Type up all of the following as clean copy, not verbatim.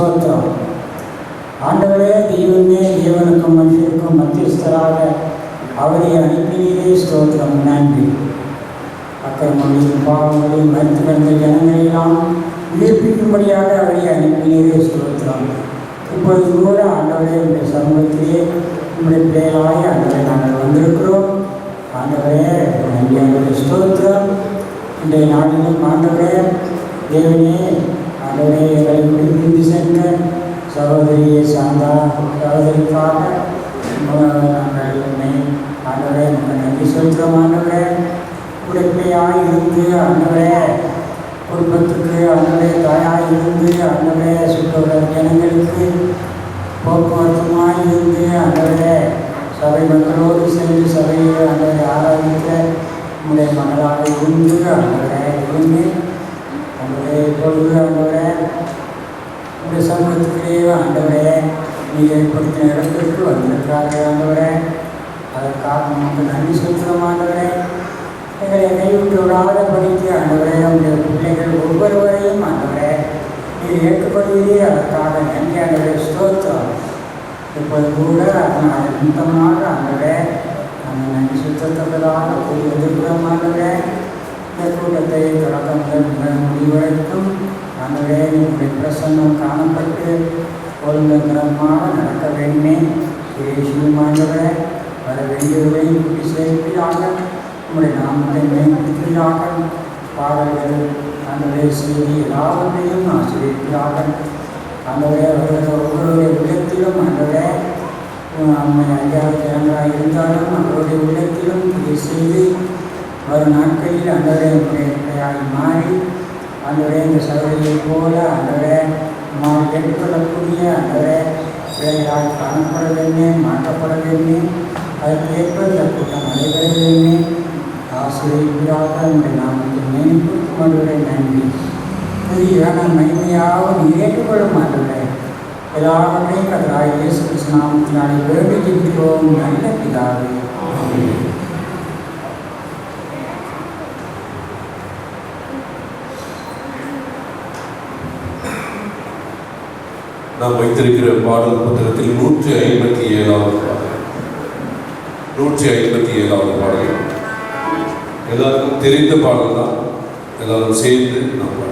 ஸ்தோத்திரம். ஆண்டவரே, தெய்வமே, தேவனுக்கும் மனுஷருக்கும் மத்தியஸ்தராக அவரை அனுப்பினீரே ஸ்தோத்திரம். நன்றி. அக்கிரமங்களையும் பாவங்களையும் மறுத்து கிடந்த ஜனங்களெல்லாம் உயிர்ப்பிக்கும்படியாக அவரை அனுப்பினீரே ஸ்தோத்திரம். இப்பொழுது கூட ஆண்டவரே, இந்த சமூகத்திலே உங்களுடைய பிள்ளைகளாய் ஆண்டவரை நாங்கள் வந்திருக்கிறோம். ஆண்டவரே, நன்றி. ஆண்டவரே ஸ்தோத்திரம். இன்றைய நாளிலும் ஆண்டவரே, தேவனே, ஆண்டவரே, எங்களை விட்டு சென்ற சகோதரியை சார்ந்த சகோதரிக்காக நாங்கள் ஆண்டவரே நமக்கு நன்றி செலுத்துகிறோம். ஆண்டவரே, உடைப்பையாக இருந்து ஆண்டவரே, குடும்பத்துக்கு ஆண்டவரே தாயாக இருந்து ஆண்டவரே, சுற்றுலா ஜனங்களுக்கு போக்குவரத்துமாக இருந்து ஆண்டவரே, சபை மக்களோடு சென்று சபையை ஆண்டவரை ஆராதிக்க உங்களுடைய மகளாக இருந்து ஆண்டவரே இருந்து ஆண்டவரே, இப்பொழுது ஆண்டவரே உங்களுடைய சமூகத்திலே ஆண்டவரே நீங்கள் ஏற்படுத்தின இடத்திற்கு வந்திருக்கிறார்கள். ஆண்டவரே, அதற்காக நமக்கு நன்றி செலுத்துகிறோம். ஆண்டவரே, எங்களை கைவிட்டு விடாத படித்து ஆண்டவரே, உங்களுடைய பிள்ளைகள் ஒவ்வொருவரையும் ஆண்டவரே நீர் ஏற்றுக்கொள்வீரே, அதற்காக நன்றி. ஆண்டவரே ஸ்தோத்திரம். இப்போது கூட நிமித்தமாக ஆண்டவரே நாங்கள் நன்றி செலுத்தத்தக்கதாக கூறி வந்திருக்கிறோம். ஆண்டவரே, இந்த கூட்டத்தை தொடக்கம் முதல் முடிவரைக்கும் ஆண்டவரே உங்களுடைய பிரசன்னம் காணப்பட்டு ஒழுங்கரமாக நடக்க வேண்டுமே. இயேசுவின் ஆண்டவரே, வர வேண்டியவர்களையும் கூட்டி சேர்ப்பீராக, உங்களுடைய நாமத்தை மேம்படுத்துவீராக, பாடல்கள் ஆண்டவரே செய்தி எல்லாவற்றையும் ஆசிரியப்பீராக. ஆண்டவரே, அவர்கள் ஒவ்வொருடைய உள்ளத்திலும் ஆண்டவரே அம்மை ஐயாவது ஜனங்களாக இருந்தாலும் அவருடைய உள்ளத்திலும் இதை செய்து வரும் நாட்களில் ஆண்டவரே பிள்ளையாகி மாறி ஆண்டவரே இந்த சகோதரியை போல ஆண்டவரே கேட்டுக்கொள்ளக்கூடிய ஆண்டவரே பிள்ளைகளால் காணப்பட வேண்டுமே, மாற்றப்பட வேண்டுமே. அதற்கேற்ப இந்த கூட்டம் நடைபெற வேண்டுமே. ஆசிரியர்களாக உங்களுடைய நாமத்தை மேம்படுத்தும் ஆண்டவரே நன்றி. புதிய மகிமையாகவும் ஏற்றுக்கொள்ள மாட்டவரே, எல்லாவற்றையும் கர்த்தராகிய இயேசு கிறிஸ்து நாமத்தினாலே வேண்டி ஜெபிக்கிறோம் நல்ல பிதாவே. நாம் வைத்திருக்கிற பாடல் புத்தகத்தில் 157வது பாடல். 157வது பாடல் எல்லாருக்கும் தெரிந்த பாடல் தான். எல்லாரும் சேர்ந்து நாம் பாடலாம்.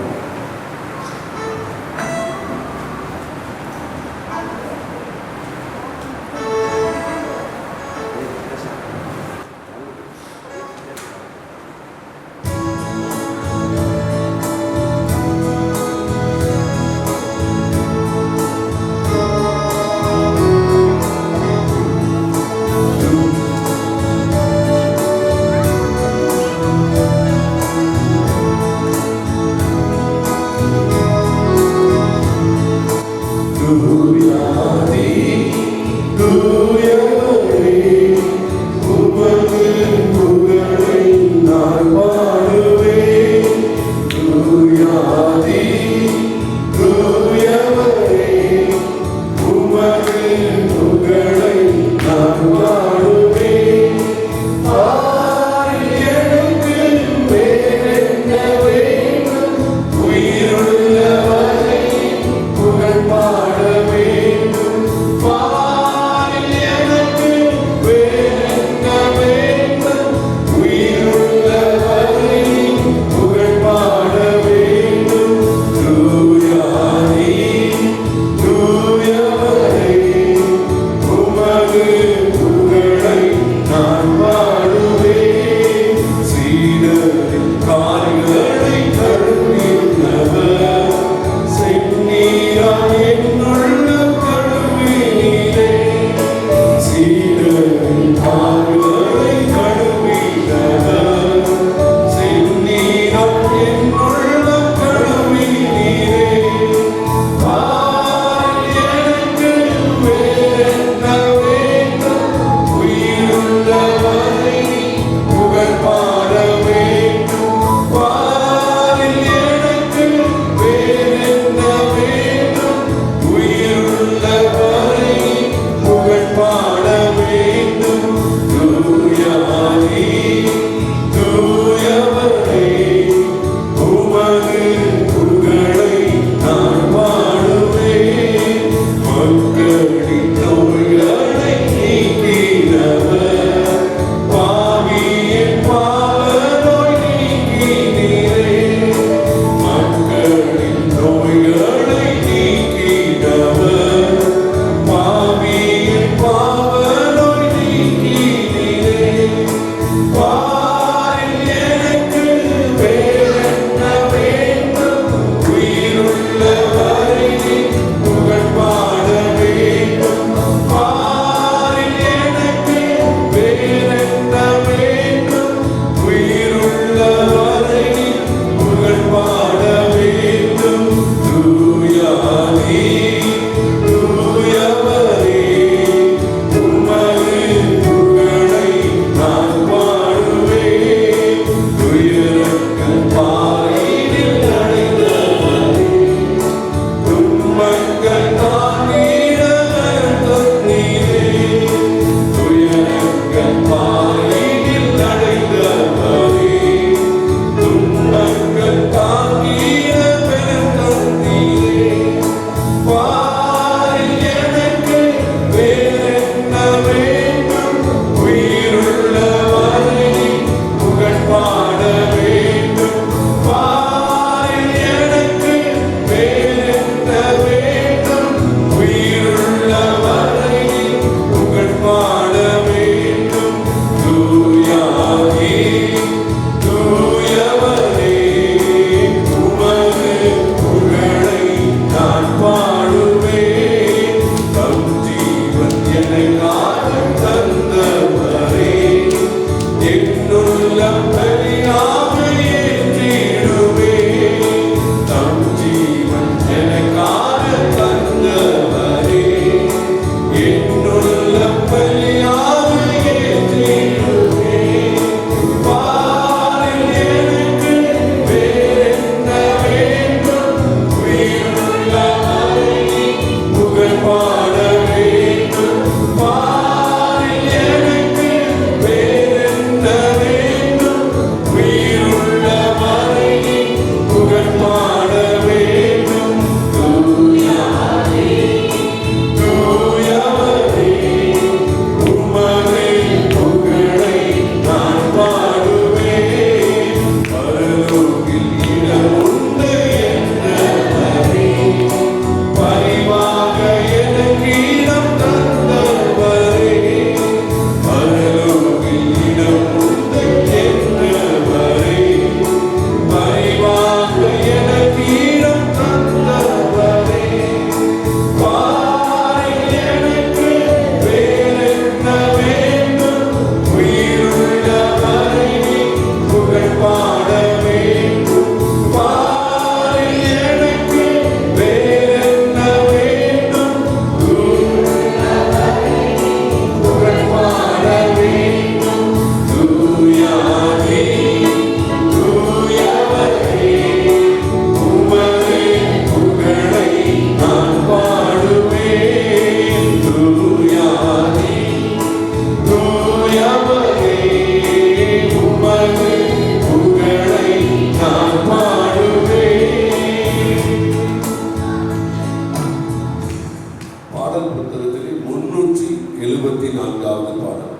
374வது பாடல்.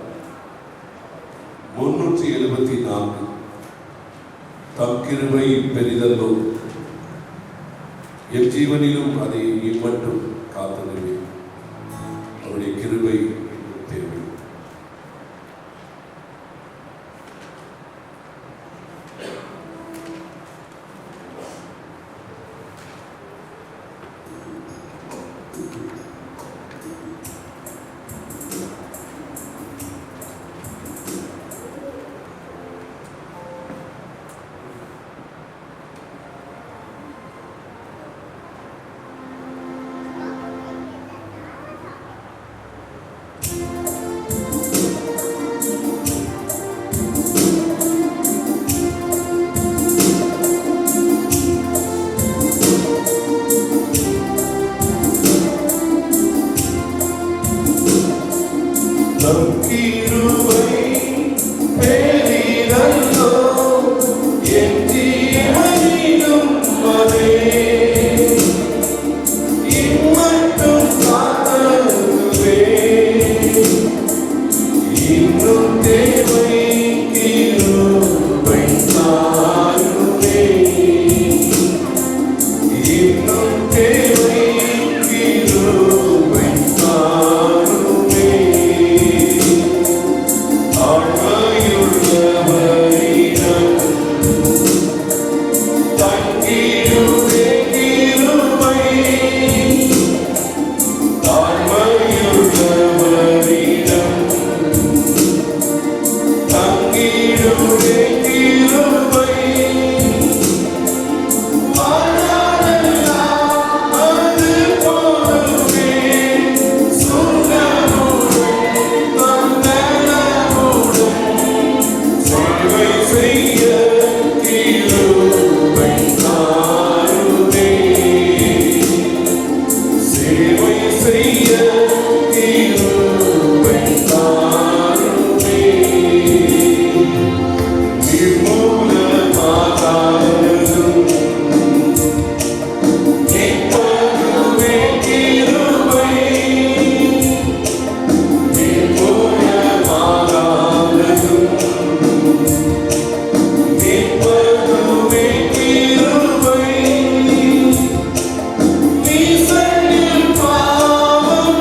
374. தம் கிருபை பெரிதல்லோ, என் ஜீவனிலும் அதை இம்மட்டும் காத்ததுவே. அவருடைய கிருபை தேவை.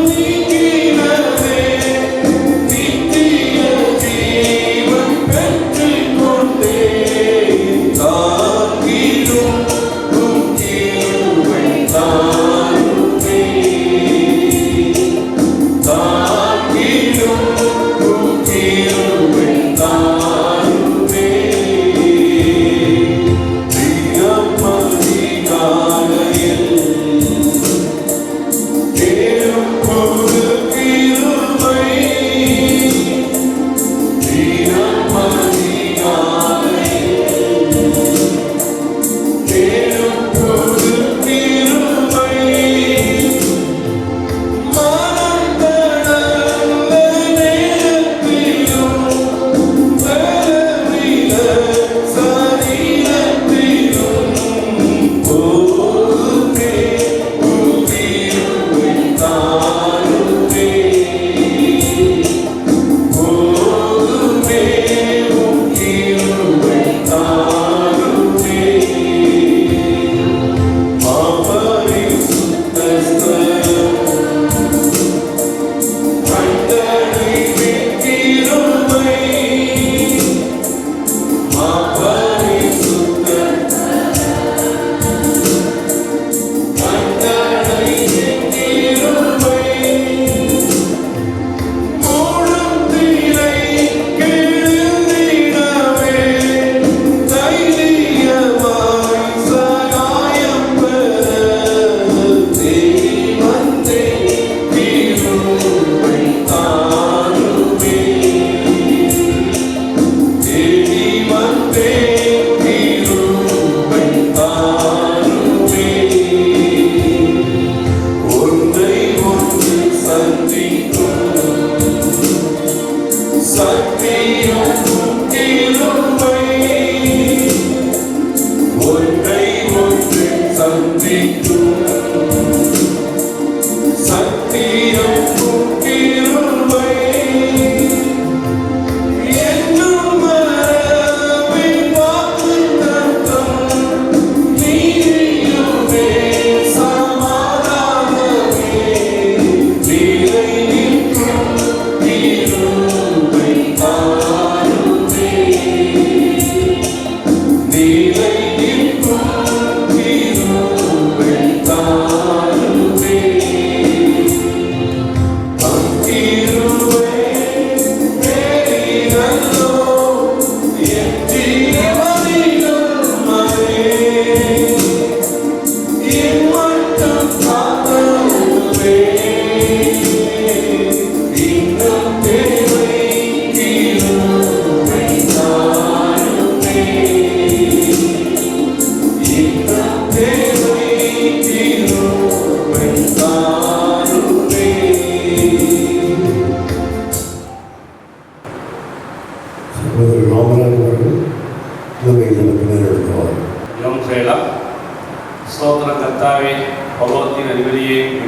நீ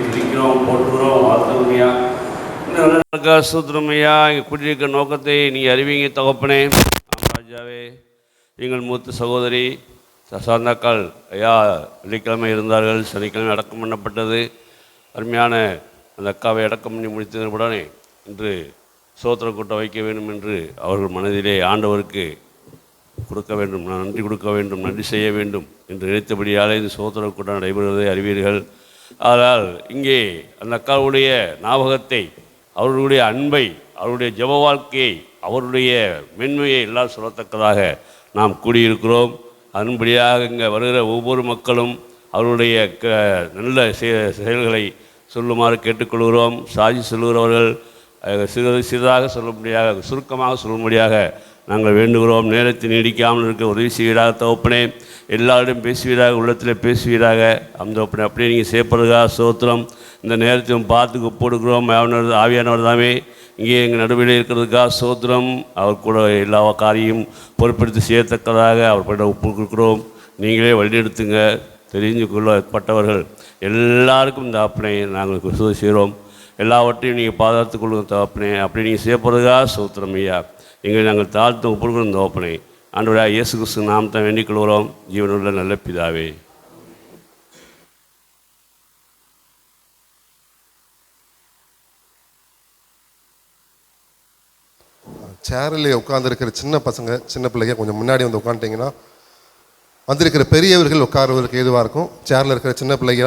துதிக்கிறோம், போற்றுகிறோம், வாழ்த்துமையா. இந்த சூத்திரமையா எங்கள் குடியிருக்க நோக்கத்தை நீங்கள் அறிவிங்க தகப்பனே. ராஜாவே, எங்கள் மூத்த சகோதரி சாந்தாக்கால் ஐயா வெள்ளிக்கிழமை இருந்தார்கள், சனிக்கிழமை அடக்கம் பண்ணப்பட்டது. அருமையான அந்த அக்காவை அடக்கம் பண்ணி முடித்ததனுடனே இன்று சோத்திர கூட்டம் வைக்க வேண்டும் என்று அவர்கள் மனதிலே ஆண்டவருக்கு கொடுக்க வேண்டும், நன்றி கொடுக்க வேண்டும், நன்றி செய்ய வேண்டும் என்று நினைத்தபடியாலே இந்த சோத்திர கூட்டம் நடைபெறுவதை அறிவீர்கள். ஆனால் இங்கே அந்த அக்காவுடைய ஞாபகத்தை, அவர்களுடைய அன்பை, அவருடைய ஜெப வாழ்க்கையை, அவருடைய மென்மையை எல்லாம் சொல்லத்தக்கதாக நாம் கூடியிருக்கிறோம். அதன்படியாக இங்கே வருகிற ஒவ்வொரு மக்களும் அவருடைய நல்ல செயல்களை சொல்லுமாறு கேட்டுக்கொள்கிறோம். சாட்சி சொல்லுகிறவர்கள் சிறிதாக சொல்லும்படியாக, சுருக்கமாக சொல்லும்படியாக நாங்கள் வேண்டுகிறோம். நேரத்தை நீடிக்காமல் இருக்க உதவி செய்வீராக தகப்பனே. எல்லாரிடம் பேசுவீராக, உள்ளத்தில் பேசுவீராக. அந்த ஒப்பனை அப்படியே நீங்கள் செய்யப்படுகிறா சோத்திரம். இந்த நேரத்தையும் பார்த்து ஒப்படுகிறோம். ஆவியானவர் தாமே இங்கே எங்கள் நடுவில் இருக்கிறதுக்காக சோத்திரம். அவர் கூட எல்லா காரியம் பொறுப்பெடுத்து செய்யத்தக்கதாக அவர் ஒப்புக்கிறோம். நீங்களே வழிநடத்துங்க. தெரிஞ்சு கொள்ளப்பட்டவர்கள் எல்லாருக்கும் இந்த அப்பனை நாங்கள் செய்கிறோம். எல்லாவற்றையும் நீங்கள் பாதுகாத்துக் கொள்ளுங்க தகப்பனே. அப்படி நீங்கள் செய்யப்படுறதுக்காக சோத்திரம் ஐயா. எங்களை நாங்கள் தாழ்த்து ஒப்புக்கிறோம் இந்த ஓப்பனை. ஆண்டவராக இயேசு கிறிஸ்து நாமத்தை வேண்டிக் கொள்கிறோம். ஜீவனுள்ள நல்ல பிதாவே. சேரில் உட்காந்துருக்கிற சின்ன பசங்க, சின்ன பிள்ளைங்க கொஞ்சம் முன்னாடி வந்து உட்காந்துட்டிங்கன்னா வந்திருக்கிற பெரியவர்கள் உட்காருவதற்கு ஏதுவாக இருக்கும். சேரில் இருக்கிற சின்ன பிள்ளைங்க,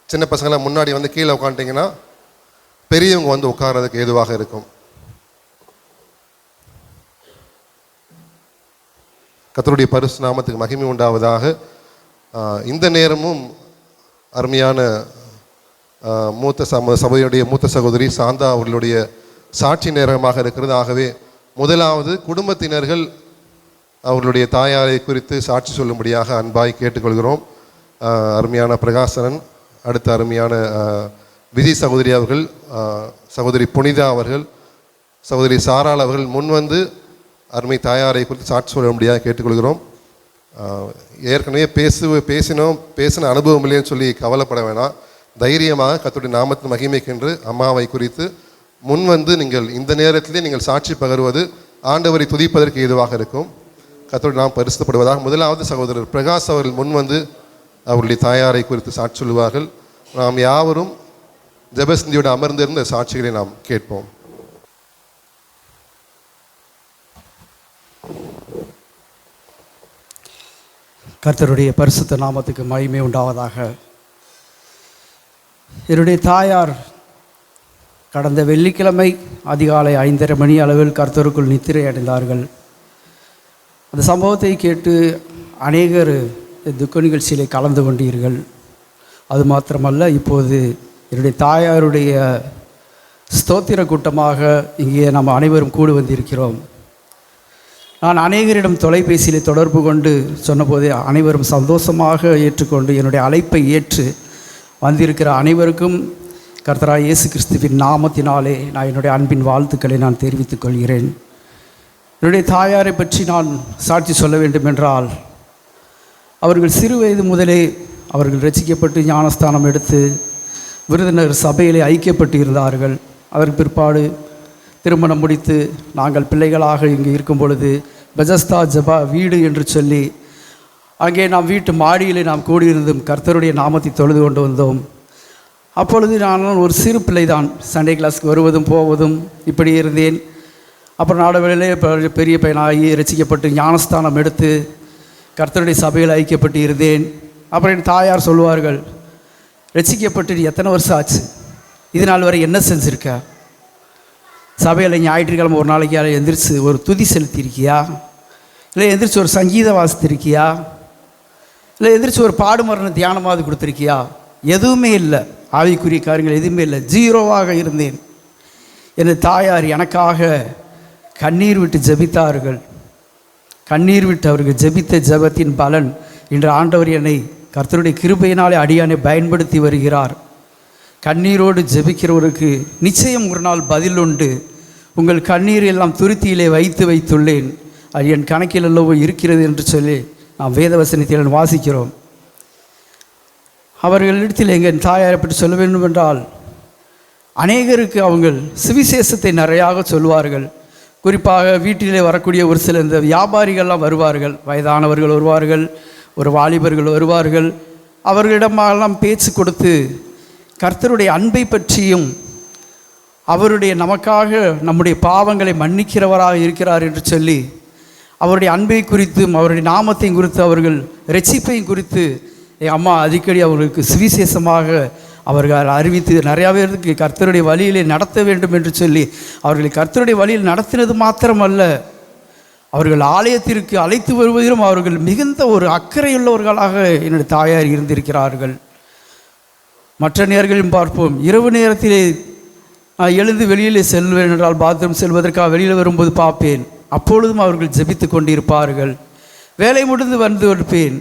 சின்ன பசங்களாம் முன்னாடி வந்து கீழே உட்காந்துட்டிங்கன்னா பெரியவங்க வந்து உட்கார்றதுக்கு ஏதுவாக இருக்கும். கர்த்தருடைய பரிசு நாமத்துக்கு மகிமை உண்டாவதாக. இந்த நேரமும் அருமையான மூத்த சபையுடைய மூத்த சகோதரி சாந்தா அவர்களுடைய சாட்சி நேரமாக இருக்கிறது. ஆகவே முதலாவது குடும்பத்தினர்கள் அவர்களுடைய தாயாரை குறித்து சாட்சி சொல்லும்படியாக அன்பாய் கேட்டுக்கொள்கிறோம். அருமையான பிரகாசனன், அடுத்த அருமையான விஜய் சகோதரி அவர்கள், சகோதரி புனிதா அவர்கள், சகோதரி சாராள் அவர்கள் முன்வந்து அருமை தாயாரை குறித்து சாட்சி சொல்ல முடியாது கேட்டுக்கொள்கிறோம். ஏற்கனவே பேசின அனுபவம் இல்லைன்னு சொல்லி கவலைப்பட வேணாம். தைரியமாக கர்த்தருடைய நாமத்தின் மகிமைக்கென்று அம்மாவை குறித்து முன்வந்து நீங்கள் இந்த நேரத்திலே நீங்கள் சாட்சி பகர்வது ஆண்டவரை துதிப்பதற்கு ஏதுவாக இருக்கும். கர்த்தருடைய நாம் பரிசுத்தப்படுவதாக. முதலாவது சகோதரர் பிரகாஷ் அவர்கள் முன்வந்து அவருடைய தாயாரை குறித்து சாட்சி சொல்லுவார்கள். நாம் யாவரும் ஜெபசிந்தியோடு அமர்ந்திருந்த சாட்சிகளை நாம் கேட்போம். கர்த்தருடைய பரிசுத்த நாமத்துக்கு மகிமை உண்டாவதாக. என்னுடைய தாயார் கடந்த வெள்ளிக்கிழமை அதிகாலை 5:30 மணி அளவில் கர்த்தருக்குள் நித்திரை அடைந்தார்கள். அந்த சம்பவத்தை கேட்டு அநேகர் துக்க நிகழ்ச்சியிலே கலந்து கொண்டீர்கள். அது மாத்திரமல்ல, இப்போது என்னுடைய தாயாருடைய ஸ்தோத்திர கூட்டமாக இங்கே நாம் அனைவரும் கூடி வந்திருக்கிறோம். நான் அநேகரிடம் தொலைபேசியில் தொடர்பு கொண்டு சொன்னபோது அனைவரும் சந்தோஷமாக ஏற்றுக்கொண்டு என்னுடைய அழைப்பை ஏற்று வந்திருக்கிற அனைவருக்கும் கர்த்தராகிய இயேசு கிறிஸ்துவின் நாமத்தினாலே நான் என்னுடைய அன்பின் வாழ்த்துக்களை நான் தெரிவித்துக் கொள்கிறேன். என்னுடைய தாயாரை பற்றி நான் சாட்சி சொல்ல வேண்டும் என்றால், அவர்கள் சிறு வயது முதலே அவர்கள் ரட்சிக்கப்பட்டு ஞானஸ்தானம் எடுத்து விருதுநகர் சபையிலே ஐக்கியப்பட்டு இருந்தார்கள். அதற்கு பிற்பாடு திருமணம் முடித்து நாங்கள் பிள்ளைகளாக இங்கே இருக்கும் பொழுது பெஜஸ்தா ஜபா வீடு என்று சொல்லி அங்கே நாம் வீட்டு மாடியிலே நாம் கூடியிருந்தும் கர்த்தருடைய நாமத்தை தொழுது கொண்டு வந்தோம். அப்பொழுது நான் ஒரு சிறு பிள்ளை தான். சண்டே கிளாஸ்க்கு வருவதும் போவதும் இப்படி இருந்தேன். அப்புறம் நாடவேளையிலே பெரிய பையனாகி ரசிக்கப்பட்டு ஞானஸ்தானம் எடுத்து கர்த்தருடைய சபையில் ஐக்கியப்பட்டு இருந்தேன். அப்புறம் என் தாயார் சொல்லுவார்கள், ரசிக்கப்பட்டு எத்தனை வருஷம் ஆச்சு, இது நாள் வரை என்ன செஞ்சுருக்க, சபையில் ஞாயிற்றுக்கிழமை ஒரு நாளைக்கு எந்திரிச்சு ஒரு துதி செலுத்தியிருக்கியா, இல்லை எந்திரிச்சு ஒரு சங்கீதம் வாசித்திருக்கியா, இல்லை எந்திரிச்சு ஒரு பாடுமரண தியானமாவது கொடுத்துருக்கியா? எதுவுமே இல்லை. ஆவிக்குரிய காரியங்கள் எதுவுமே இல்லை. ஜீரோவாக இருந்தேன். என் தாயார் எனக்காக கண்ணீர் விட்டு ஜெபித்தார்கள். கண்ணீர் விட்டு அவர்கள் ஜெபித்த ஜெபத்தின் பலன் இன்று ஆண்டவர் என்னை கர்த்தருடைய கிருபையினாலே அடியானை பயன்படுத்தி வருகிறார். கண்ணீரோடு ஜெபிக்கிறவருக்கு நிச்சயம் ஒரு நாள் பதில் உண்டு. உங்கள் கண்ணீர் எல்லாம் துருத்தியிலே வைத்துள்ளேன், அது என் கணக்கில் அல்லவோ இருக்கிறது என்று சொல்லி நாம் வேதவசனத்தில் வாசிக்கிறோம். அவர்களிடத்தில் எங்கள் தாயாரை பற்றி சொல்ல வேண்டும் என்றால், அநேகருக்கு அவங்க சுவிசேஷத்தை நிறையாக சொல்வார்கள். குறிப்பாக வீட்டிலே வரக்கூடிய ஒரு சில இந்த வியாபாரிகள்லாம் வருவார்கள், வயதானவர்கள் வருவார்கள், ஒரு வாலிபர்கள் வருவார்கள். அவர்களிடமெல்லாம் பேச்சு கொடுத்து கர்த்தருடைய அன்பை பற்றியும் அவருடைய நமக்காக நம்முடைய பாவங்களை மன்னிக்கிறவராக இருக்கிறார் என்று சொல்லி அவருடைய அன்பை குறித்தும் அவருடைய நாமத்தையும் குறித்து அவர்கள் இரட்சிப்பையும் குறித்து என் அம்மா அடிக்கடி அவர்களுக்கு சுவிசேஷமாக அவர்கள் அறிவித்து நிறையா பேருக்கு கர்த்தருடைய வழியிலே நடத்த வேண்டும் என்று சொல்லி அவர்களை கர்த்தருடைய வழியில் நடத்தினது மாத்திரமல்ல, அவர்கள் ஆலயத்திற்கு அழைத்து வருவதிலும் அவர்கள் மிகுந்த ஒரு அக்கறையுள்ளவர்களாக என்னுடைய தாயார் இருந்திருக்கிறார்கள். மற்ற நேரங்களிலும் பார்ப்போம், இரவு நேரத்திலே நான் எழுந்து வெளியிலே செல்வேன் என்றால் பாத்ரூம் செல்வதற்காக வெளியில் வரும்போது பார்ப்பேன். அப்பொழுதும் அவர்கள் ஜெபித்து கொண்டிருப்பார்கள். வேலை முடிந்து வந்து இருப்பேன்,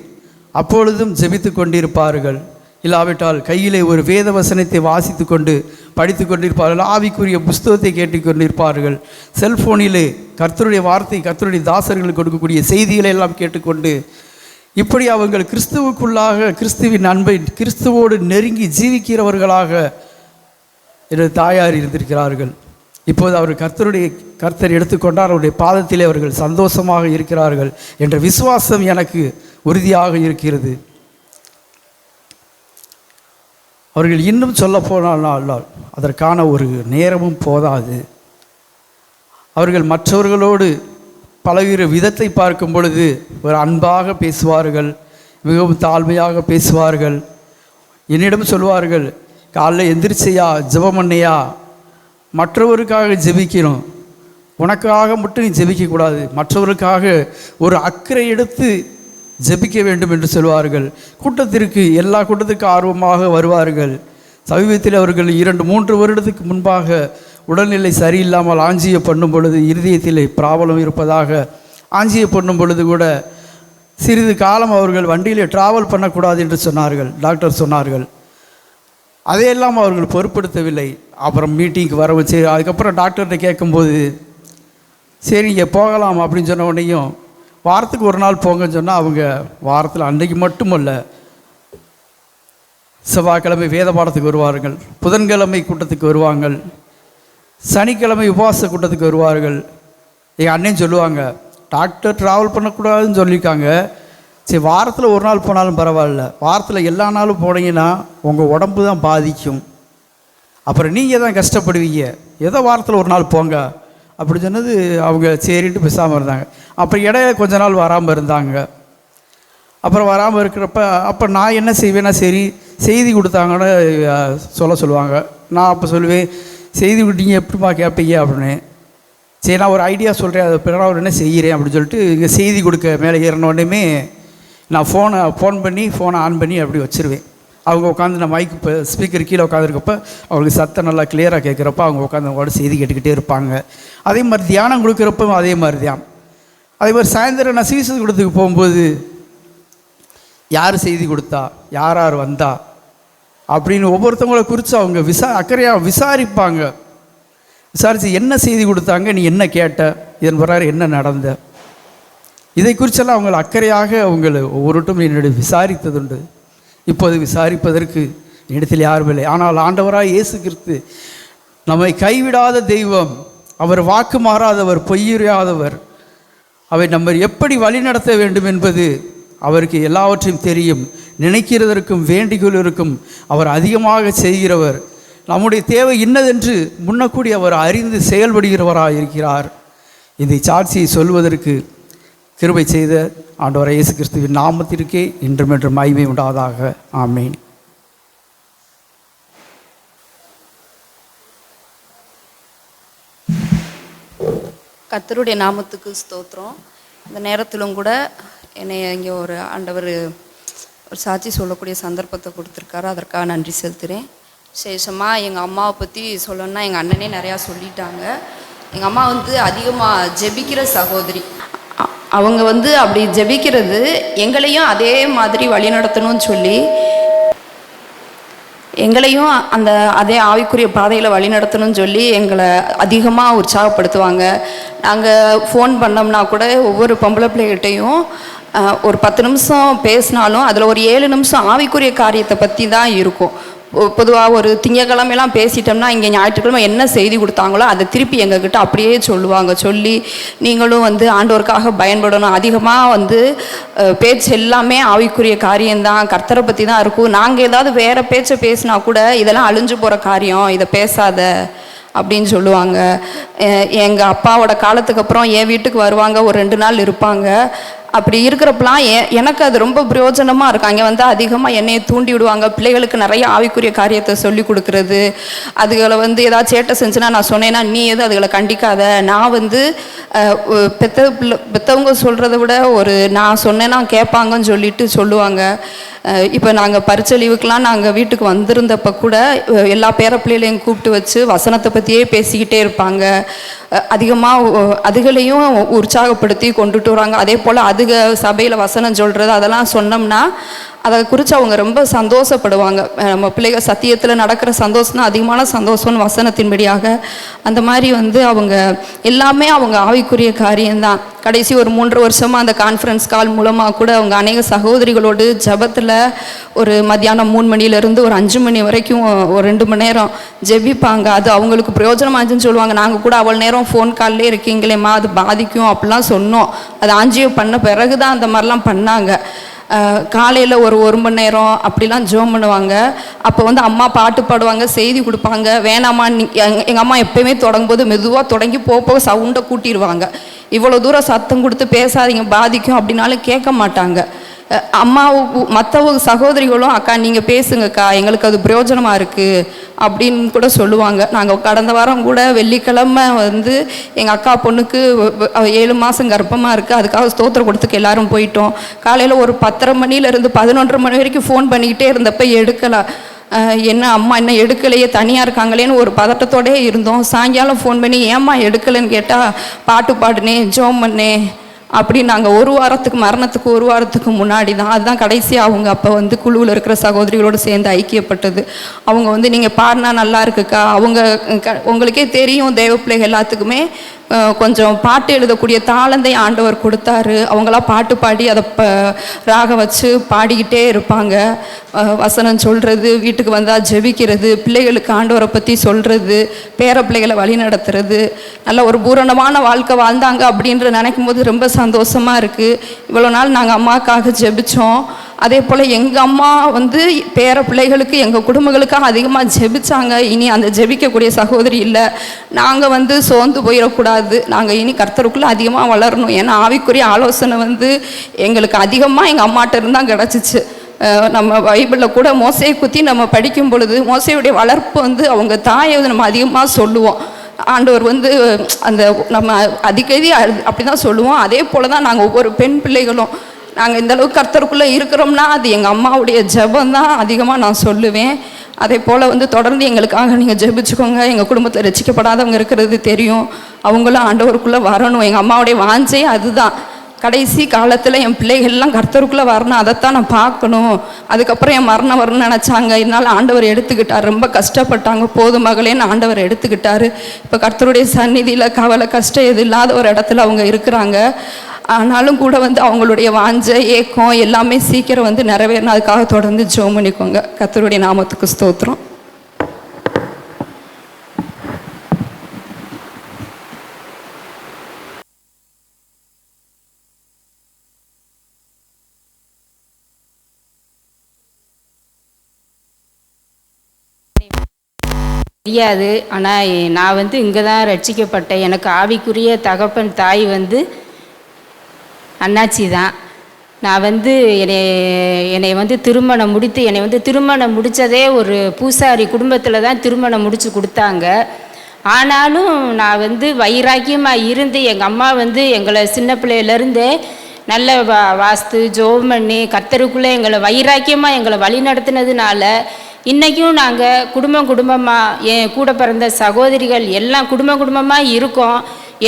அப்பொழுதும் ஜெபித்து கொண்டிருப்பார்கள். இல்லாவிட்டால் கையிலே ஒரு வேத வசனத்தை வாசித்து கொண்டு படித்து கொண்டிருப்பார்கள், ஆவிக்குரிய புஸ்தகத்தை கேட்டுக்கொண்டிருப்பார்கள். செல்ஃபோனிலே கர்த்தருடைய வார்த்தை, கர்த்தருடைய தாசர்களுக்கு கொடுக்கக்கூடிய செய்திகளை எல்லாம் கேட்டுக்கொண்டு இப்படி அவங்கள் கிறிஸ்துவுக்குள்ளாக கிறிஸ்துவின் அன்பை கிறிஸ்துவோடு நெருங்கி ஜீவிக்கிறவர்களாக எனது தாயார் இருந்திருக்கிறார்கள். இப்போது அவர் கர்த்தர் எடுத்துக்கொண்டார், அவருடைய பாதத்திலே அவர்கள் சந்தோஷமாக இருக்கிறார்கள் என்ற விசுவாசம் எனக்கு உறுதியாக இருக்கிறது. அவர்கள் இன்னும் சொல்ல போனால் அதற்கான ஒரு நேரமும் போதாது. அவர்கள் மற்றவர்களோடு பலவித விதத்தை பார்க்கும் பொழுது ஒரு அன்பாக பேசுவார்கள், மிகவும் தாழ்மையாக பேசுவார்கள். என்னிடம் சொல்வார்கள், காலைல எந்திரிச்சையா ஜெபம் பண்ணையா, மற்றவருக்காக ஜெபிக்கணும், உனக்காக மட்டும் நீ ஜெபிக்கக்கூடாது, மற்றவருக்காக ஒரு அக்கறை எடுத்து ஜெபிக்க வேண்டும் என்று சொல்வார்கள். கூட்டத்திற்கு எல்லா கூட்டத்திற்கும் ஆர்வமாக வருவார்கள். சமீபத்தில் அவர்கள் 2-3 வருடத்துக்கு முன்பாக உடல்நிலை சரியில்லாமல் ஆஞ்சிய பண்ணும் பொழுது, இருதயத்திலே ப்ராப்ளம் இருப்பதாக ஆஞ்சிய பண்ணும் பொழுது கூட சிறிது காலம் அவர்கள் வண்டியில் ட்ராவல் பண்ணக்கூடாது என்று சொன்னார்கள், டாக்டர் சொன்னார்கள். அதையெல்லாம் அவர்கள் பொருட்படுத்தவில்லை. அப்புறம் மீட்டிங்க்கு வர வச்சு அதுக்கப்புறம் டாக்டர்கிட்ட கேட்கும்போது சரி இங்கே போகலாம் அப்படின்னு சொன்ன உடனேயும் வாரத்துக்கு ஒரு நாள் போங்கன்னு சொன்னால் அவங்க வாரத்தில் அன்றைக்கு மட்டுமல்ல, செவ்வாய்க்கிழமை வேத பாடத்துக்கு வருவார்கள், புதன்கிழமை கூட்டத்துக்கு வருவாங்கள், சனிக்கிழமை உபவாச கூட்டத்துக்கு வருவார்கள். எங்கள் அண்ணன் சொல்லுவாங்க, டாக்டர் ட்ராவல் பண்ணக்கூடாதுன்னு சொல்லியிருக்காங்க, சரி வாரத்தில் ஒரு நாள் போனாலும் பரவாயில்ல, வாரத்தில் எல்லா நாளும் போனீங்கன்னா உங்கள் உடம்பு தான் பாதிக்கும், அப்புறம் நீங்கள் தான் கஷ்டப்படுவீங்க, ஏதோ வாரத்தில் ஒரு நாள் போங்க அப்படி சொன்னது. அவங்க சரின்ட்டு பேசாமல் இருந்தாங்க. அப்புறம் இடையில கொஞ்ச நாள் வராமல் இருந்தாங்க. அப்புறம் வராமல் இருக்கிறப்ப அப்போ நான் என்ன செய்வேன்னா, சரி செய்தி கொடுத்தாங்கன்னு சொல்லுவாங்க. நான் அப்போ சொல்லுவேன், செய்தி கொடுத்தீங்க எப்படிமா கேட்பீங்க அப்படின்னு. சரி நான் ஒரு ஐடியா சொல்கிறேன், அதை பிறகு அவர் என்ன செய்கிறேன் அப்படின்னு சொல்லிட்டு இங்கே செய்தி கொடுக்க மேலே ஏறினோடனே நான் ஃபோன் பண்ணி ஃபோனை ஆன் பண்ணி அப்படி வச்சுருவேன். அவங்க உட்காந்து நான் மைக்கு இப்போ ஸ்பீக்கர் கீழே உட்காந்துருக்கப்ப அவங்களுக்கு சத்தம் நல்லா கிளியராக கேட்குறப்ப அவங்க உட்காந்து அவங்களோட செய்தி கேட்டுக்கிட்டே இருப்பாங்க. அதே மாதிரி தியானம் கொடுக்குறப்ப அதே மாதிரி தான். அதே மாதிரி சாயந்தரம் நான் சுவிசேஷ கூட்டத்துக்கு போகும்போது யார் செய்தி கொடுத்தா, யார் யார் வந்தா அப்படின்னு ஒவ்வொருத்தவங்களை குறித்து அவங்க அக்கறையாக விசாரிப்பாங்க. விசாரித்து என்ன செய்தி கொடுத்தாங்க, நீ என்ன கேட்ட, இதன் பிறகு என்ன நடந்த, இதை குறித்தெல்லாம் அவங்களை அக்கறையாக அவங்களை ஒவ்வொருட்டும் என்னுடைய விசாரித்ததுண்டு. இப்போது விசாரிப்பதற்கு இடத்தில் யாரும் இல்லை. ஆனால் ஆண்டவராக இயேசு கிறிஸ்து நம்மை கைவிடாத தெய்வம், அவர் வாக்கு மாறாதவர், பொய்யுரையாதவர், அவை நம்ம எப்படி வழி நடத்த வேண்டும் என்பது அவருக்கு எல்லாவற்றையும் தெரியும். நினைக்கிறதற்கும் வேண்டிக்கொள்வதற்கும் அவர் அதிகமாக செய்கிறவர். நம்முடைய தேவை இன்னதென்று முன்னக்கூடி அவர் அறிந்து செயல்படுகிறவராக இருக்கிறார். இந்த சாட்சியை சொல்வதற்கு கிருபை செய்த ஆண்டவராகிய இயேசு கிறிஸ்துவின் நாமத்திற்கே இன்றும் என்றும் மகிமை உண்டாவதாக. ஆமென். கர்த்தருடைய நாமத்துக்கு ஸ்தோத்திரம். இந்த நேரத்திலும் கூட என்னை இங்கே ஒரு ஆண்டவர் ஒரு சாட்சி சொல்லக்கூடிய சந்தர்ப்பத்தை கொடுத்துருக்காரு, அதற்காக நன்றி செலுத்துகிறேன். விசேஷமாக எங்கள் அம்மாவை பற்றி சொல்லணுன்னா எங்கள் அண்ணனே நிறையா சொல்லிட்டாங்க. எங்கள் அம்மா அதிகமாக ஜெபிக்கிற சகோதரி. அவங்க அப்படி ஜெபிக்கிறது எங்களையும் அதே மாதிரி வழி நடத்தணும்னு சொல்லி எங்களையும் அதே ஆவிக்குரிய பாதையில் வழி நடத்தணும்னு சொல்லி எங்களை அதிகமாக உற்சாகப்படுத்துவாங்க. நாங்கள் ஃபோன் பண்ணோம்னா கூட ஒவ்வொரு பொம்பளை பிள்ளைகிட்டையும் ஒரு 10 நிமிஷம் பேசினாலும் அதில் ஒரு 7 நிமிஷம் ஆவிக்குரிய காரியத்தை பற்றி தான் இருக்கும். பொதுவாக ஒரு திங்கக்கிழமையெல்லாம் பேசிட்டோம்னா இங்கே ஞாயிற்றுக்கிழமை என்ன செய்தி கொடுத்தாங்களோ அதை திருப்பி எங்ககிட்ட அப்படியே சொல்லுவாங்க. சொல்லி நீங்களும் வந்து ஆண்டவருக்காக பயன்படணும். அதிகமாக வந்து பேச்சு எல்லாமே ஆவிக்குரிய காரியம்தான், கர்த்தரை பற்றி தான் இருக்கும். நாங்கள் ஏதாவது வேறு பேச்சை பேசினா கூட இதெல்லாம் அழிஞ்சு போகிற காரியம், இதை பேசாத அப்படின்னு சொல்லுவாங்க. எங்கள் அப்பாவோட காலத்துக்கு அப்புறம் என் வீட்டுக்கு வருவாங்க, ஒரு 2 நாள் இருப்பாங்க. அப்படி இருக்கிறப்பெல்லாம் எனக்கு அது ரொம்ப பிரயோஜனமாக இருக்கும். அங்கே வந்து அதிகமாக என்னையை தூண்டி விடுவாங்க. பிள்ளைகளுக்கு நிறைய ஆவிக்குரிய காரியத்தை சொல்லி கொடுக்குறது. அதுகளை வந்து ஏதாவது சேட்டை செஞ்சுன்னா நான் சொன்னேன்னா நீ எதுவும் அதுகளை கண்டிக்காத. நான் வந்து பெற்றவங்க சொல்கிறத விட நான் சொன்னேன்னா கேட்பாங்கன்னு சொல்லிட்டு சொல்லுவாங்க. இப்போ நாங்கள் பரீட்சை லீவுக்கெலாம் நாங்கள் வீட்டுக்கு வந்திருந்தப்போ கூட எல்லா பேர பிள்ளைகளையும் கூப்பிட்டு வச்சு வசனத்தை பற்றியே பேசிக்கிட்டே இருப்பாங்க. அதிகமாக அதுகளையும் உற்சாகப்படுத்தி கொண்டுட்டு வராங்க. அதே போல் அதுக சபையில் வசனம் சொல்கிறது அதெல்லாம் சொன்னோம்னா அதை குறித்து அவங்க ரொம்ப சந்தோஷப்படுவாங்க. நம்ம பிள்ளைகள் சத்தியத்தில் நடக்கிற சந்தோஷம் தான் அதிகமான சந்தோஷம்னு வசனத்தின்படியாக அந்த மாதிரி வந்து அவங்க எல்லாமே அவங்க ஆவிக்குரிய காரியம்தான். கடைசி ஒரு 3 வருஷமாக அந்த கான்ஃபரன்ஸ் கால் மூலமாக கூட அவங்க அநேக சகோதரிகளோடு ஜபத்தில் ஒரு மத்தியானம் 3 மணிலேருந்து ஒரு 5 மணி வரைக்கும் ஒரு 2 மணி நேரம் ஜெபிப்பாங்க. அது அவங்களுக்கு பிரயோஜனமாச்சுன்னு சொல்லுவாங்க. நாங்கள் கூட அவ்வளோ நேரம் ஃபோன் கால்லே இருக்கீங்களேம்மா, அது பாதிக்கும் அப்படிலாம் சொன்னோம். அது ஆஞ்சியோ பண்ண பிறகு தான் அந்த மாதிரிலாம் பண்ணாங்க. காலையில் ஒரு மணி நேரம் அப்படிலாம் ஜோம் பண்ணுவாங்க. அப்போ வந்து அம்மா பாட்டு பாடுவாங்க, செய்தி கொடுப்பாங்க. வேணாம்மா எங்கள் அம்மா எப்போயுமே தொடங்கும்போது மெதுவாக தொடங்கி போக சவுண்டை கூட்டிடுவாங்க. இவ்வளோ தூரம் சத்தம் கொடுத்து பேசாதீங்க பாதிக்கும் அப்படின்னாலும் கேட்க மாட்டாங்க. அம்மாவுக்கு மற்றவங்க சகோதரிகளும் அக்கா நீங்கள் பேசுங்கக்கா, எங்களுக்கு அது பிரயோஜனமாக இருக்குது அப்படின்னு கூட சொல்லுவாங்க. நாங்கள் கடந்த வாரம் கூட வெள்ளிக்கிழமை வந்து எங்கள் அக்கா பொண்ணுக்கு 7 மாதம் கர்ப்பமாக இருக்குது, அதுக்காக ஸ்தோத்திரம் கொடுத்துக்கு எல்லோரும் போயிட்டோம். காலையில் ஒரு 10:30 மணிலேருந்து 11:30 மணி வரைக்கும் ஃபோன் பண்ணிக்கிட்டே இருந்தப்போ எடுக்கலாம். என்ன அம்மா என்ன எடுக்கலையே, தனியாக இருக்காங்களேன்னு ஒரு பதட்டத்தோடே இருந்தோம். சாயங்காலம் ஃபோன் பண்ணி ஏம்மா எடுக்கலைன்னு கேட்டால் பாட்டு பாடுனேன், ஜோம் பண்ணேன் அப்படி. நாங்கள் மரணத்துக்கு 1 வாரத்துக்கு முன்னாடி தான் அதுதான் கடைசியாக அவங்க அப்போ வந்து குழுவில் இருக்கிற சகோதரிகளோடு சேர்ந்து ஐக்கியப்பட்டது. அவங்க வந்து நீங்கள் பாடினா நல்லா இருக்குக்கா, உங்களுக்கே தெரியும் தேவ பிள்ளைகள் எல்லாத்துக்குமே கொஞ்சம் பாட்டு எழுதக்கூடிய தாளந்தை ஆண்டவர் கொடுத்தாரு. அவங்களாம் பாட்டு பாடி அதை ராக வச்சு பாடிக்கிட்டே இருப்பாங்க. வசனம் சொல்கிறது, வீட்டுக்கு வந்தால் ஜெபிக்கிறது, பிள்ளைகளுக்கு ஆண்டவரை பற்றி சொல்கிறது, பேர பிள்ளைகளை வழி நடத்துறது, நல்ல ஒரு பூரணமான வாழ்க்கை வாழ்ந்தாங்க அப்படின்ற நினைக்கும் போது ரொம்ப சந்தோஷமாக இருக்குது. இவ்வளோ நாள் நாங்கள் அம்மாவுக்காக ஜெபித்தோம். அதே போல் எங்கள் அம்மா வந்து பேர பிள்ளைகளுக்கு எங்கள் குடும்பங்களுக்காக அதிகமாக ஜெபிச்சாங்க. இனி அந்த ஜெபிக்கக்கூடிய சகோதரி இல்லை. நாங்கள் வந்து சோர்ந்து போயிடக்கூடாது, நாங்கள் இனி கர்த்தருக்குள்ளே அதிகமாக வளரணும். ஏன்னா ஆவிக்குரிய ஆலோசனை வந்து எங்களுக்கு அதிகமாக எங்கள் அம்மாட்ட இருந்தால் கிடச்சிச்சு. நம்ம பைபிளில் கூட மோசையை குத்தி நம்ம படிக்கும் பொழுது மோசையுடைய வளர்ப்பு வந்து அவங்க தாயை நம்ம அதிகமாக சொல்லுவோம். ஆண்டவர் வந்து அந்த நம்ம அடிக்கடி அப்படி தான் சொல்லுவோம். அதே போல் தான் நாங்கள் ஒவ்வொரு பெண் பிள்ளைகளும் நாங்கள் இந்தளவுக்கு கர்த்தருக்குள்ளே இருக்கிறோம்னா அது எங்கள் அம்மாவுடைய ஜெபம் தான் அதிகமாக நான் சொல்லுவேன். அதே போல் வந்து தொடர்ந்து எங்களுக்காக நீங்கள் ஜெபிச்சுக்கோங்க. எங்கள் குடும்பத்தில் ரட்சிக்கப்படாதவங்க இருக்கிறது தெரியும், அவங்களும் ஆண்டவருக்குள்ளே வரணும். எங்கள் அம்மாவுடைய வாஞ்சை அதுதான். கடைசி காலத்தில் என் பிள்ளைகள்லாம் கர்த்தருக்குள்ளே வரணும், அதைத்தான் நான் பார்க்கணும். அதுக்கப்புறம் என் மரணம் வரணும்னு நினச்சாங்க. இதனால் ஆண்டவர் எடுத்துக்கிட்டார். ரொம்ப கஷ்டப்பட்டாங்க. போதும் மகளேன்னு ஆண்டவர் எடுத்துக்கிட்டார். இப்போ கர்த்தருடைய சந்நிதியில் கவலை கஷ்டம் எது இல்லாத ஒரு இடத்துல அவங்க இருக்கிறாங்க. ஆனாலும் கூட வந்து அவங்களுடைய வாஞ்சை ஏக்கம் எல்லாமே சீக்கிரம் வந்து நிறைவேறணும். அதுக்காக தொடர்ந்து ஜெபம் பண்ணிக்கோங்க. கர்த்தருடைய நாமத்துக்கு ஸ்தோத்திரம். தெரியாது. ஆனால் நான் வந்து இங்கே தான் ரட்சிக்கப்பட்டேன். எனக்கு ஆவிக்குரிய தகப்பன் தாய் வந்து அண்ணாச்சி தான். நான் வந்து என்னை வந்து திருமணம் முடித்ததே ஒரு பூசாரி குடும்பத்தில் தான் திருமணம் முடித்து கொடுத்தாங்க. ஆனாலும் நான் வந்து வைராக்கியமாக இருந்து எங்கள் அம்மா வந்து எங்களை சின்ன பிள்ளையிலேருந்தே நல்ல வாஸ்து ஜெபம் பண்ணி கர்த்தருக்குள்ளே எங்களை வைராக்கியமாக எங்களை வழி நடத்தினதுனால இன்றைக்கும் நாங்கள் குடும்பமாக என் கூட பிறந்த சகோதரிகள் எல்லாம் குடும்பமாக இருக்கோம்.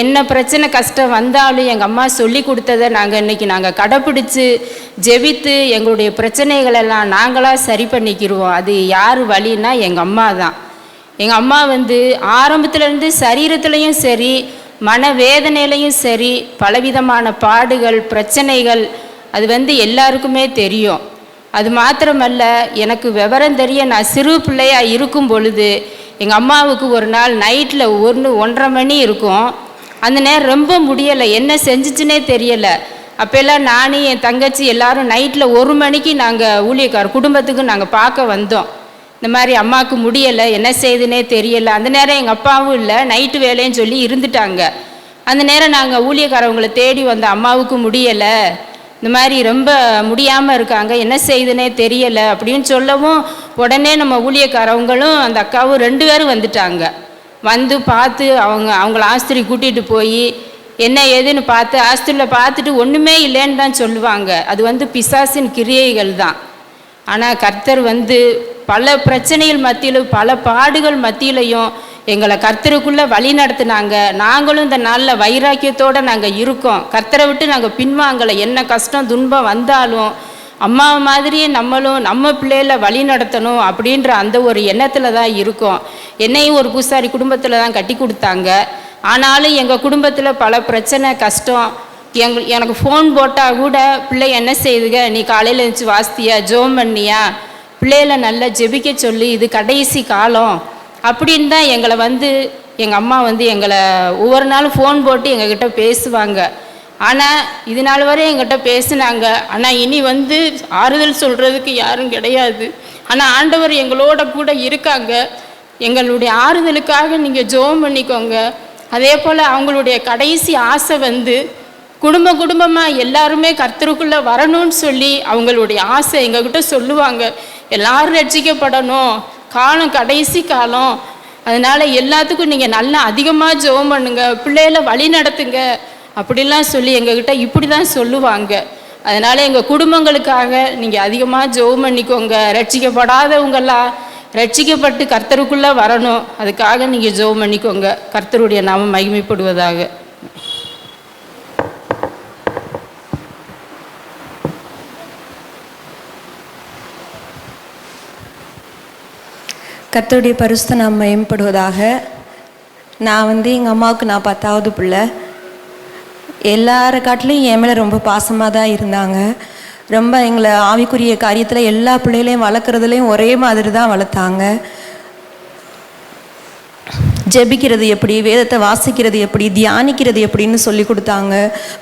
என்ன பிரச்சனை கஷ்டம் வந்தாலும் எங்கள் அம்மா சொல்லி கொடுத்ததை நாங்கள் கடைப்பிடிச்சு ஜெபித்து எங்களுடைய பிரச்சனைகளெல்லாம் நாங்களாக சரி பண்ணிக்கிடுவோம். அது யார் வழின்னா எங்கள் அம்மா தான். எங்கள் அம்மா வந்து ஆரம்பத்துலேருந்து சரீரத்துலேயும் சரி மனவேதனையிலையும் சரி பலவிதமான பாடுகள் பிரச்சனைகள் அது எல்லாருக்குமே தெரியும். அது மாத்திரமல்ல, எனக்கு விவரம் தெரிய நான் சிறு பிள்ளையாக இருக்கும் பொழுது எங்கள் அம்மாவுக்கு ஒரு நாள் நைட்டில் 1-1:30 மணி இருக்கும். அந்த நேரம் ரொம்ப முடியலை, என்ன செஞ்சிச்சுனே தெரியலை. அப்போல்லாம் நானும் என் தங்கச்சி எல்லாரும் நைட்டில் 1 மணிக்கு நாங்கள் குடும்பத்துக்கு நாங்கள் பார்க்க வந்தோம். இந்த மாதிரி அம்மாவுக்கு முடியலை, என்ன செய்யுதுன்னே தெரியலை. அந்த நேரம் எங்கள் அப்பாவும் இல்லை, நைட்டு வேலைன்னு சொல்லி இருந்துட்டாங்க. அந்த நேரம் நாங்கள் ஊழியக்காரவங்களை தேடி வந்த அம்மாவுக்கு முடியலை, இந்த மாதிரி ரொம்ப முடியாமல் இருக்காங்க, என்ன செய்யுதுன்னே தெரியலை அப்படின்னு சொல்லவும் உடனே நம்ம ஊழியக்காரவங்களும் அந்த அக்காவும் 2 பேரும் வந்துட்டாங்க. வந்து பார்த்து அவங்கள ஆஸ்பத்திரி கூட்டிகிட்டு போய் என்ன ஏதுன்னு பார்த்து ஆஸ்பத்திரியில் பார்த்துட்டு ஒன்றுமே இல்லைன்னு தான் சொல்லுவாங்க. அது பிசாசின் கிரியைகள் தான். ஆனால் கர்த்தர் பல பிரச்சனைகள் மத்தியிலும் பல பாடுகள் மத்தியிலையும் எங்களை கர்த்தருக்குள்ளே வழி நடத்துனாங்க. நாங்களும் இந்த நாளில் வைராக்கியத்தோடு நாங்கள் இருக்கோம். கர்த்தரை விட்டு நாங்கள் பின்வாங்கலை. என்ன கஷ்டம் துன்பம் வந்தாலும் அம்மா மாதிரியே நம்மளும் நம்ம பிள்ளைகளை வழி நடத்தணும் அப்படின்ற அந்த ஒரு எண்ணத்தில் தான் இருக்கோம். என்னையும் ஒரு பூசாரி குடும்பத்தில் தான் கட்டி கொடுத்தாங்க. ஆனாலும் எங்கள் குடும்பத்தில் பல பிரச்சனை கஷ்டம். எனக்கு ஃபோன் போட்டால் கூட பிள்ளை என்ன செய்யுதுங்க, நீ காலையில் எழுந்துச்சு வாஸ்தியா, ஜோம் பண்ணியா, பிள்ளைகளை நல்லா ஜெபிக்க சொல்லி, இது கடைசி காலம் அப்படின்னு தான் எங்களை எங்கள் அம்மா எங்களை ஒவ்வொரு நாளும் ஃபோன் போட்டு எங்ககிட்ட பேசுவாங்க. ஆனால் இது நாள் வரை எங்கிட்ட பேசினாங்க. ஆனால் இனி ஆறுதல் சொல்கிறதுக்கு யாரும் கிடையாது. ஆனால் ஆண்டவர் எங்களோட கூட இருக்காங்க. எங்களுடைய ஆறுதலுக்காக நீங்கள் ஜெபம் பண்ணிக்கோங்க. அதே போல் அவங்களுடைய கடைசி ஆசை குடும்பமாக எல்லாருமே கர்த்தருக்குள்ளே வரணும்னு சொல்லி அவங்களுடைய ஆசை எங்ககிட்ட சொல்லுவாங்க. எல்லாரும் ரட்சிக்கப்படணும், காலம் கடைசி காலம், அதனால் எல்லாத்துக்கும் நீங்கள் நல்லா அதிகமாக ஜெபம் பண்ணுங்க, பிள்ளைகளை வழி நடத்துங்க அப்படிலாம் சொல்லி எங்ககிட்ட இப்படி தான் சொல்லுவாங்க. அதனால் எங்கள் குடும்பங்களுக்காக நீங்கள் அதிகமாக ஜெபம் பண்ணிக்கோங்க. ரட்சிக்கப்படாதவங்கெல்லாம் ரட்சிக்கப்பட்டு கர்த்தருக்குள்ளே வரணும், அதுக்காக நீங்கள் ஜெபம் பண்ணிக்கோங்க. கர்த்தருடைய நாமம் மகிமைப்படுவதாக. கர்த்தருடைய பரிசுத்த நாமம் மகிமைப்படுவதாக. நான் எங்கள் அம்மாவுக்கு நான் 10வது பிள்ளை. எல்லார காட்டிலையும் என் மேலே ரொம்ப பாசமாக தான் இருந்தாங்க. ரொம்ப எங்களை ஆவிக்குரிய காரியத்தில் எல்லா பிள்ளைகளையும் வளர்க்குறதுலையும் ஒரே மாதிரி தான் வளர்த்தாங்க. ஜெபிக்கிறது எப்படி, வேதத்தை வாசிக்கிறது எப்படி, தியானிக்கிறது எப்படின்னு சொல்லி கொடுத்தாங்க.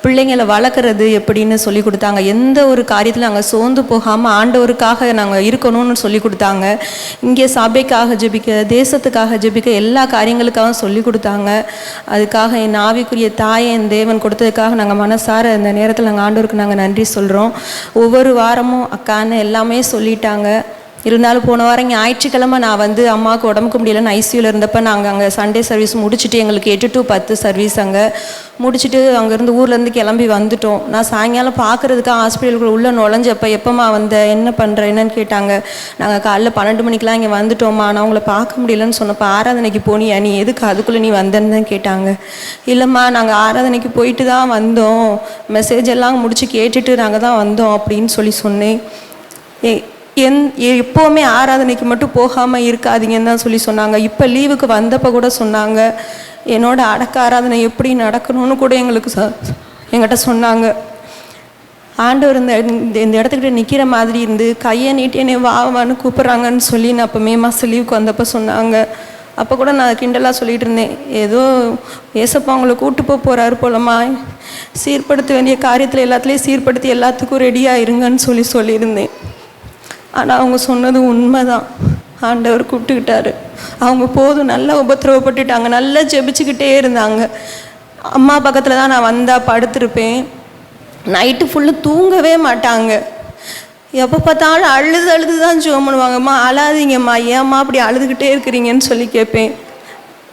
பிள்ளைங்களை வளர்க்குறது எப்படின்னு சொல்லி கொடுத்தாங்க. எந்த ஒரு காரியத்தில் நாங்கள் சோர்ந்து போகாமல் ஆண்டவருக்காக நாங்கள் இருக்கணும்னு சொல்லி கொடுத்தாங்க. இங்கே சபைக்காக ஜெபிக்க, தேசத்துக்காக ஜெபிக்க, எல்லா காரியங்களுக்காகவும் சொல்லி கொடுத்தாங்க. அதுக்காக என் ஆவிக்குரிய தாயை என் தேவன் கொடுத்ததுக்காக நாங்கள் மனசார இந்த நேரத்தில் நாங்கள் ஆண்டவருக்கு நாங்கள் நன்றி சொல்கிறோம். ஒவ்வொரு வாரமும் அக்கான்னு எல்லாமே சொல்லிட்டாங்க. இருந்தாலும் போன வாரம் ஞாயிற்றுக்கிழமை நான் அம்மாவுக்கு உடம்புக்கு முடியலன்னு ஐசியூவில் இருந்தப்போ நாங்கள் அங்கே சண்டே சர்வீஸ் முடிச்சுட்டு எங்களுக்கு 8 to 10 சர்வீஸ் அங்கே முடிச்சுட்டு அங்கேருந்து ஊர்லேருந்து கிளம்பி வந்துட்டோம். நான் சாயங்காலம் பார்க்குறதுக்காக ஹாஸ்பிட்டலுக்குள்ள உள்ளே நுழைஞ்சப்போ எப்போம்மா என்ன பண்ணுற என்னன்னு கேட்டாங்க. நாங்கள் காலைல 12 மணிக்கெலாம் இங்கே வந்துட்டோம்மா, நான் உங்களை பார்க்க முடியலன்னு சொன்னப்போ ஆராதனைக்கு போனியா, நீ எதுக்கு அதுக்குள்ளே நீ வந்தேன்னு தான் கேட்டாங்க. இல்லைம்மா, நாங்கள் ஆராதனைக்கு போயிட்டு தான் வந்தோம், மெசேஜ் எல்லாம் முடிச்சு கேட்டுட்டு நாங்கள் தான் வந்தோம் அப்படின்னு சொன்னேன். எப்போவுமே ஆராதனைக்கு மட்டும் போகாமல் இருக்காதீங்கன்னு தான் சொன்னாங்க. இப்போ லீவுக்கு வந்தப்போ கூட சொன்னாங்க, என்னோட அடக்க ஆராதனை எப்படி நடக்கணும்னு கூட எங்கிட்ட சொன்னாங்க. ஆண்டவர் இந்த இடத்துக்கிட்ட நிற்கிற மாதிரி இருந்து கையை நீட்டி என்னை வான்னு கூப்பிட்றாங்கன்னு சொல்லி நான் அப்போ மே மாதம் லீவுக்கு வந்தப்போ சொன்னாங்க. அப்போ கூட நான் கிண்டலாக சொல்லிகிட்டு இருந்தேன், ஏதோ ஏசப்பா அவங்கள கூட்டு போகிறாரு போலமா, சீர்படுத்த வேண்டிய காரியத்தில் எல்லாத்துலேயும் சீர்படுத்தி எல்லாத்துக்கும் ரெடியாக இருங்கன்னு சொல்லியிருந்தேன். ஆனால் அவங்க சொன்னது உண்மைதான். ஆண்டவர் கூப்பிட்டுக்கிட்டாரு. அவங்க போதும் நல்லா உபத்திரவப்பட்டுட்டாங்க, நல்லா ஜெபிச்சுக்கிட்டே இருந்தாங்க. அம்மா பக்கத்தில் தான் நான் வந்தால் படுத்திருப்பேன். நைட்டு ஃபுல்லு தூங்கவே மாட்டாங்க. எப்போ பார்த்தாலும் அழுது தான் ஜெபம் பண்ணுவாங்கம்மா, அழாதீங்கம்மா, ஏம்மா அப்படி அழுதுகிட்டே இருக்கிறீங்கன்னு சொல்லி கேட்பேன்.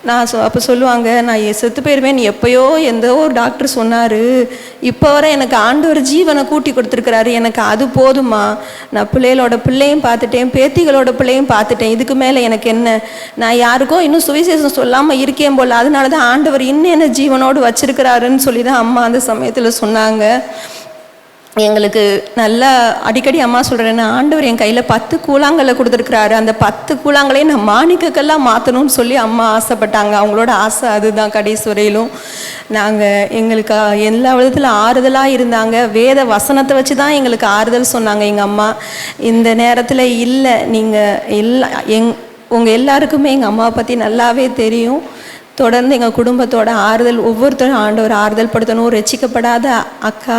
நான் அப்போ சொல்லுவாங்க, நான் செத்து போயிடுவேன், எப்போயோ எந்த ஒரு டாக்டர் சொன்னார், இப்போ வர எனக்கு ஆண்டவர் ஜீவனை கூட்டி கொடுத்துருக்குறாரு, எனக்கு அது போதுமா, நான் பிள்ளையும் பார்த்துட்டேன், பேத்திகளோட பிள்ளையும் பார்த்துட்டேன், இதுக்கு மேலே எனக்கு என்ன, நான் யாருக்கோ இன்னும் சுவிசேஷம் சொல்லாமல் இருக்கேன் போல், அதனால தான் ஆண்டவர் இன்னும் என்ன ஜீவனோடு வச்சிருக்கிறாருன்னு சொல்லி தான் அம்மா அந்த சமயத்தில் சொன்னாங்க. எங்களுக்கு நல்லா அடிக்கடி அம்மா சொல்கிறேன்னா, ஆண்டவர் என் கையில் 10 கூழாங்கல்லை கொடுத்துருக்குறாரு, அந்த 10 கூழாங்கலையும் நான் மாணிக்கக்கெல்லாம் மாற்றணும்னு சொல்லி அம்மா ஆசைப்பட்டாங்க. அவங்களோட ஆசை அதுதான். கடைசி வரையிலும் எங்களுக்கு எல்லா விதத்தில் ஆறுதலாக இருந்தாங்க. வேத வசனத்தை வச்சு தான் எங்களுக்கு ஆறுதல் சொன்னாங்க எங்கள் அம்மா. இந்த நேரத்தில் இல்லை, நீங்கள் உங்கள் எல்லாருக்குமே எங்கள் அம்மாவை பற்றி நல்லாவே தெரியும். தொடர்ந்து எங்கள் குடும்பத்தோட ஆறுதல், ஒவ்வொருத்தரும் ஆண்டவர் ஆறுதல் படுத்தணும். ரட்சிக்கப்படாத அக்கா,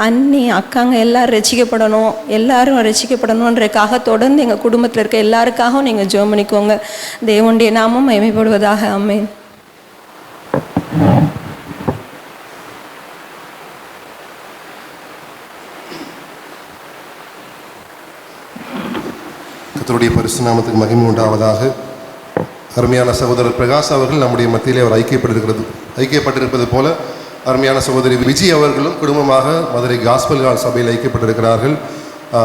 அண்ணி, அக்காங்க எல்லாரும் ரட்சிக்கப்படணும், எல்லாரும் ரட்சிக்கப்படணுன்றதுக்காக தொடர்ந்து எங்கள் குடும்பத்தில் இருக்க எல்லாருக்காகவும் நீங்கள் ஜெபம் பண்ணிக்கோங்க. தேவனுடைய நாமம் மகிமைப்படுவதாக. ஆமென். கர்த்தருடைய பரிசுத்த நாமத்துக்கு மகிமை உண்டாவதாக. அருமையான சகோதரர் பிரகாஷ் அவர்கள் நம்முடைய மத்தியிலே அவர் ஐக்கியப்பட்டிருப்பது போல அருமையான சகோதரி விஜய் அவர்களும் குடும்பமாக மதுரை காஸ்பல் சபையில் ஐக்கியப்பட்டிருக்கிறார்கள்.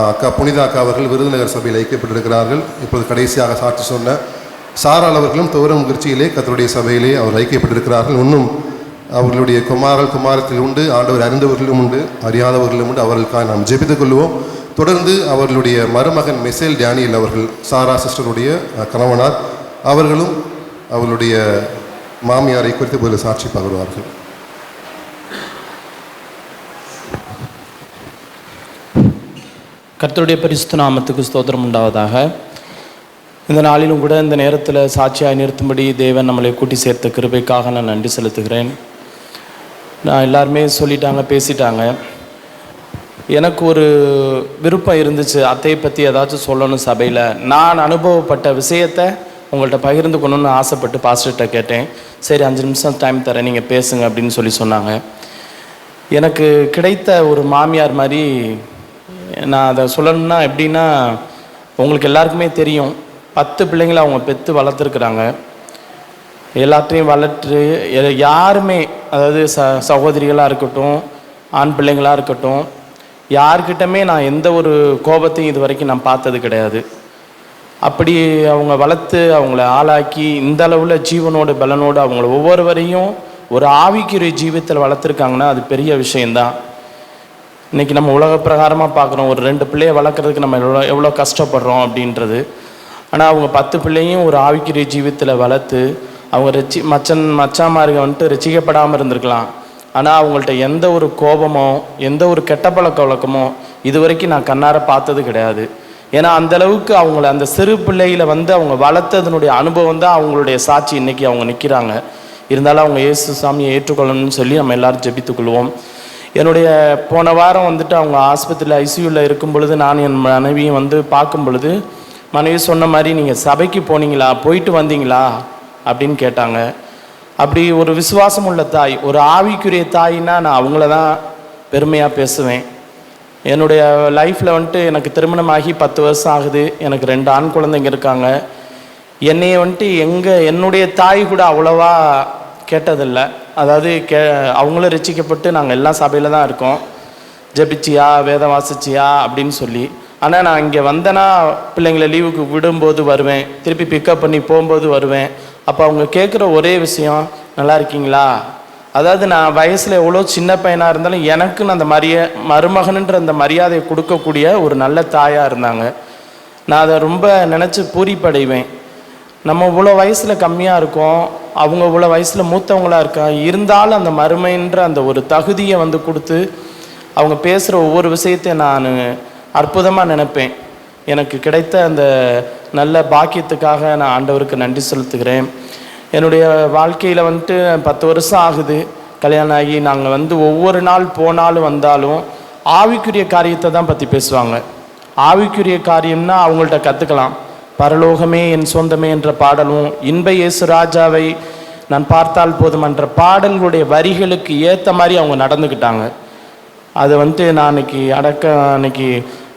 அக்கா புனிதா அக்கா அவர்கள் விருதுநகர் சபையில் ஐக்கியப்பட்டிருக்கிறார்கள். இப்போது கடைசியாக சாட்சி சொன்ன சாரால் அவர்களும் துவரம் முயற்சியிலே கர்த்தருடைய சபையிலே அவர் ஐக்கியப்பட்டிருக்கிறார்கள். இன்னும் அவர்களுடைய குமாரத்தில் உண்டு, ஆண்டவர் அறிந்தவர்களும் உண்டு, அறியாதவர்களும் உண்டு. அவர்களுக்காக நாம் ஜெபித்துக் கொள்வோம். தொடர்ந்து அவர்களுடைய மருமகன் மெசேல் டேனியல் அவர்கள், சாரா சிஸ்டருடைய கணவனார், அவர்களும் அவர்களுடைய மாமியாரை குறித்து ஒரு சாட்சி பகருவார்கள். கர்த்தருடைய பரிசுத்த நாமத்துக்கு ஸ்தோத்திரம் உண்டாவதாக. இந்த நாளிலும் கூட இந்த நேரத்தில் சாட்சியாக நிறுத்தும்படி தேவன் நம்மளை கூட்டி சேர்த்த கிருபைக்காக நான் நன்றி செலுத்துகிறேன். நான் எல்லாருமே சொல்லிட்டாங்க, பேசிட்டாங்க. எனக்கு ஒரு விருப்பம் இருந்துச்சு, அத்தையை பற்றி ஏதாச்சும் சொல்லணும் சபையில். நான் அனுபவப்பட்ட விஷயத்தை உங்கள்கிட்ட பகிர்ந்துக்கணும்னு ஆசைப்பட்டு பாஸ்டர்கிட்ட கேட்டேன். சரி 5 நிமிஷம் டைம் தரேன், நீங்கள் பேசுங்க அப்படின்னு சொன்னாங்க. எனக்கு கிடைத்த ஒரு மாமியார் மாதிரி நான் அதை சொல்லணும்னா எப்படின்னா, உங்களுக்கு எல்லாருக்குமே தெரியும், 10 பிள்ளைங்களை அவங்க பெற்று வளர்த்துருக்குறாங்க. எல்லாத்தையும் வளர்த்து யாருமே, அதாவது சகோதரிகளாக இருக்கட்டும், ஆண் பிள்ளைங்களாக இருக்கட்டும், யார்கிட்டமே நான் எந்த ஒரு கோபத்தையும் இது வரைக்கும் நான் பார்த்தது கிடையாது. அப்படி அவங்க வளர்த்து அவங்கள ஆளாக்கி இந்த அளவில் ஜீவனோடு பலனோடு அவங்கள ஒவ்வொருவரையும் ஒரு ஆவிக்குரிய ஜீவித்தில் வளர்த்துருக்காங்கன்னா அது பெரிய விஷயந்தான். இன்றைக்கி நம்ம உலக பிரகாரமாக பார்க்குறோம், ஒரு 2 பிள்ளையை வளர்க்குறதுக்கு நம்ம எவ்வளோ கஷ்டப்படுறோம் அப்படின்றது. ஆனால் அவங்க 10 பிள்ளையும் ஒரு ஆவிக்குரிய ஜீவித்தில் வளர்த்து அவங்க மச்சாமார்கள் வந்துட்டு ரசிக்கப்படாமல் இருந்திருக்கலாம். ஆனால் அவங்கள்ட்ட எந்த ஒரு கோபமோ எந்த ஒரு கெட்ட பழக்க வழக்கமோ இது வரைக்கும் நான் கண்ணார பார்த்தது கிடையாது. ஏன்னா அந்தளவுக்கு அவங்கள அந்த சிறு பிள்ளையில் அவங்க வளர்த்ததனுடைய அனுபவம் தான் அவங்களுடைய சாட்சி. இன்றைக்கி அவங்க நிற்கிறாங்க. இருந்தாலும் அவங்க இயேசு சாமியை ஏற்றுக்கொள்ளணும்னு சொல்லி நம்ம எல்லோரும் ஜெபித்துக்கொள்வோம். என்னுடைய போன வாரம் அவங்க ஆஸ்பத்திரியில் ஐசியூவில் இருக்கும் பொழுது நான் என் மனைவியும் பார்க்கும் பொழுது மனைவி சொன்ன மாதிரி நீங்கள் சபைக்கு போனீங்களா, போயிட்டு வந்தீங்களா அப்படின்னு கேட்டாங்க. அப்படி ஒரு விசுவாசம் உள்ள தாய், ஒரு ஆவிக்குரிய தாயின்னா நான் அவங்கள தான் பெருமையாக பேசுவேன். என்னுடைய லைஃப்பில் எனக்கு திருமணமாகி 10 வருஷம் ஆகுது. எனக்கு 2 ஆண் குழந்தைங்க இருக்காங்க. என்னைய என்னுடைய தாய் கூட அவ்வளோவா கேட்டதில்லை. அதாவது அவங்களும் ரசிக்கப்பட்டு நாங்கள் எல்லாம் சபையில் தான் இருக்கோம். ஜெபிச்சியா, வேதம் வாசிச்சியா அப்படின்னு சொல்லி. ஆனால் நான் இங்கே வந்தேன்னா பிள்ளைங்களை லீவுக்கு விடும்போது வருவேன், திருப்பி பிக்கப் பண்ணி போகும்போது வருவேன். அப்போ அவங்க கேட்குற ஒரே விஷயம், நல்லா இருக்கீங்களா? அதாவது நான் வயசில் எவ்வளோ சின்ன பையனாக இருந்தாலும் எனக்குன்னு அந்த மருமகனுன்ற அந்த மரியாதையை கொடுக்கக்கூடிய ஒரு நல்ல தாயாக இருந்தாங்க. நான் அதை ரொம்ப நினச்சி பூரிப்படைவேன். நம்ம இவ்வளோ வயசில் கம்மியாக இருக்கோம், அவங்க இவ்வளோ வயசில் மூத்தவங்களாக இருக்காங்க. இருந்தாலும் அந்த மருமைன்ற அந்த ஒரு தகுதியை கொடுத்து அவங்க பேசுகிற ஒவ்வொரு விஷயத்தையும் நான் அற்புதமாக நினைப்பேன். எனக்கு கிடைத்த அந்த நல்ல பாக்கியத்துக்காக நான் ஆண்டவருக்கு நன்றி செலுத்துகிறேன். என்னுடைய வாழ்க்கையில் 10 வருஷம் ஆகுது கல்யாணம் ஆகி. நாங்கள் ஒவ்வொரு நாள் போனாலும் வந்தாலும் ஆவிக்குரிய காரியத்தை தான் பற்றி பேசுவாங்க. ஆவிக்குரிய காரியம்னா அவங்கள்ட்ட கற்றுக்கலாம். பரலோகமே என் சொந்தமே என்ற பாடலும், இன்ப இயேசு ராஜாவை நான் பார்த்தால் போதும் என்ற பாடல்களுடைய வரிகளுக்கு ஏற்ற மாதிரி அவங்க நடந்துக்கிட்டாங்க. அது நான் அன்னைக்கு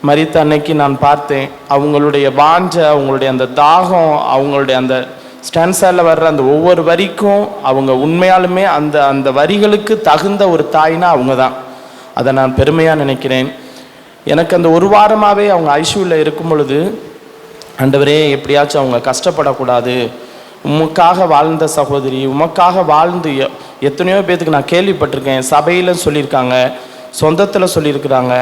மரித்த அன்னைக்கு நான் பார்த்தேன். அவங்களுடைய வாஞ்சை, அவங்களுடைய அந்த தாகம், அவங்களுடைய அந்த ஸ்டான்ஸால் வர்ற அந்த ஒவ்வொரு வரிக்கும் அவங்க உண்மையாலுமே அந்த வரிகளுக்கு தகுந்த ஒரு தாய்னா அவங்க தான். அதை நான் பெருமையாக நினைக்கிறேன். எனக்கு அந்த ஒரு வாரமாகவே அவங்க ஐசியூவில் இருக்கும் பொழுது, ஆண்டவரே எப்படியாச்சும் அவங்க கஷ்டப்படக்கூடாது, உமக்காக வாழ்ந்த சகோதரி, உமக்காக வாழ்ந்து எத்தனையோ பேத்துக்கு நான் கேள்விப்பட்டிருக்கேன், சபையில் சொல்லியிருக்காங்க, சொந்தத்தில் சொல்லியிருக்கிறாங்க.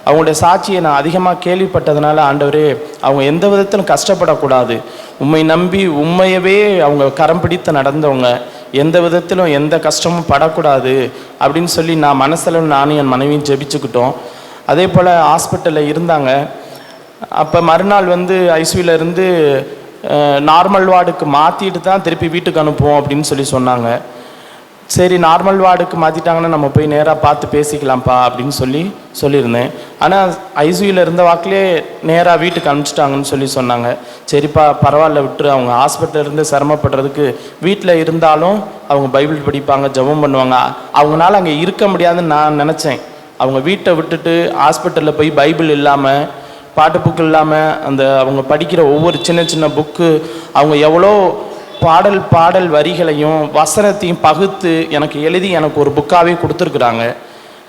அவங்களுடைய சாட்சியை நான் அதிகமாக கேள்விப்பட்டதுனால, ஆண்டவரே அவங்க எந்த விதத்திலும் கஷ்டப்படக்கூடாது, உம்மை நம்பி உண்மையவே அவங்க கரம் பிடித்து நடந்தவங்க, எந்த விதத்திலும் எந்த கஷ்டமும் படக்கூடாது அப்படின்னு சொல்லி நான் மனசில் நானும் என் மனைவியும் ஜெபிச்சுக்கிட்டோம். அதே போல் ஹாஸ்பிட்டலில் இருந்தாங்க. அப்போ மறுநாள் ஐசியூவில் இருந்து நார்மல் வார்டுக்கு மாற்றிட்டு தான் திருப்பி வீட்டுக்கு அனுப்புவோம் அப்படின்னு சொன்னாங்க. சரி, நார்மல் வார்டுக்கு மாற்றிட்டாங்கன்னா நம்ம போய் நேராக பார்த்து பேசிக்கலாம்ப்பா அப்படின்னு சொல்லியிருந்தேன். ஆனால் ஐசியூவில் இருந்த வாக்கிலே நேராக வீட்டுக்கு அனுப்பிச்சிட்டாங்கன்னு சொன்னாங்க. சரிப்பா பரவாயில்ல விட்டுரு, அவங்க ஹாஸ்பிட்டலில் இருந்து சிரமப்படுறதுக்கு வீட்டில் இருந்தாலும் அவங்க பைபிள் படிப்பாங்க, ஜெபம் பண்ணுவாங்க, அவங்களால அங்கே இருக்க முடியாதுன்னு நான் நினச்சேன். அவங்க வீட்டை விட்டுட்டு ஹாஸ்பிட்டலில் போய் பைபிள் இல்லாமல், பாட்டு புக்கு இல்லாமல், அவங்க படிக்கிற ஒவ்வொரு சின்ன சின்ன புக்கு, அவங்க எவ்வளோ பாடல் வரிகளையும் வசனத்தையும் பகுத்து எனக்கு எழுதி எனக்கு ஒரு புக்காகவே கொடுத்துருக்குறாங்க.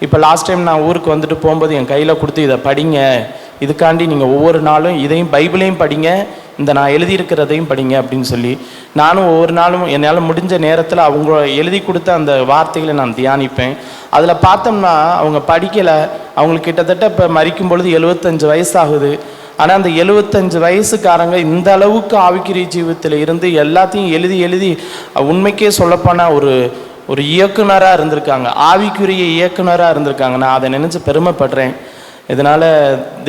இப்போ லாஸ்ட் டைம் நான் ஊருக்கு வந்துட்டு போகும்போது என் கையில் கொடுத்து, இதை படிங்க, இதுக்காண்டி நீங்கள் ஒவ்வொரு நாளும் இதையும் பைபிளையும் படிங்க, இந்த நான் எழுதியிருக்கிறதையும் படிங்க அப்படின்னு நானும் ஒவ்வொரு நாளும் என்னால் முடிஞ்ச நேரத்தில் அவங்க எழுதி கொடுத்த அந்த வார்த்தைகளை நான் தியானிப்பேன். அதில் பார்த்தோம்னா அவங்க படிக்கலை, அவங்களுக்கு கிட்டத்தட்ட இப்போ மரிக்கும் பொழுது 75 வயசாகுது. ஆனால் அந்த 75 வயசுக்காரங்க இந்த அளவுக்கு ஆவிக்குரிய ஜீவிதத்தில் இருந்து எல்லாத்தையும் எழுதி உண்மைக்கே சொல்லப்போனால் ஒரு இயக்குனராக இருந்திருக்காங்க, ஆவிக்குரிய இயக்குனராக இருந்திருக்காங்க. நான் அதை நினச்சி பெருமைப்படுறேன். இதனால்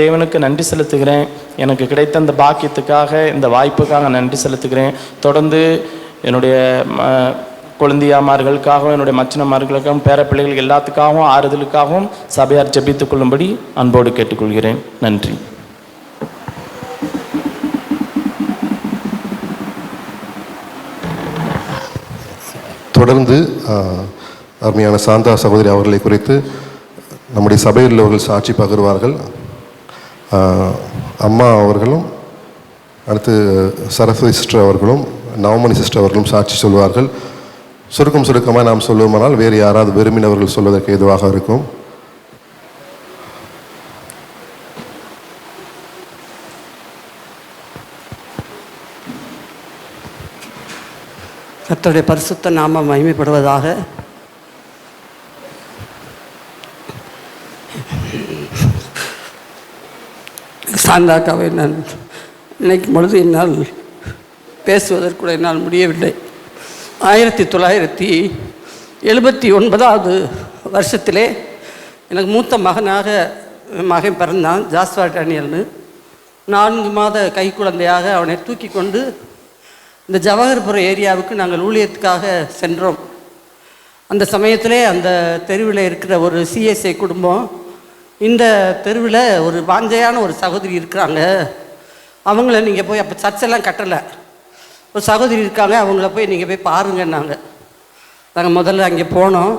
தேவனுக்கு நன்றி செலுத்துகிறேன். எனக்கு கிடைத்த இந்த பாக்கியத்துக்காக, இந்த வாய்ப்புக்காக நன்றி செலுத்துகிறேன். தொடர்ந்து என்னுடைய குழந்தையாமார்களுக்காகவும், என்னுடைய மச்சினமார்களுக்காகவும், பேர பிள்ளைகள் எல்லாத்துக்காகவும், ஆறுதலுக்காகவும் சபையார் ஜெபித்துக் கொள்ளும்படி அன்போடு கேட்டுக்கொள்கிறேன். நன்றி. தொடர்ந்து அருமையான சாந்தா சகோதரி அவர்களை குறித்து நம்முடைய சபையில் உள்ளவர்கள் சாட்சி பகிர்வார்கள். அம்மா அவர்களும், அடுத்து சரஸ்வதி சிஸ்டர் அவர்களும், நவமணி சிஸ்டர் அவர்களும் சாட்சி சொல்வார்கள். சுருக்கமாக நாம் சொல்லுவோமானால் வேறு யாராவது விரும்பினவர்கள் சொல்வதற்கு ஏதுவாக இருக்கும். கர்த்தருடைய பரிசுத்த நாமம் மகிமைப்படுவதாக. சாந்தாக்காவை நான் நினைக்கும் பொழுது என்னால் பேசுவதற்கூட என்னால் முடியவில்லை. 1979வது வருஷத்திலே எனக்கு மூத்த மகனாக மகன் பிறந்தான், ஜாஸ்வா டேனியல்னு. 4 மாத கை குழந்தையாக அவனை தூக்கி கொண்டு இந்த ஜவஹர்புரம் ஏரியாவுக்கு நாங்கள் ஊழியத்துக்காக சென்றோம். அந்த சமயத்திலே அந்த தெருவில் இருக்கிற ஒரு சிஎஸ்ஐ குடும்பம், இந்த தெருவில் ஒரு வாஞ்சையான ஒரு சகோதரி இருக்கிறாங்க, அவங்கள நீங்கள் போய், அப்போ சர்ச்செல்லாம் கட்டலை, ஒரு சகோதரி இருக்காங்க, அவங்கள போய் நீங்கள் போய் பாருங்கன்னாங்க. நாங்கள் முதல்ல அங்கே போனோம்.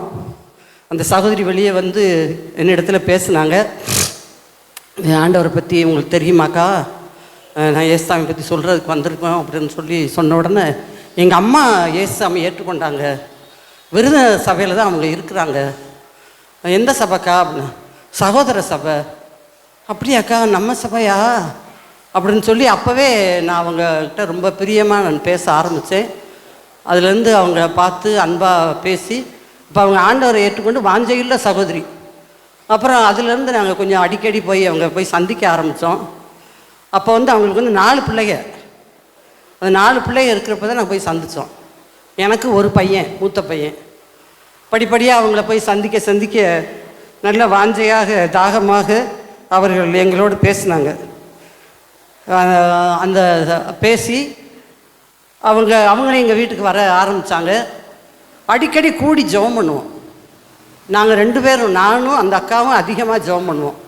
அந்த சகோதரி வெளியே என்னிடத்தில் பேசுனாங்க. ஆண்டவரை பற்றி உங்களுக்கு தெரியுமாக்கா, நான் ஏசுசாமி பற்றி சொல்கிறதுக்கு வந்திருக்கோம் அப்படின்னு சொன்ன உடனே எங்கள் அம்மா ஏசுசாமி ஏற்றுக்கொண்டாங்க, விருத சபையில் தான் அவங்க இருக்கிறாங்க. எந்த சபைக்கா அப்படின்னா, சகோதர சபை. அப்படியாக்கா, நம்ம சபையா அப்படின்னு அப்போவே நான் அவங்கக்கிட்ட ரொம்ப பிரியமாக நான் பேச ஆரம்பித்தேன். அதுலேருந்து அவங்க பார்த்து அன்பாக பேசி இப்போ அவங்க ஆண்டவரை ஏற்றுக்கொண்டு வாஞ்சையுள்ள சகோதரி. அப்புறம் அதுலேருந்து நாங்கள் கொஞ்சம் அடிக்கடி அவங்க போய் சந்திக்க ஆரம்பித்தோம். அப்போ அவங்களுக்கு 4 பிள்ளைங்க, அந்த 4 பிள்ளைங்க இருக்கிறப்ப தான் நாங்கள் போய் சந்தித்தோம். எனக்கு ஒரு பையன், மூத்த பையன். படிப்படியாக அவங்கள போய் சந்திக்க நல்ல வாஞ்சையாக தாகமாக அவர்கள் எங்களோடு பேசினாங்க. அந்த பேசி அவங்களே எங்கள் வீட்டுக்கு வர ஆரம்பித்தாங்க. அடிக்கடி கூடி ஜெபம் பண்ணுவோம். நாங்கள் 2 பேரும், நானும் அந்த அக்காவும் அதிகமாக ஜெபம் பண்ணுவோம்.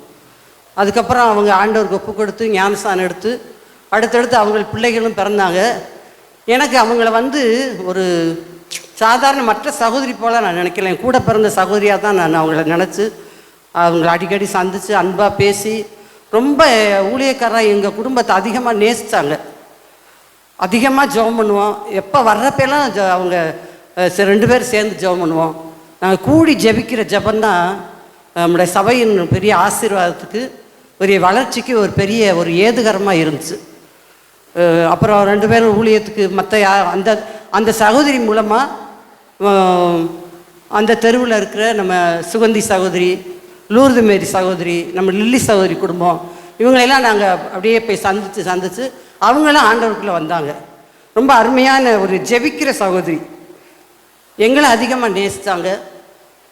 அதுக்கப்புறம் அவங்க ஆண்டவருக்கு ஒப்பு கொடுத்து ஞானஸ்தானம் எடுத்து அடுத்தடுத்து அவங்க பிள்ளைகளும் பிறந்தாங்க. எனக்கு அவங்கள ஒரு சாதாரண மற்ற சகோதரி போல் நான் நினைக்கல, என் கூட பிறந்த சகோதரியாக தான் நான் அவங்கள நினச்சி அவங்கள அடிக்கடி சந்தித்து அன்பாக பேசி ரொம்ப ஊழியக்காரராக எங்கள் குடும்பத்தை அதிகமாக நேசித்தாங்க. அதிகமாக ஜெபம் பண்ணுவோம். எப்போ வர்றப்பெல்லாம் அவங்க 2 பேர் சேர்ந்து ஜெபம் பண்ணுவோம். நாங்கள் கூடி ஜெபிக்கிற ஜெபந்தான் நம்முடைய சபையின் பெரிய ஆசீர்வாதத்துக்கு, பெரிய வளர்ச்சிக்கு ஒரு ஏதுகரமாக இருந்துச்சு. அப்புறம் 2 பேரும் ஊழியத்துக்கு மற்ற அந்த சகோதரி மூலமாக அந்த தெருவில் இருக்கிற நம்ம சுகந்தி சகோதரி, லூர்து மேரி சகோதரி, நம்ம லில்லி சகோதரி குடும்பம், இவங்களெல்லாம் நாங்கள் அப்படியே போய் சந்தித்து அவங்களாம் ஆண்டவருக்குள்ளே வந்தாங்க. ரொம்ப அருமையான ஒரு ஜெபிக்கிற சகோதரி, எங்களை அதிகமாக நேசித்தாங்க.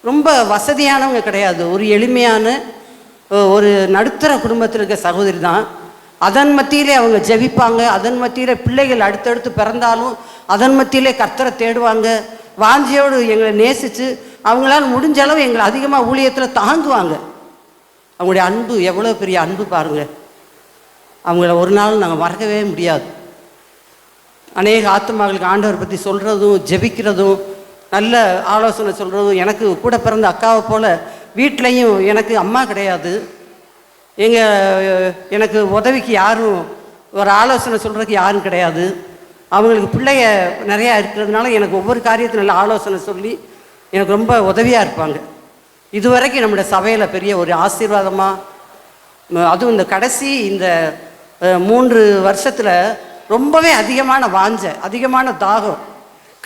ரொம்ப வசதியானவங்க கிடையாது, ஒரு எளிமையான ஒரு நடுத்தர குடும்பத்தில் இருக்க சகோதரி தான். அதன் மத்தியிலே அவங்க ஜெபிப்பாங்க, அதன் மத்தியில் பிள்ளைகள் அடுத்தடுத்து பிறந்தாலும் அதன் மத்தியிலே கர்த்தரை தேடுவாங்க. வாஞ்சியோடு எங்களை நேசித்து அவங்களால முடிஞ்ச அளவு எங்களை அதிகமாக ஊழியத்தில் தாங்குவாங்க. அவங்களுடைய அன்பு எவ்வளோ பெரிய அன்பு பாருங்கள். அவங்கள ஒரு நாள் நாங்கள் மறக்கவே முடியாது. அநேக ஆத்துமாக்களுக்கு ஆண்டவர் பற்றி சொல்கிறதும் ஜெபிக்கிறதும் நல்ல ஆலோசனை சொல்கிறதும். எனக்கு கூட பிறந்த அக்காவை போல் வீட்லேயும் எனக்கு அம்மா கிடையாது. எனக்கு உதவிக்கு யாரும், ஒரு ஆலோசனை சொல்கிறதுக்கு யாரும் கிடையாது. அவங்களுக்கு பிள்ளைய நிறையா இருக்கிறதுனால எனக்கு ஒவ்வொரு காரியத்தையும் நல்ல ஆலோசனை சொல்லி எனக்கு ரொம்ப உதவியாக இருப்பாங்க. இதுவரைக்கும் நம்முடைய சபையில் பெரிய ஒரு ஆசீர்வாதமாக, அதுவும் இந்த கடைசி இந்த 3 வருஷத்தில் ரொம்பவே அதிகமான வாஞ்ச, அதிகமான தாகம்,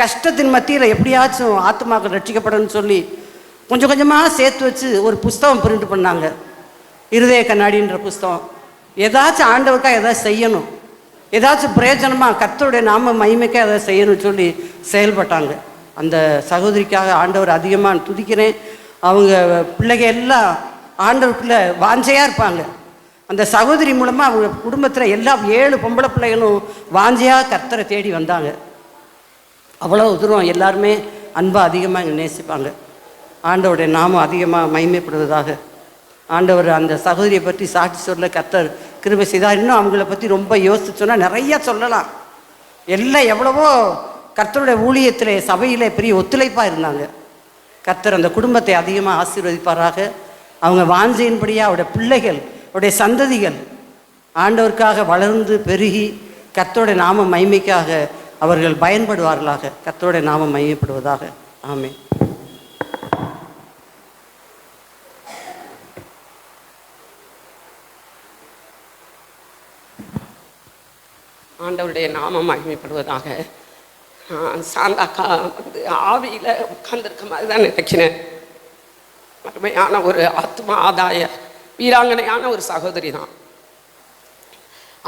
கஷ்டத்தின் மத்தியில் எப்படியாச்சும் ஆத்மாக்கள் ரட்சிக்கப்படணும்னு சொல்லி கொஞ்சம் கொஞ்சமாக சேர்த்து வச்சு ஒரு புஸ்தகம் பிரிண்ட் பண்ணாங்க, இருதய கண்ணாடின்ற புஸ்தகம். ஏதாச்சும் ஆண்டவருக்காக ஏதாச்சும் செய்யணும், ஏதாச்சும் பிரயோஜனமாக கர்த்தருடைய நாம மகிமைக்காக ஏதாவது செய்யணும்னு சொல்லி செயல்பட்டாங்க. அந்த சகோதரிக்காக ஆண்டவர் அதிகமாக துதிக்கிறேன். அவங்க பிள்ளைங்க எல்லாம் ஆண்டவருக்குள்ளே வாஞ்சையாக இருப்பாங்க. அந்த சகோதரி மூலமாக அவங்க குடும்பத்தில் எல்லா 7 பொம்பளை பிள்ளைகளும் வாஞ்சையாக கர்த்தரை தேடி வந்தாங்க. அவ்வளோ தூரம் எல்லாருமே அன்பாக அதிகமாக எங்களை நேசிப்பாங்க. ஆண்டவருடைய நாமம் அதிகமாக மகிமைப்படுவதாக. ஆண்டவர் அந்த சகோதரியை பற்றி சாட்சி சொல்ல கர்த்தர் கிருபை செய்தார். இன்னும் அவங்கள பற்றி ரொம்ப யோசிச்சு சொன்னால் நிறையா சொல்லலாம். எல்லாம் எவ்வளவோ கர்த்தருடைய ஊழியத்திலே சபையிலே பெரிய ஒத்துழைப்பாக இருந்தாங்க. கர்த்தர் அந்த குடும்பத்தை அதிகமாக ஆசீர்வதிப்பாராக. அவங்க வாஞ்சையின்படியாக அவருடைய பிள்ளைகள், அவருடைய சந்ததிகள் ஆண்டவருக்காக வளர்ந்து பெருகி கர்த்தருடைய நாம மகிமைக்காக அவர்கள் பயன்படுவார்களாக. கர்த்தருடைய நாமம் மகிமைப்படுவதாக. ஆமென். ஆண்டவருடைய நாமம் மகிமைப்படுவதாக. சாந்தாக்கா வந்து ஆவியில் உட்கார்ந்துருக்க மாதிரி தான் நினைக்கிறேன். அருமையான ஒரு ஆத்மா ஆதாய வீராங்கனையான ஒரு சகோதரி தான்.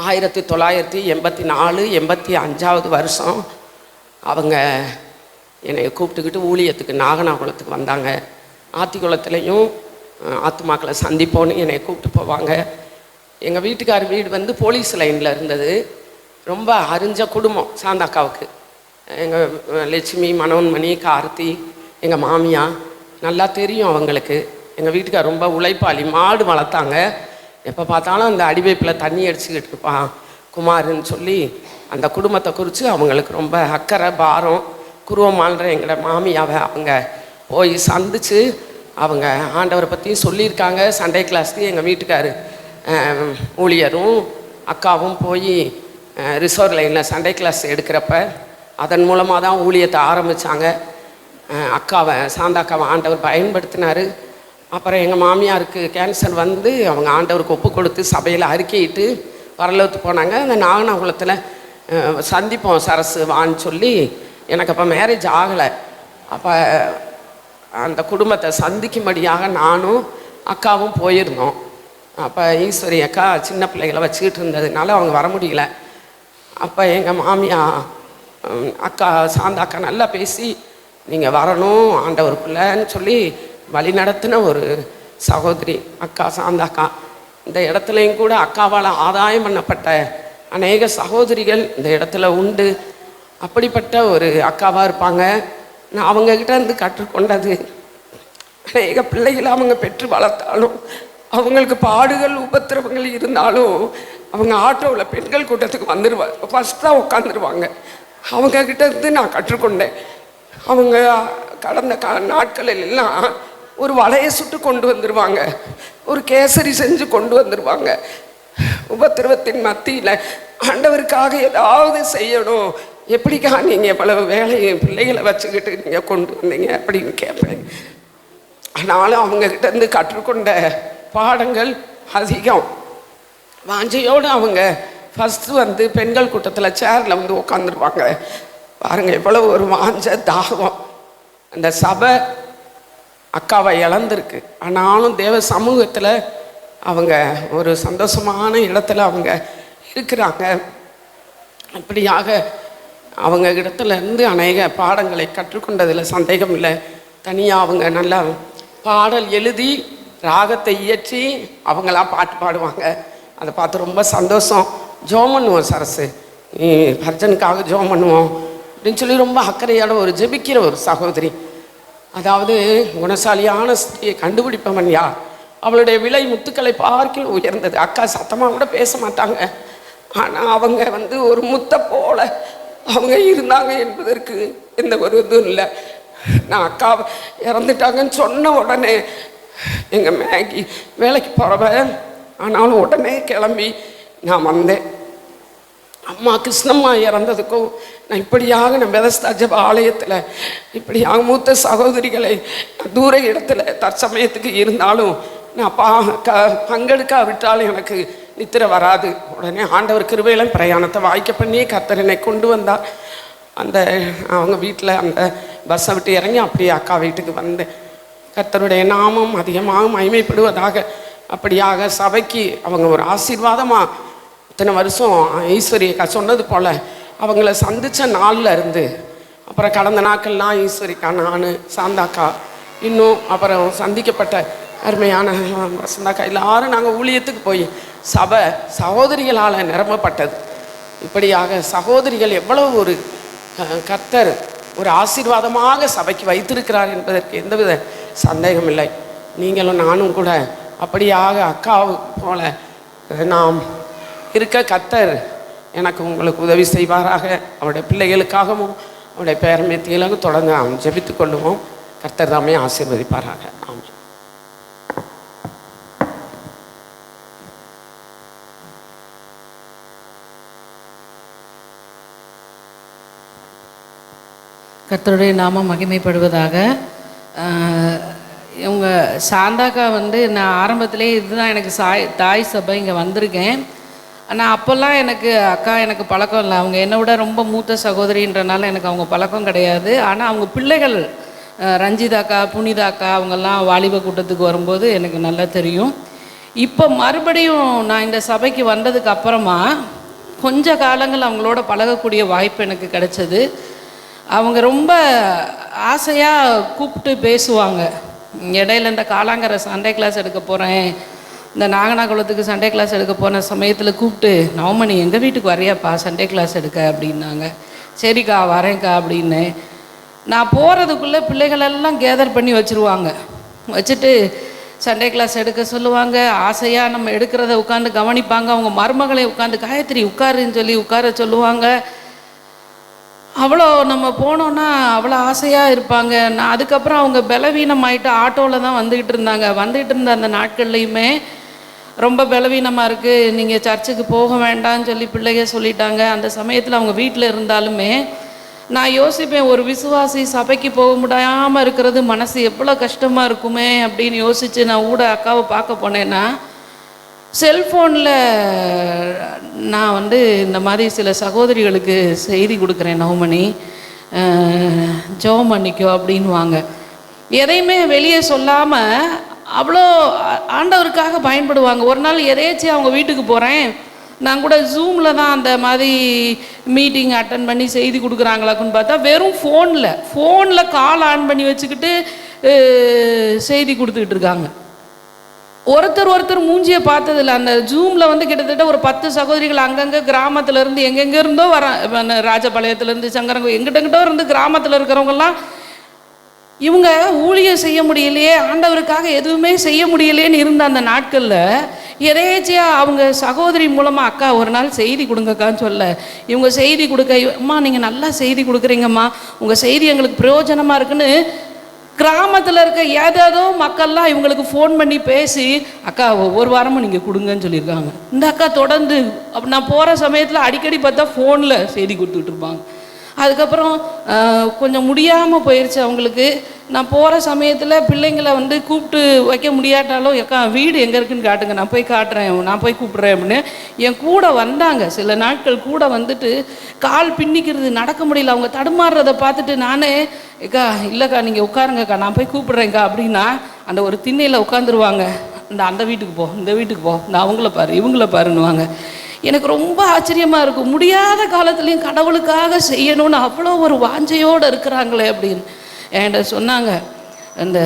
1984 85வது வருஷம் அவங்க என்னை கூப்பிட்டுக்கிட்டு ஊழியத்துக்கு நாகனாகுளத்துக்கு வந்தாங்க. ஆத்திக்குளத்துலேயும் ஆத்துமாக்களை சந்திப்போன்னு என்னை கூப்பிட்டு போவாங்க. எங்கள் வீட்டுக்கார் வீடு வந்து போலீஸ் லைனில் இருந்தது. ரொம்ப அறிஞ்ச குடும்பம் சாந்தாக்காவுக்கு. எங்கள் லட்சுமி, மனோன்மணி, கார்த்தி, எங்கள் மாமியா நல்லா தெரியும் அவங்களுக்கு. எங்கள் வீட்டுக்கார் ரொம்ப உழைப்பாளி, மாடு வளர்த்தாங்க. எப்போ பார்த்தாலும் அந்த அடிவைப்பில் தண்ணி அடிச்சுக்கிட்டு இருப்பான் குமாருன்னு சொல்லி அந்த குடும்பத்தை குறித்து அவங்களுக்கு ரொம்ப அக்கறை பாரம். குருவமான்ற எங்களோட மாமியாவை அவங்க போய் சந்தித்து அவங்க ஆண்டவரை பற்றியும் சொல்லியிருக்காங்க. சண்டே கிளாஸ்க்கு எங்கள் வீட்டுக்கார் ஊழியரும் அக்காவும் போய் ரிசர்வ் லைனில் சண்டே கிளாஸ் எடுக்கிறப்ப அதன் மூலமாக தான் ஊழியத்தை ஆரம்பித்தாங்க. அக்காவை சாந்தாக்காவை ஆண்டவர் பயன்படுத்தினார். அப்புறம் எங்கள் மாமியாருக்கு கேன்சர் வந்து அவங்க ஆண்டவருக்கு ஒப்பு கொடுத்து சபையில் அறிக்கையிட்டு பரலோகத்து போனாங்க. அந்த நாகனாகுளத்தில் சந்திப்போம் சரசு வான்னு சொல்லி எனக்கு அப்போ மேரேஜ் ஆகலை. அப்போ அந்த குடும்பத்தை சந்திக்கும்படியாக நானும் அக்காவும் போயிருந்தோம். அப்போ ஈஸ்வரி அக்கா சின்ன பிள்ளைகளை வச்சுக்கிட்டு இருந்ததுனால அவங்க வர முடியல. அப்போ எங்கள் மாமியா அக்கா சாந்தாக்கா நல்லா பேசி நீங்கள் வரணும் ஆண்டவருக்குள்ளன்னு சொல்லி வழி நடத்தின ஒரு சகோதரி அக்கா சாந்தாக்கா. இந்த இடத்துலையும் கூட அக்காவால் ஆதாயம் பண்ணப்பட்ட அநேக சகோதரிகள் இந்த இடத்துல உண்டு. அப்படிப்பட்ட ஒரு அக்காவாக இருப்பாங்க. நான் அவங்கக்கிட்ட இருந்து கற்றுக்கொண்டது, அநேக பிள்ளைகளை அவங்க பெற்று வளர்த்தாலும் அவங்களுக்கு பாடுகள் உபத்திரவங்கள் இருந்தாலும் அவங்க ஆட்டோவில் பெண்கள் கூட்டத்துக்கு வந்துடுவாங்க, ஃபஸ்ட்டாக உட்காந்துருவாங்க. அவங்கக்கிட்ட இருந்து நான் கற்றுக்கொண்டேன். அவங்க கடந்த நாட்களில் எல்லாம் ஒரு வலையை சுட்டு கொண்டு வந்துடுவாங்க, ஒரு கேசரி செஞ்சு கொண்டு வந்துடுவாங்க. உபத்திரவத்தின் மத்தியில் ஆண்டவருக்காக ஏதாவது செய்யணும், எப்படிக்கா நீங்கள் இவ்வளவு வேலையை பிள்ளைகளை வச்சுக்கிட்டு நீங்கள் கொண்டு வந்தீங்க அப்படின்னு கேட்பேன். ஆனாலும் அவங்கக்கிட்ட இருந்து கற்றுக்கொண்ட பாடங்கள் அதிகம். வாஞ்சையோடு அவங்க ஃபஸ்ட்டு வந்து பெண்கள் கூட்டத்தில் சேரில் வந்து உட்காந்துருவாங்க. பாருங்கள் எவ்வளோ ஒரு வாஞ்ச தாகம். அந்த சபை அக்காவை இழந்திருக்கு. ஆனாலும் தேவ சமூகத்தில் அவங்க ஒரு சந்தோஷமான இடத்துல அவங்க இருக்கிறாங்க. இப்படியாக அவங்க இடத்துலேருந்து அநேக பாடங்களை கற்றுக்கொண்டதில் சந்தேகம் இல்லை. தனியாக அவங்க நல்லா பாடல் எழுதி ராகத்தை இயற்றி அவங்களாம் பாட்டு பாடுவாங்க. அதை பார்த்து ரொம்ப சந்தோஷம். ஜெபம் பண்ணுவோம், சரசு அர்ஜனுக்காக ஜெபம் பண்ணுவோம் அப்படின்னு சொல்லி ரொம்ப அக்கறையோட ஒரு ஜெபிக்கிற ஒரு சகோதரி. அதாவது குணசாலியான ஸ்திரியை கண்டுபிடிப்பவன் யார்? அவளுடைய விலை முத்துக்களை பார்க்கில் உயர்ந்தது. அக்கா சத்தமாக கூட பேச மாட்டாங்க. ஆனால் அவங்க ஒரு முத்தை போல அவங்க இருந்தாங்க என்பதற்கு எந்த ஒரு இதுவும் இல்லை. நான் அக்கா இறந்துட்டாங்கன்னு சொன்ன உடனே எங்கள் மேகி வேலைக்கு போகிறவன், ஆனாலும் உடனே கிளம்பி நான் வந்தேன். அம்மா கிருஷ்ணம்மா இறந்ததுக்கும் நான் இப்படியாக நான் பெதஸ்தா ஜெப ஆலயத்தில் இப்படியாக மூத்த சகோதரிகளை தூர இடத்துல தற்சமயத்துக்கு இருந்தாலும் நான் பங்கெடுக்காவிட்டாலும் எனக்கு நித்திரை வராது. உடனே ஆண்டவர் கிருபையில பிரயாணத்தை வாய்க்க பண்ணி கர்த்தர் என்னை கொண்டு வந்தார். அந்த அவங்க வீட்டில் அந்த பஸ்ஸை விட்டு இறங்கி அப்படியே அக்கா வீட்டுக்கு வந்தேன். கர்த்தருடைய நாமம் அதிகமாக மகிமைப்படுவதாக. அப்படியாக சபைக்கு அவங்க ஒரு ஆசீர்வாதமாக இத்தனை வருஷம் ஈஸ்வரி அக்கா சொன்னது போல் அவங்கள சந்தித்த நாளில் இருந்து அப்புறம் கடந்த நாட்கள்லாம் ஈஸ்வரிக்கா, நான், சாந்தாக்கா, இன்னும் அப்புறம் சந்திக்கப்பட்ட அருமையான வசந்தாக்கா எல்லாரும் நாங்கள் ஊழியத்துக்கு போய் சபை சகோதரிகளால் நிரம்பப்பட்டது. இப்படியாக சகோதரிகள் எவ்வளவு ஒரு கர்த்தர் ஒரு ஆசீர்வாதமாக சபைக்கு வைத்திருக்கிறார் என்பதற்கு எந்தவித சந்தேகம் இல்லை. நீங்களும் நானும் கூட அப்படியாக அக்காவு போல நாம் இருக்க கர்த்தர் எனக்கு உங்களுக்கு உதவி செய்வாராக. அவருடைய பிள்ளைகளுக்காகவும் அவருடைய பேரம்பேத்திகளுக்கு தொடர்ந்து நாம் ஜெபித்து கொள்ளுவோம். கர்த்தர் தாமே ஆசீர்வதிப்பாராக. ஆமாம். கர்த்தருடைய நாமம் மகிமைப்படுவதாக. இவங்க சாந்தாக்கா நான் ஆரம்பத்திலே இதுதான் எனக்கு தாய் சபை இங்கே வந்திருக்கேன். ஆனால் அப்போல்லாம் எனக்கு அக்கா எனக்கு பழக்கம் இல்லை. அவங்க என்னை விட ரொம்ப மூத்த சகோதரின்றனால எனக்கு அவங்க பழக்கம் கிடையாது. ஆனால் அவங்க பிள்ளைகள் ரஞ்சிதாக்கா, புனிதாக்கா அவங்கெல்லாம் வாலிப கூட்டத்துக்கு வரும்போது எனக்கு நல்லா தெரியும். இப்போ மறுபடியும் நான் இந்த சபைக்கு வந்ததுக்கு அப்புறமா கொஞ்ச காலங்கள் அவங்களோட பழகக்கூடிய வாய்ப்பு எனக்கு கிடைச்சது. அவங்க ரொம்ப ஆசையாக கூப்பிட்டு பேசுவாங்க. இடையில இந்த காலாங்கரை சண்டே கிளாஸ் எடுக்க போகிறேன், இந்த நாகனாகுளத்துக்கு சண்டே கிளாஸ் எடுக்க போன சமயத்தில் கூப்பிட்டு, நவமணி எங்கள் வீட்டுக்கு வரையாப்பா சண்டே கிளாஸ் எடுக்க அப்படின்னாங்க. சரிக்கா வரேன்க்கா அப்படின்னு. நான் போகிறதுக்குள்ளே பிள்ளைகளெல்லாம் கேதர் பண்ணி வச்சுருவாங்க. வச்சுட்டு சண்டே கிளாஸ் எடுக்க சொல்லுவாங்க. ஆசையாக நம்ம எடுக்கிறத உட்காந்து கவனிப்பாங்க. அவங்க மருமகளை உட்காந்து காயத்ரி உட்காருன்னு சொல்லி உட்கார சொல்லுவாங்க. அவ்வளோ நம்ம போனோன்னா அவ்வளோ ஆசையாக இருப்பாங்க. நான் அதுக்கப்புறம் அவங்க பலவீனமாயிட்டு ஆட்டோவில் தான் வந்துக்கிட்டு இருந்தாங்க. வந்துக்கிட்டு இருந்த அந்த நாட்கள்லையுமே ரொம்ப பலவீனமாக இருக்குது, நீங்கள் சர்ச்சுக்கு போக வேண்டாம்னு சொல்லி பிள்ளைங்க சொல்லிட்டாங்க. அந்த சமயத்தில் அவங்க வீட்டில் இருந்தாலுமே நான் யோசிப்பேன், ஒரு விசுவாசி சபைக்கு போக முடியாமல் இருக்கிறது மனசு எவ்வளோ கஷ்டமாக இருக்குமே அப்படின்னு யோசித்து நான் அக்காவை பார்க்க போனேன்னா, செல்ஃபோனில் நான் இந்த மாதிரி சில சகோதரிகளுக்கு செய்தி கொடுக்குறேன், நவமணி ஜெபம் பண்ணிக்கோ அப்படின்வாங்க. எதையுமே வெளியே சொல்லாமல் அவ்வளோ ஆண்டவருக்காக பயன்படுவாங்க. ஒரு நாள் எதேச்சும் அவங்க வீட்டுக்கு போகிறேன், நான் கூட ஜூமில் தான் அந்த மாதிரி மீட்டிங் அட்டன் பண்ணி செய்தி கொடுக்குறாங்களாக்குன்னு பார்த்தா வெறும் ஃபோனில் கால் ஆன் பண்ணி வச்சுக்கிட்டு செய்தி கொடுத்துக்கிட்டு இருக்காங்க. ஒருத்தர் மூஞ்சியை பார்த்ததில்ல. அந்த ஜூமில் கிட்டத்தட்ட ஒரு 10 சகோதரிகள் அங்கங்கே கிராமத்துலேருந்து எங்கெங்கே இருந்தோ ராஜபாளையத்துலேருந்து சங்கரங்க எங்கிட்டோ இருந்து கிராமத்தில் இருக்கிறவங்கெல்லாம் இவங்க ஊழியம் செய்ய முடியலையே, ஆண்டவருக்காக எதுவுமே செய்ய முடியலேன்னு இருந்த அந்த நாட்களில் எதேச்சியாக அவங்க சகோதரி மூலமாக அக்கா ஒரு நாள் செய்தி கொடுங்கக்கான்னு சொல்ல, இவங்க செய்தி கொடுக்க, அம்மா நீங்கள் நல்லா செய்தி கொடுக்குறீங்கம்மா, உங்கள் செய்தி எங்களுக்கு பிரயோஜனமாக இருக்குன்னு கிராமத்தில் இருக்க ஏதேதோ மக்கள்லாம் இவங்களுக்கு ஃபோன் பண்ணி பேசி, அக்கா ஒவ்வொரு வாரமும் நீங்கள் கொடுங்கன்னு சொல்லியிருக்காங்க. இந்த அக்கா தொடர்ந்து நான் போகிற சமயத்தில் அடிக்கடி பார்த்தா ஃபோனில் செய்தி கொடுத்துக்கிட்டு இருப்பாங்க. அதுக்கப்புறம் கொஞ்சம் முடியாமல் போயிடுச்சு அவங்களுக்கு. நான் போகிற சமயத்தில் பிள்ளைங்களை வந்து கூப்பிட்டு வைக்க முடியாட்டாலும் அக்கா வீடு எங்கே இருக்குன்னு காட்டுங்க, நான் போய் காட்டுறேன், நான் போய் கூப்பிட்றேன் அப்படின்னு என் கூட வந்தாங்க. சில நாட்கள் கூட வந்துட்டு கால் பின்னிக்கிறது, நடக்க முடியல, அவங்க தடுமாறுறதை பார்த்துட்டு நானே அக்கா இல்லைக்கா நீங்கள் உட்காருங்கக்கா நான் போய் கூப்பிட்றேங்க்கா அப்படின்னா அந்த ஒரு திண்ணையில் உட்காந்துருவாங்க. அந்த வீட்டுக்கு போ, இந்த வீட்டுக்கு போ, இந்த அவங்கள பாரு இவங்கள பாருன்னுவாங்க. எனக்கு ரொம்ப ஆச்சரியமாக இருக்கும். முடியாத காலத்துலேயும் கடவுளுக்காக செய்யணும்னு அவ்வளோ ஒரு வாஞ்சையோடு இருக்கிறாங்களே அப்படின்னு என்கிட்ட சொன்னாங்க. அந்த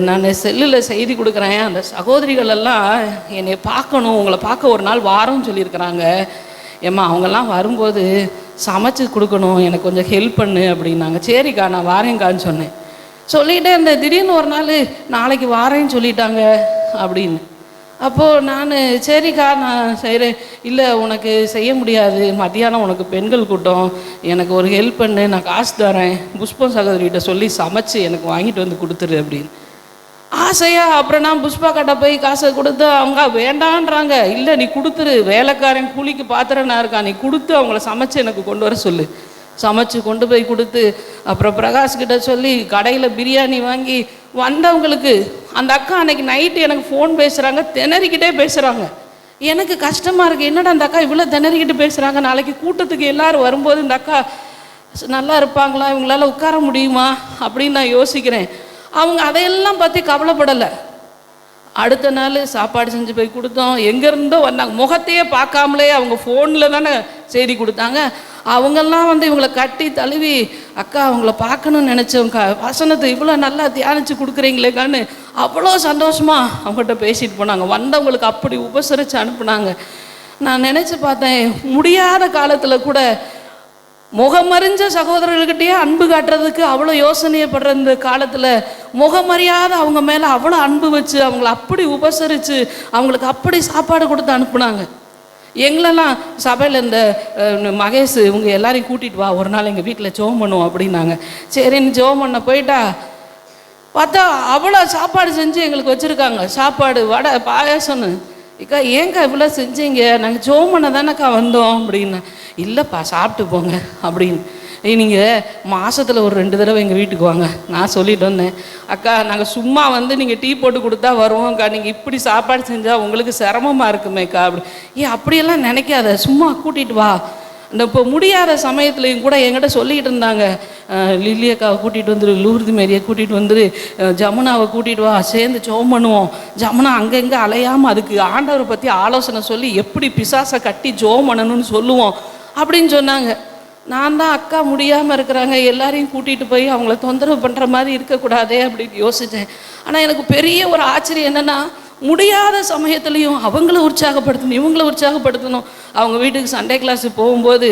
நான் செல்லில் செய்தி கொடுக்குறேன், அந்த சகோதரிகள் எல்லாம் என்னை பார்க்கணும், உங்களை பார்க்க ஒரு நாள் வாரம்னு சொல்லியிருக்கிறாங்க. ஏம்மா அவங்கெல்லாம் வரும்போது சமைச்சு கொடுக்கணும், எனக்கு கொஞ்சம் ஹெல்ப் பண்ணு அப்படின்னாங்க. சரிக்கா நான் வாரேங்கான்னு சொன்னேன். சொல்லிகிட்டே இருந்தேன். திடீர்னு ஒரு நாள் நாளைக்கு வாரேன்னு சொல்லிட்டாங்க அப்படின்னு. அப்போது நான் சரிக்கா நான் செய்கிறேன், இல்லை உனக்கு செய்ய முடியாது, மத்தியானம் உனக்கு பெண்கள் கூட்டம், எனக்கு ஒரு ஹெல்ப் பண்ணு, நான் காசு தரேன், புஷ்பம் சகோதரிகிட்ட சொல்லி சமைச்சு எனக்கு வாங்கிட்டு வந்து கொடுத்துரு அப்படின்னு ஆசையா. அப்புறம் நான் புஷ்பா கிட்ட போய் காசை கொடுத்து அவங்க வேண்டான்றாங்க. இல்லை நீ கொடுத்துரு, வேலைக்காரன் கூலிக்கு பாத்திரனா இருக்கான், நீ கொடுத்து அவங்கள சமைச்சு எனக்கு கொண்டு வர சொல்லு. சமைச்சு கொண்டு போய் கொடுத்து அப்புறம் பிரகாஷ்கிட்ட சொல்லி கடையில் பிரியாணி வாங்கி வந்தவங்களுக்கு அந்த அக்கா அன்னைக்கு நைட்டு எனக்கு ஃபோன் பேசுகிறாங்க, திணறிக்கிட்டே பேசுகிறாங்க. எனக்கு கஷ்டமாக இருக்குது, என்னடா அந்த அக்கா இவ்வளோ திணறிக்கிட்டு பேசுகிறாங்க, நாளைக்கு கூட்டத்துக்கு எல்லோரும் வரும்போது இந்த அக்கா நல்லா இருப்பாங்களா, இவங்களால உட்கார முடியுமா அப்படின்னு நான் யோசிக்கிறேன். அவங்க அதையெல்லாம் பற்றி கவலைப்படலை. அடுத்த நாள் சாப்பாடு செஞ்சு போய் கொடுத்தோம். எங்கேருந்தோ வந்தாங்க, முகத்தையே பார்க்காமலே அவங்க ஃபோனில் தானே செய்தி கொடுத்தாங்க. அவங்கெல்லாம் வந்து இவங்களை கட்டி தழுவி அக்கா அவங்கள பார்க்கணுன்னு நினச்சவங்க, வசனத்தை இவ்வளோ நல்லா தியானித்து கொடுக்குறீங்களேக்கான்னு அவ்வளோ சந்தோஷமாக அவங்ககிட்ட பேசிட்டு போனாங்க. வந்தவங்களுக்கு அப்படி உபசரித்து அனுப்புனாங்க. நான் நினச்சி பார்த்தேன், முடியாத காலத்தில் கூட முகமறிஞ்ச சகோதரர்கள்கிட்டயே அன்பு காட்டுறதுக்கு அவ்வளோ யோசனையப்படுற இந்த காலத்தில் முகமறியாத அவங்க மேலே அவ்வளோ அன்பு வச்சு அவங்கள அப்படி உபசரித்து அவங்களுக்கு அப்படி சாப்பாடு கொடுத்து அனுப்புனாங்க. எங்களெல்லாம் சபையில் இந்த மகேஷ் இவங்க எல்லாரையும் கூட்டிகிட்டு வா, ஒரு நாள் எங்கள் வீட்டில் ஜெபம் பண்ணுவோம் அப்படின்னாங்க. சரின்னு ஜெபம் பண்ண போயிட்டா பார்த்தா அவ்வளோ சாப்பாடு செஞ்சு எங்களுக்கு வச்சுருக்காங்க. சாப்பாடு, வடை, பாயாசம்னு. இக்கா ஏங்கா இவ்வளோ செஞ்சீங்க, நாங்கள் ஜெபம் பண்ண தானேக்கா வந்தோம் அப்படின்னு. இல்லைப்பா சாப்பிட்டு போங்க அப்படின்னு. நீங்கள் மாதத்தில் ஒரு 2 தடவை எங்கள் வீட்டுக்கு வாங்க. நான் சொல்லிட்டு வந்தேன், அக்கா நாங்கள் சும்மா வந்து நீங்கள் டீ போட்டு கொடுத்தா வருவோம்க்கா, நீங்கள் இப்படி சாப்பாடு செஞ்சால் உங்களுக்கு சிரமமாக இருக்குமேக்கா அப்படி. அப்படியெல்லாம் நினைக்காத, சும்மா கூட்டிகிட்டு வா. இந்த இப்போ முடியாத சமயத்துலையும் கூட என்கிட்ட சொல்லிக்கிட்டு இருந்தாங்க, லில்லியக்காவை கூட்டிகிட்டு வந்துரு, லூர்து மேரியை கூட்டிகிட்டு வந்துரு, ஜமுனாவை கூட்டிகிட்டு வா, சேர்ந்து ஜெபம் பண்ணுவோம். ஜமுனா அங்கங்கே அலையாமல் அதுக்கு ஆண்டவரை பற்றி ஆலோசனை சொல்லி எப்படி பிசாசை கட்டி ஜெபம் பண்ணணும்னு சொல்லுவோம் அப்படின்னு சொன்னாங்க. நான் தான் அக்கா முடியாமல் இருக்கிறாங்க, எல்லாரையும் கூட்டிகிட்டு போய் அவங்கள தொந்தரவு பண்ணுற மாதிரி இருக்கக்கூடாதே அப்படின்னு யோசித்தேன். ஆனால் எனக்கு பெரிய ஒரு ஆச்சரியம் என்னென்னா, முடியாத சமயத்துலேயும் அவங்கள உற்சாகப்படுத்தணும், இவங்கள உற்சாகப்படுத்தணும். அவங்க வீட்டுக்கு சண்டே கிளாஸு போகும்போது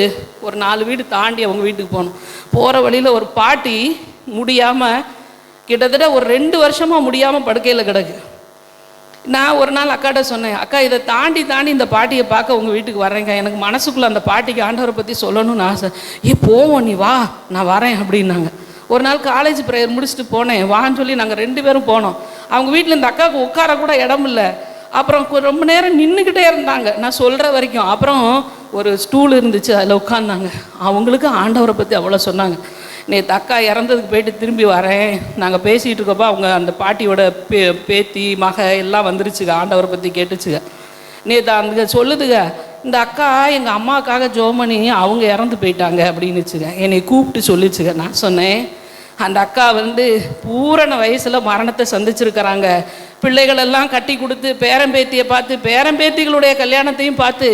ஒரு 4 வீடு தாண்டி அவங்க வீட்டுக்கு போகணும். போகிற வழியில் ஒரு பாட்டி முடியாமல் கிட்டத்தட்ட ஒரு 2 வருஷமாக முடியாமல் படுக்கையில் கிடக்கு. நான் ஒரு நாள் அக்காட்ட சொன்னேன், அக்கா இதை தாண்டி இந்த பாட்டியை பார்க்க உங்கள் வீட்டுக்கு வரேங்க, எனக்கு மனசுக்குள்ளே அந்த பாட்டிக்கு ஆண்டவரை பற்றி சொல்லணும்னு ஆசை. போவோம், நீ வா நான் வரேன் அப்படின்னாங்க. ஒரு நாள் காலேஜ் ப்ரேயர் முடிச்சுட்டு போனேன், வான்னு சொல்லி நாங்கள் 2 பேரும் போனோம். அவங்க வீட்டில் இந்த அக்காவுக்கு உட்கார கூட இடம் இல்லை. அப்புறம் ரொம்ப நேரம் நின்றுக்கிட்டே இருந்தாங்க நான் சொல்கிற வரைக்கும். அப்புறம் ஒரு ஸ்டூல் இருந்துச்சு, அதில் உட்காந்தாங்க. அவங்களுக்கு ஆண்டவரை பற்றி அவ்வளோ சொன்னாங்க. நேற்று அக்கா இறந்ததுக்கு போயிட்டு திரும்பி வரேன், நாங்கள் பேசிகிட்டு இருக்கப்போ அவங்க அந்த பாட்டியோட பேத்தி மக எல்லாம் வந்துருச்சுங்க, ஆண்டவரை பற்றி கேட்டுச்சுங்க. நேற்று அந்த சொல்லுதுங்க, இந்த அக்கா எங்கள் அம்மாவுக்காக ஜோமனி அவங்க இறந்து போயிட்டாங்க அப்படின்னுச்சுங்க. என்னை கூப்பிட்டு சொல்லிச்சுங்க. நான் சொன்னேன், அந்த அக்கா வந்து பூரண வயசில் மரணத்தை சந்திச்சிருக்கிறாங்க. பிள்ளைகளெல்லாம் கட்டி கொடுத்து பேரம்பேத்தியை பார்த்து பேரம்பேத்திகளுடைய கல்யாணத்தையும் பார்த்து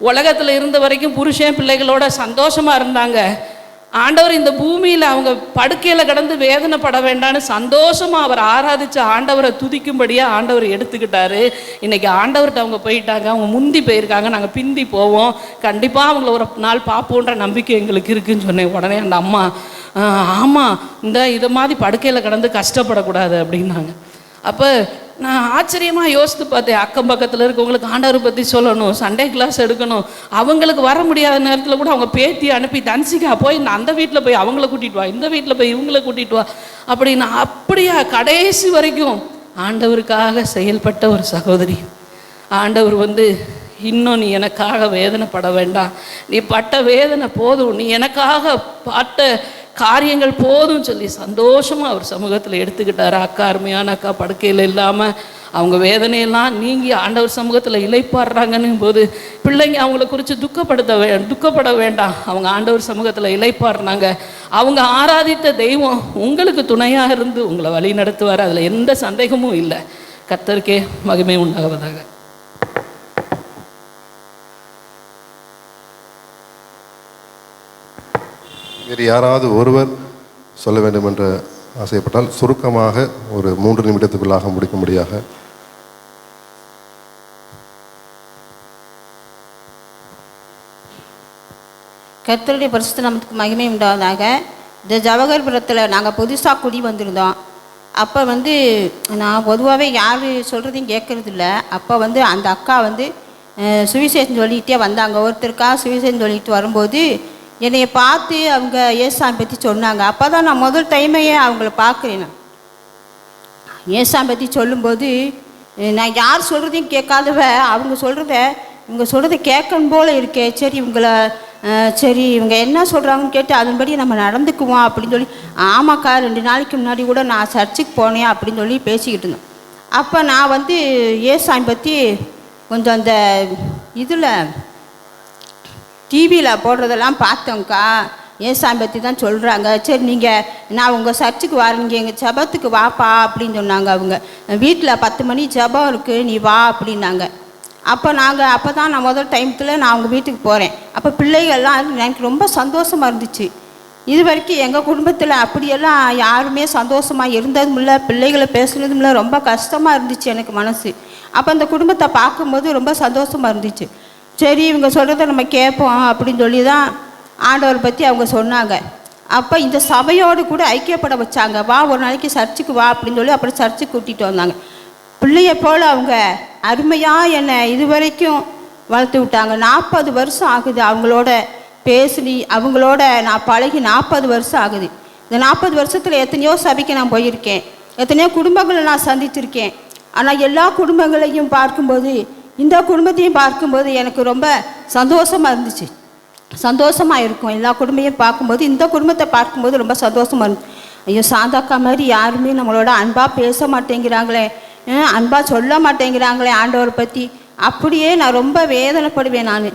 உலகத்தில் இருந்த வரைக்கும் புருஷன் பிள்ளைகளோட சந்தோஷமாக இருந்தாங்க. ஆண்டவர் இந்த பூமியில் அவங்க படுக்கையில் கிடந்து வேதனைப்பட வேண்டான்னு சந்தோஷமாக அவர் ஆராதித்த ஆண்டவரை துதிக்கும்படியாக ஆண்டவர் எடுத்துக்கிட்டாரு. இன்றைக்கி ஆண்டவர்கிட்ட அவங்க போயிட்டாங்க, அவங்க முந்தி போயிருக்காங்க, நாங்கள் பிந்தி போவோம், கண்டிப்பாக அவங்கள ஒரு நாள் பார்ப்போன்ற நம்பிக்கை எங்களுக்கு இருக்குதுன்னு சொன்னேன். உடனே அந்த அம்மா, ஆமாம் இதை மாதிரி படுக்கையில் கிடந்து கஷ்டப்படக்கூடாது அப்படின்னாங்க. அப்போ நான் ஆச்சரியமாக யோசித்து பார்த்தேன், அக்கம் பக்கத்தில் இருக்கவங்களுக்கு ஆண்டவரை பற்றி சொல்லணும், சண்டே கிளாஸ் எடுக்கணும். அவங்களுக்கு வர முடியாத நேரத்தில் கூட அவங்க பேத்தி அனுப்பி, தன்சிகா போய் அந்த வீட்டில் போய் அவங்கள கூட்டிகிட்டு வா, இந்த வீட்டில் போய் இவங்கள கூட்டிகிட்டு வா அப்படின்னு அப்படியா கடைசி வரைக்கும் ஆண்டவருக்காக செயல்பட்ட ஒரு சகோதரி. ஆண்டவர் வந்து இன்னும் நீ எனக்காக வேதனைப்பட வேண்டாம், நீ பட்ட வேதனை போதும், நீ எனக்காக பட்ட காரியங்கள் போதும் சொல்லி சந்தோஷமாக அவர் சமூகத்தில் எடுத்துக்கிட்டார். அக்கா, அருமையான அக்கா, படுக்கையில் இல்லாமல் அவங்க வேதனையெல்லாம் நீங்கி ஆண்டவர் சமூகத்தில் இளைப்பாடுறாங்கன்னும் போது பிள்ளைங்க அவங்கள குறித்து துக்கப்பட வேண்டாம். அவங்க ஆண்டவர் சமூகத்தில் இளைப்பாடுறாங்க. அவங்க ஆராதித்த தெய்வம் உங்களுக்கு துணையாக இருந்து உங்களை வழி நடத்துவார். அதில் எந்த சந்தேகமும் இல்லை. கர்த்தருக்கே மகிமை உண்டாவதாக. வேறு யாராவது ஒருவர் சொல்ல வேண்டும் என்று ஆசைப்பட்டால் சுருக்கமாக ஒரு 3 நிமிடத்துக்குள்ளாக முடிக்கும்படியாக. கர்த்தருடைய பரிசுத்த நாமத்துக்கு மகிமை உண்டாவதாக. இந்த ஜவஹர்புரத்தில் நாங்கள் புதுசாக குடி வந்திருந்தோம். அப்போ நான் பொதுவாகவே யார் சொல்கிறதையும் கேட்குறதில்ல. அப்போ அந்த அக்கா சுவிசேஷம் சொல்லிகிட்டே வந்தாங்க. ஒருத்தருக்கா சுவிசேஷம் சொல்லிட்டு வரும்போது என்னைய பார்த்து அவங்க ஏசாமி பற்றி சொன்னாங்க. அப்போ தான் நான் முதல் டைமையே அவங்கள பார்க்குறேன். நான் ஏசாமி பற்றி சொல்லும்போது நான் யார் சொல்கிறதையும் கேட்காதவ இவங்க சொல்கிறத கேட்கணும் போல் இருக்கே. சரி இவங்க என்ன சொல்கிறாங்கன்னு கேட்டு அதன்படி நம்ம நடந்துக்குவோம் அப்படின்னு சொல்லி, ஆமாக்கா 2 நாளைக்கு முன்னாடி கூட நான் சர்ச்சுக்கு போனேன் அப்படின்னு சொல்லி பேசிக்கிட்டு இருந்தோம். அப்போ நான் ஏசாமி பற்றி கொஞ்சம் அந்த இதில் டிவியில் போடுறதெல்லாம் பார்த்தோங்க்கா. ஏசாமி பற்றி தான் சொல்கிறாங்க. சரி நான் உங்கள் சர்ச்சுக்கு வரீங்க, எங்கள் ஜபத்துக்கு வாப்பா அப்படின்னு சொன்னாங்க. அவங்க வீட்டில் 10 மணி ஜபம் இருக்குது, நீ வா அப்படின்னாங்க. அப்போ தான் நான் முதல் டைமத்தில் நான் அவங்க வீட்டுக்கு போகிறேன். அப்போ பிள்ளைகள்லாம் எனக்கு ரொம்ப சந்தோஷமாக இருந்துச்சு. இது வரைக்கும் எங்கள் குடும்பத்தில் அப்படியெல்லாம் யாருமே சந்தோஷமாக இருந்ததும் இல்லை, பிள்ளைகளை பேசுனதும் இல்லை. ரொம்ப கஷ்டமாக இருந்துச்சு எனக்கு மனசு. அப்போ அந்த குடும்பத்தை பார்க்கும்போது ரொம்ப சந்தோஷமாக இருந்துச்சு. சரி இவங்க சொல்கிறத நம்ம கேட்போம் அப்படின்னு சொல்லி தான் ஆண்டவரை பற்றி அவங்க சொன்னாங்க. அப்போ இந்த சபையோடு கூட ஐக்கியப்பட வச்சாங்க. வா ஒரு நாளைக்கு சர்ச்சுக்கு வா அப்படின்னு சொல்லி அப்புறம் சர்ச்சுக்கு கூட்டிகிட்டு வந்தாங்க. பிள்ளைய போல் அவங்க அருமையாக என்னை இது வரைக்கும் வளர்த்து விட்டாங்க. 40 வருஷம் ஆகுது அவங்களோட பேசி, அவங்களோட நான் பழகி 40 வருஷம் ஆகுது. இந்த 40 வருஷத்தில் எத்தனையோ சபைக்கு நான் போயிருக்கேன், எத்தனையோ குடும்பங்களை நான் சந்திச்சிருக்கேன். ஆனால் எல்லா குடும்பங்களையும் பார்க்கும்போது, இந்த குடும்பத்தையும் பார்க்கும்போது எனக்கு ரொம்ப சந்தோஷமாக இருந்துச்சு. சந்தோஷமாக இருக்கும். எல்லா குடும்பத்தையும் பார்க்கும்போது இந்த குடும்பத்தை பார்க்கும்போது ரொம்ப சந்தோஷமாக இருந்துச்சு. ஐயோ, சாந்தாக்கா மாதிரி யாருமே நம்மளோட அன்பாக பேச மாட்டேங்கிறாங்களே, அன்பாக சொல்ல மாட்டேங்கிறாங்களே ஆண்டவரை பற்றி, அப்படியே நான் ரொம்ப வேதனைப்படுவேன் நான்.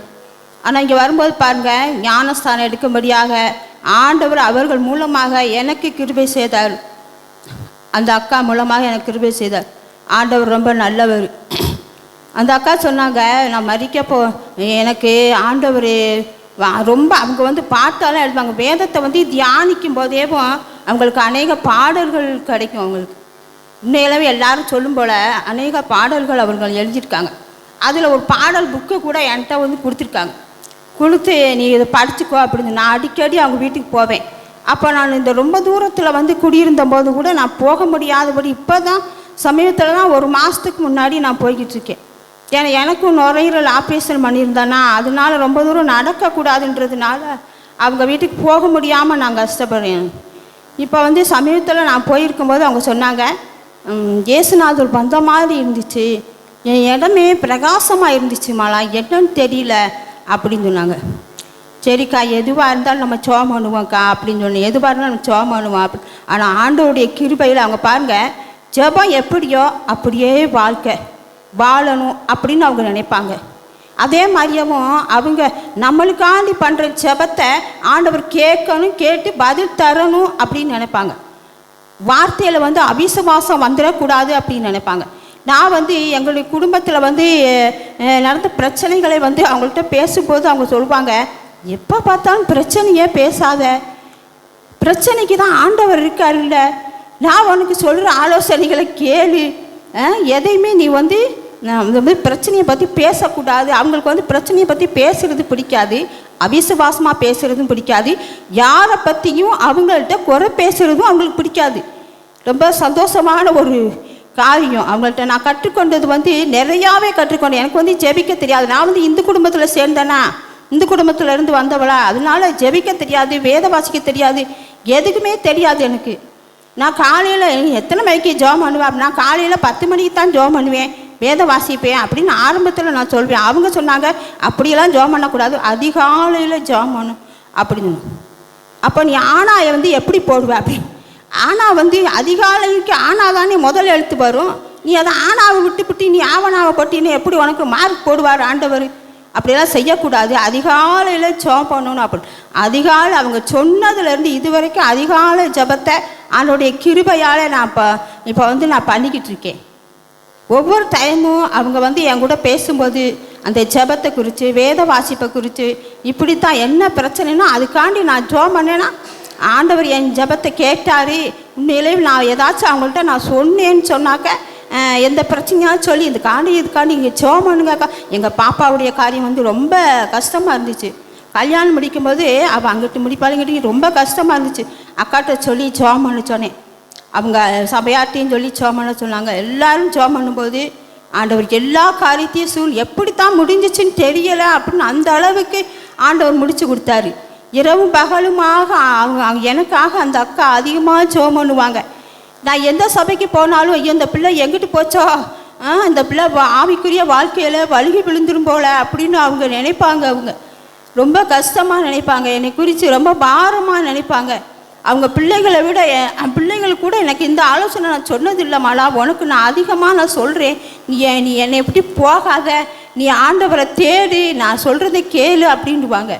ஆனால் இங்கே வரும்போது பாருங்கள், ஞானஸ்தானம் எடுக்கும்படியாக ஆண்டவர் அவர்கள் மூலமாக எனக்கு கிருபை செய்தார். அந்த அக்கா மூலமாக எனக்கு கிருபை செய்தார். ஆண்டவர் ரொம்ப நல்லவர். அந்த அக்கா சொன்னாங்க, நான் மறிக்கப்போ எனக்கு ஆண்டவர் ரொம்ப அவங்க பாட்டாலாம் எழுதுவாங்க. வேதத்தை தியானிக்கும் போதேவும் அவங்களுக்கு அநேக பாடல்கள் கிடைக்கும். அவங்களுக்கு உண்மையிலவே எல்லாரும் சொல்லும் போல் அநேக பாடல்கள் அவர்கள் எழுதியிருக்காங்க. அதில் ஒரு பாடல் புக்கு கூட என்கிட்ட கொடுத்துருக்காங்க. கொடுத்து நீ இதை படிச்சுக்கோ அப்படின்னு. நான் அடிக்கடி அவங்க வீட்டுக்கு போவேன். அப்போ நான் இந்த ரொம்ப தூரத்தில் குடியிருந்த போது கூட நான் போக முடியாதபடி இப்போ தான் சமீபத்தில் தான் 1 மாதத்துக்கு முன்னாடி நான் போய்கிட்டு இருக்கேன். ஏன்னா எனக்கும் நுரையீரல் ஆப்ரேஷன் பண்ணியிருந்தேன்னா அதனால் ரொம்ப தூரம் நடக்கக்கூடாதுன்றதுனால அவங்க வீட்டுக்கு போக முடியாமல் நான் கஷ்டப்படுறேன். இப்போ சமீபத்தில் நான் போயிருக்கும்போது அவங்க சொன்னாங்க, இயேசுநாதர் வந்த மாதிரி இருந்துச்சு, என் இடமே பிரகாசமாக இருந்துச்சு மாலா, என்னன்னு தெரியல அப்படின்னு சொன்னாங்க. சரிக்கா, எதுவாக இருந்தாலும் நம்ம ஜெபம் பண்ணுவோம்க்கா அப்படின்னு சொன்னேன். எதுவாக இருந்தாலும் நம்ம ஜெபம் பண்ணுவோம் அப்படி. ஆனால் ஆண்டவருடைய கிருபையில் அவங்க பாருங்கள், ஜெபம் எப்படியோ அப்படியே வாழ்க்கை வாழணும் அப்படின்னு அவங்க நினைப்பாங்க. அதே மாதிரியவும் அவங்க நம்மளுக்காண்டி பண்ணுற ஜெபத்தை ஆண்டவர் கேட்கணும், கேட்டு பதில் தரணும் அப்படின்னு நினைப்பாங்க. வார்த்தையில் அவிசுவாசம் வந்துடக்கூடாது அப்படின்னு நினைப்பாங்க. நான் எங்களுடைய குடும்பத்தில் நடந்த பிரச்சனைகளை அவங்கள்ட்ட பேசும்போது அவங்க சொல்லுவாங்க, எப்போ பார்த்தாலும் பிரச்சனையே பேசாத, பிரச்சனைக்கு தான் ஆண்டவர் இருக்கார் இல்லை, நான் உனக்கு சொல்கிற ஆலோசனைகளை கேளு, எதையுமே நீ இந்த மாதிரி பிரச்சனையை பற்றி பேசக்கூடாது. அவங்களுக்கு பிரச்சனையை பற்றி பேசுகிறது பிடிக்காது, அவிசுவாசமாக பேசுகிறதும் பிடிக்காது, யாரை பற்றியும் அவங்கள்ட்ட குறை பேசுகிறதும் அவங்களுக்கு பிடிக்காது. ரொம்ப சந்தோஷமான ஒரு காரியம். அவங்கள்ட்ட நான் கற்றுக்கொண்டது நிறையாவே கற்றுக்கொண்டேன். எனக்கு ஜெபிக்க தெரியாது. நான் இந்து குடும்பத்தில் சேர்ந்தேன்னா, இந்து குடும்பத்தில் இருந்து வந்தவளா, அதனால ஜெபிக்க தெரியாது, வேத வாசிக்க தெரியாது, எதுக்குமே தெரியாது எனக்கு. நான் காலையில் எத்தனை மணிக்கு ஜெபம் பண்ணுவேன்? நான் காலையில் 10 மணிக்கு தான் ஜெபம் பண்ணுவேன். வேத வாசிப்பேன் அப்படின்னு ஆரம்பத்தில் நான் சொல்வேன். அவங்க சொன்னாங்க அப்படியெல்லாம் ஜெபம் பண்ணக்கூடாது, அதிகாலையில் ஜெபம் பண்ணணும் அப்படின்னு. அப்போ நீ ஆனாயை வந்து எப்படி போடுவ அப்படின்னு. ஆனா வந்து அதிகாலைக்கு ஆனா தானே முதல் எழுத்து வரும். நீ அதை ஆனாவை விட்டுவிட்டு நீ ஆவணாவை போட்டின்னு எப்படி உனக்கு மார்க் போடுவார் ஆண்டவர்? அப்படியெல்லாம் செய்யக்கூடாது, அதிகாலையில் ஜெபம் பண்ணணும் அப்படின்னு. அதிகாலை அவங்க சொன்னதுலேருந்து இது வரைக்கும் அதிகாலை ஜெபத்தை ஆண்டோடைய கிருபையால் நான் இப்போ வந்து நான் பண்ணிக்கிட்டு இருக்கேன். ஒவ்வொரு டைமும் அவங்க வந்து என் கூட பேசும்போது அந்த ஜெபத்தை குறித்து, வேத வாசிப்பை குறித்து, இப்படித்தான் என்ன பிரச்சனைனா அதுக்காண்டி நான் ஜெபம் பண்ணேன்னா ஆண்டவர் என் ஜெபத்தை கேட்டார். உண்மையிலேயே நான் ஏதாச்சும் அவங்கள்ட்ட நான் சொன்னேன்னு சொன்னாக்க எந்த பிரச்சனையாவது சொல்லி இதுக்காண்டி இங்கே ஜெபம் பண்ணுங்கக்கா. எங்கள் பாப்பாவுடைய காரியம் வந்து ரொம்ப கஷ்டமாக இருந்துச்சு. கல்யாணம் முடிக்கும்போது அவள் அங்கிட்டு முடிப்பாளுங்கிட்டு ரொம்ப கஷ்டமாக இருந்துச்சு. அக்காட்ட சொல்லி ஜெபம் பண்ண சொன்னேன். அவங்க சபையாட்டையும் சொல்லி ஜெபம் பண்ண சொன்னாங்க. எல்லாரும் ஜெபம் பண்ணும்போது ஆண்டவருக்கு எல்லா காரியத்தையும் எப்படித்தான் முடிஞ்சிச்சுன்னு தெரியலை அப்படின்னு அந்த அளவுக்கு ஆண்டவர் முடிச்சு கொடுத்தாரு. இரவும் பகலுமாக அவங்க எனக்காக அந்த அக்கா அதிகமாக ஜெபம் பண்ணுவாங்க. நான் எந்த சபைக்கு போனாலும் ஐயோ இந்த பிள்ளை எங்கிட்டு போச்சோ, இந்த பிள்ளை ஆவிக்குரிய வாழ்க்கையில் வழுகி விழுந்துரும் போல அப்படின்னு அவங்க நினைப்பாங்க. அவங்க ரொம்ப கஷ்டமாக நினைப்பாங்க, என்னை குறித்து ரொம்ப பாரமாக நினைப்பாங்க. அவங்க பிள்ளைகளை விட பிள்ளைகள் கூட எனக்கு இந்த ஆலோசனை நான் சொன்னதில்லைம்மாடா, உனக்கு நான் அதிகமாக நான் சொல்கிறேன், நீ என்னை எப்படி போகாத, நீ ஆண்டவரை தேடு, நான் சொல்கிறத கேளு அப்படின்டுவாங்க.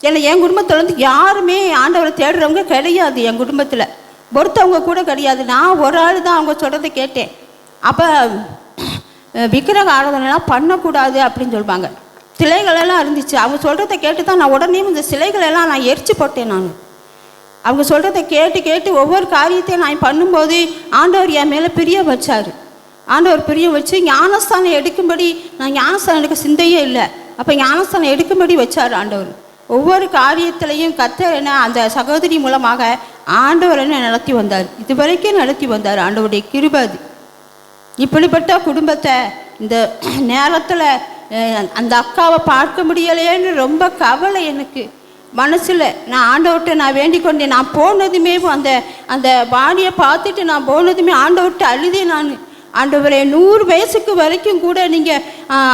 ஏன்னா என் குடும்பத்தில் வந்து யாருமே ஆண்டவரை தேடுறவங்க கிடையாது. என் குடும்பத்தில் பொறுத்தவங்க கூட கிடையாது. நான் ஒரு ஆள் தான் அவங்க சொல்கிறத கேட்டேன். அப்போ விக்கிரக ஆராதனைலாம் பண்ணக்கூடாது அப்படின்னு சொல்லுவாங்க. சிலைகளெல்லாம் இருந்துச்சு. அவங்க சொல்கிறத கேட்டு தான் நான் உடனே இந்த சிலைகளெல்லாம் நான் எரிச்சு போட்டேன். நான் அவங்க சொல்கிறத கேட்டு ஒவ்வொரு காரியத்தையும் நான் பண்ணும்போது ஆண்டவர் என் மேலே பிரியம் வச்சார். ஆண்டவர் பிரியம் வச்சு ஞானஸ்தானம் எடுக்கும்படி, நான் ஞானஸ்தானம் எடுக்க சிந்தையே இல்லை, அப்போ ஞானஸ்தானம் எடுக்கும்படி வச்சார் ஆண்டவர். ஒவ்வொரு காரியத்திலையும் கர்த்தர் என்ன அந்த சகோதரி மூலமாக ஆண்டவர் என்ன நடத்தி வந்தார், இது வரைக்கும் நடத்தி வந்தார். ஆண்டவருடைய கிருபை அது. இப்படிப்பட்ட குடும்பத்தை இந்த நேரத்தில் அந்த அக்காவை பார்க்க முடியலையேன்னு ரொம்ப கவலை எனக்கு மனசில். நான் ஆண்டவர்கிட்ட நான் வேண்டிக் கொண்டேன். நான் போனதுமே அந்த பாடியை பார்த்துட்டு நான் போனதுமே ஆண்டவர்கிட்ட அழுதேன். நான் ஆண்டவரே 100 வயசுக்கு வரைக்கும் கூட நீங்கள்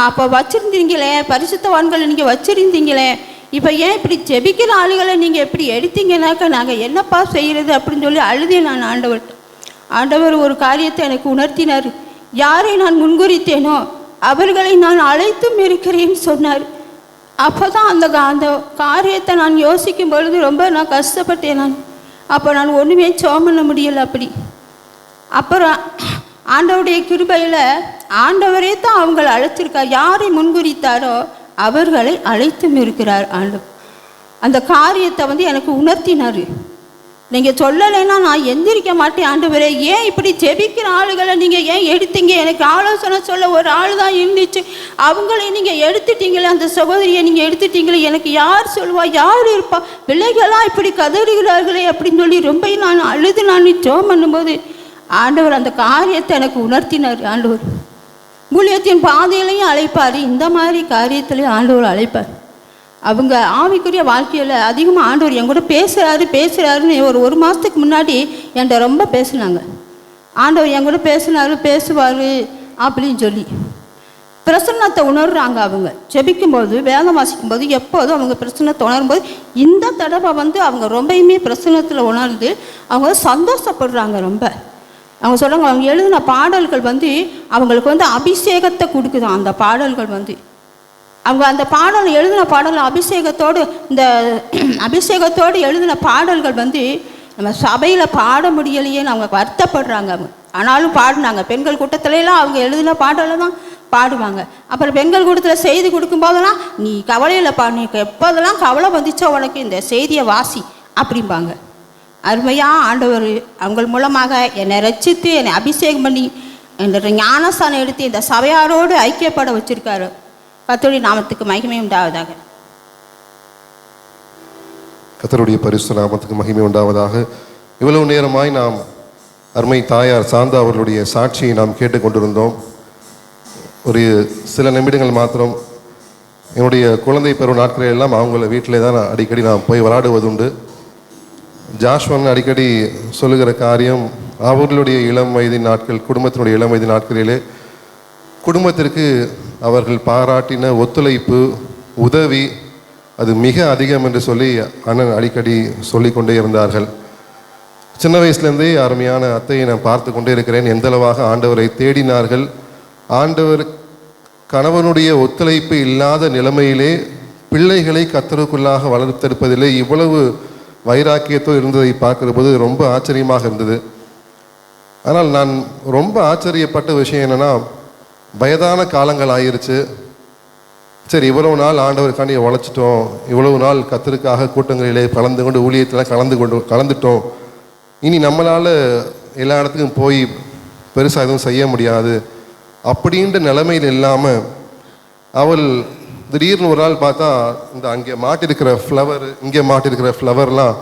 அப்போ வச்சுருந்தீங்களே, பரிசுத்தவான்களை நீங்கள் வச்சுருந்தீங்களே, இப்போ ஏன் இப்படி ஜெபிக்கிற ஆளுகளை நீங்கள் எப்படி எடுத்தீங்கன்னாக்கா நாங்கள் என்னப்பா செய்கிறது அப்படின்னு சொல்லி அழுதேன் நான் ஆண்டவர்கிட்ட. ஆண்டவர் ஒரு காரியத்தை எனக்கு உணர்த்தினார். யாரை நான் முன்குறித்தேனோ அவர்களை நான் அழைத்தும் இருக்கிறேன்னு சொன்னார். அப்போ தான் அந்த காரியத்தை நான் யோசிக்கும் பொழுது ரொம்ப நான் கஷ்டப்பட்டேன். அப்போ நான் ஒன்றுமே ஜெபம் பண்ண முடியலை. அப்படி அப்புறம் ஆண்டவருடைய கிருபையில் ஆண்டவரே தான் அவங்களை அழைச்சிருக்கார். யாரை முன்குறித்தாரோ அவர்களை அழைத்தும் இருக்கிறார் ஆண்டவர். அந்த காரியத்தை வந்து எனக்கு உணர்த்தினார். நீங்கள் சொல்லலைன்னா நான் எந்திரிக்க மாட்டேன். ஆண்டவரே ஏன் இப்படி ஜெபிக்கிற ஆளுகளை நீங்கள் ஏன் எடுத்தீங்க? எனக்கு ஆலோசனை சொல்ல ஒரு ஆள் தான் இருந்துச்சு, அவங்களை நீங்கள் எடுத்துட்டீங்களே, அந்த சகோதரியை நீங்கள் எடுத்துட்டீங்களே, எனக்கு யார் சொல்லுவா, யார் இருப்பா, பிள்ளைகளாக இப்படி கதறுகிறார்களே அப்படின்னு சொல்லி ரொம்ப நான் அழுது நான் ஜெபம் பண்ணும்போது ஆண்டவர் அந்த காரியத்தை எனக்கு உணர்த்தினார். ஆண்டவர் ஊழியத்தின் பாதையிலையும் அழைப்பார், இந்த மாதிரி காரியத்திலையும் ஆண்டவர் அழைப்பார். அவங்க ஆவிக்குரிய வாழ்க்கையில் அதிகமாக ஆண்டவர் என் கூட பேசுகிறாருன்னு ஒரு மாதத்துக்கு முன்னாடி என்கிட்ட ரொம்ப பேசினாங்க. ஆண்டவர் என் கூட பேசுவார் அப்படின்னு சொல்லி பிரசன்னத்தை உணர்றாங்க. அவங்க ஜெபிக்கும்போது, வேதம் வாசிக்கும்போது, எப்போதும் அவங்க பிரசன்னத்தை உணரும்போது இந்த தடவை வந்து அவங்க ரொம்பயுமே பிரசன்னத்தில் உணர்ந்து அவங்க சந்தோஷப்படுறாங்க. ரொம்ப அவங்க சொல்கிறாங்க, அவங்க எழுதின பாடல்கள் வந்து அவங்களுக்கு வந்து அபிஷேகத்தை கொடுக்குதான். அந்த பாடல்கள் வந்து அவங்க அந்த பாடல் எழுதின பாடல் அபிஷேகத்தோடு எழுதின பாடல்கள் வந்து நம்ம சபையில் பாட முடியலையேன்னு அவங்க வருத்தப்படுறாங்க. அவங்க ஆனாலும் பாடினாங்க. பெண்கள் கூட்டத்திலலாம் அவங்க எழுதின பாடலை தான் பாடுவாங்க. அப்புறம் பெண்கள் கூட்டத்தில் செய்தி கொடுக்கும்போதெல்லாம் நீ கவலையில் நீ எப்போதெல்லாம் கவலை வந்துச்சோ உனக்கு இந்த செய்தியை வாசி அப்படிம்பாங்க. அருமையாக ஆண்டவர் அவங்க மூலமாக என்னை ரட்சித்து என்னை அபிஷேகம் பண்ணி என்ற ஞானஸ்தானம் எடுத்து இந்த சபையாரோடு ஐக்கியப்பட வச்சுருக்காரு. கர்த்தருடைய நாமத்துக்கு மகிமை உண்டாவதாக. கர்த்தருடைய பரிசுத்த நாமத்துக்கு மகிமை உண்டாவதாக. இவ்வளவு நேரமாய் நாம் அருமை தாயார் சாந்தா அவர்களுடைய சாட்சியை நாம் கேட்டுக்கொண்டிருந்தோம். ஒரு சில நிமிடங்கள் மாத்திரம் என்னுடைய குழந்தை பருவ நாட்களில் எல்லாம் அவங்கள வீட்டிலே தான் அடிக்கடி நான் போய் விளையாடுவதுண்டு. ஜாஷ்வன் அடிக்கடி சொல்லுகிற காரியம், அவர்களுடைய இளம் வயதின் நாட்கள், குடும்பத்தினுடைய இளம் வயதின் நாட்களிலே குடும்பத்திற்கு அவர்கள் பாராட்டின ஒத்துழைப்பு, உதவி அது மிக அதிகம் என்று சொல்லி அண்ணன் அடிக்கடி சொல்லிக்கொண்டே இருந்தார்கள். சின்ன வயசுலேருந்தே அருமையான அத்தையை நான் பார்த்து கொண்டே இருக்கிறேன். எந்தளவாக ஆண்டவரை தேடினார்கள். ஆண்டவர் கணவனுடைய ஒத்துழைப்பு இல்லாத நிலைமையிலே பிள்ளைகளை கர்த்தருக்குள்ளாக வளர்த்தெடுப்பதிலே இவ்வளவு வைராக்கியத்தோடு இருந்ததை பார்க்கிற போது ரொம்ப ஆச்சரியமாக இருந்தது. ஆனால் நான் ரொம்ப ஆச்சரியப்பட்ட விஷயம் என்னென்னா, வயதான காலங்கள் ஆயிருச்சு. சரி, இவ்வளவு நாள் ஆண்டவருக்காண்டி உழைச்சிட்டோம், இவ்வளவு நாள் கர்த்தருக்காக கூட்டங்களிலே கலந்து கொண்டு ஊழியத்தில் கலந்துட்டோம், இனி நம்மளால் எல்லா இடத்துக்கும் போய் பெருசாக எதுவும் செய்ய முடியாது அப்படின்ற நிலைமையில் இல்லாமல் அவள் திடீர்னு ஒரு நாள் பார்த்தா இந்த அங்கே மாட்டிருக்கிற ஃப்ளவர், இங்கே மாட்டிருக்கிற ஃப்ளவர்லாம்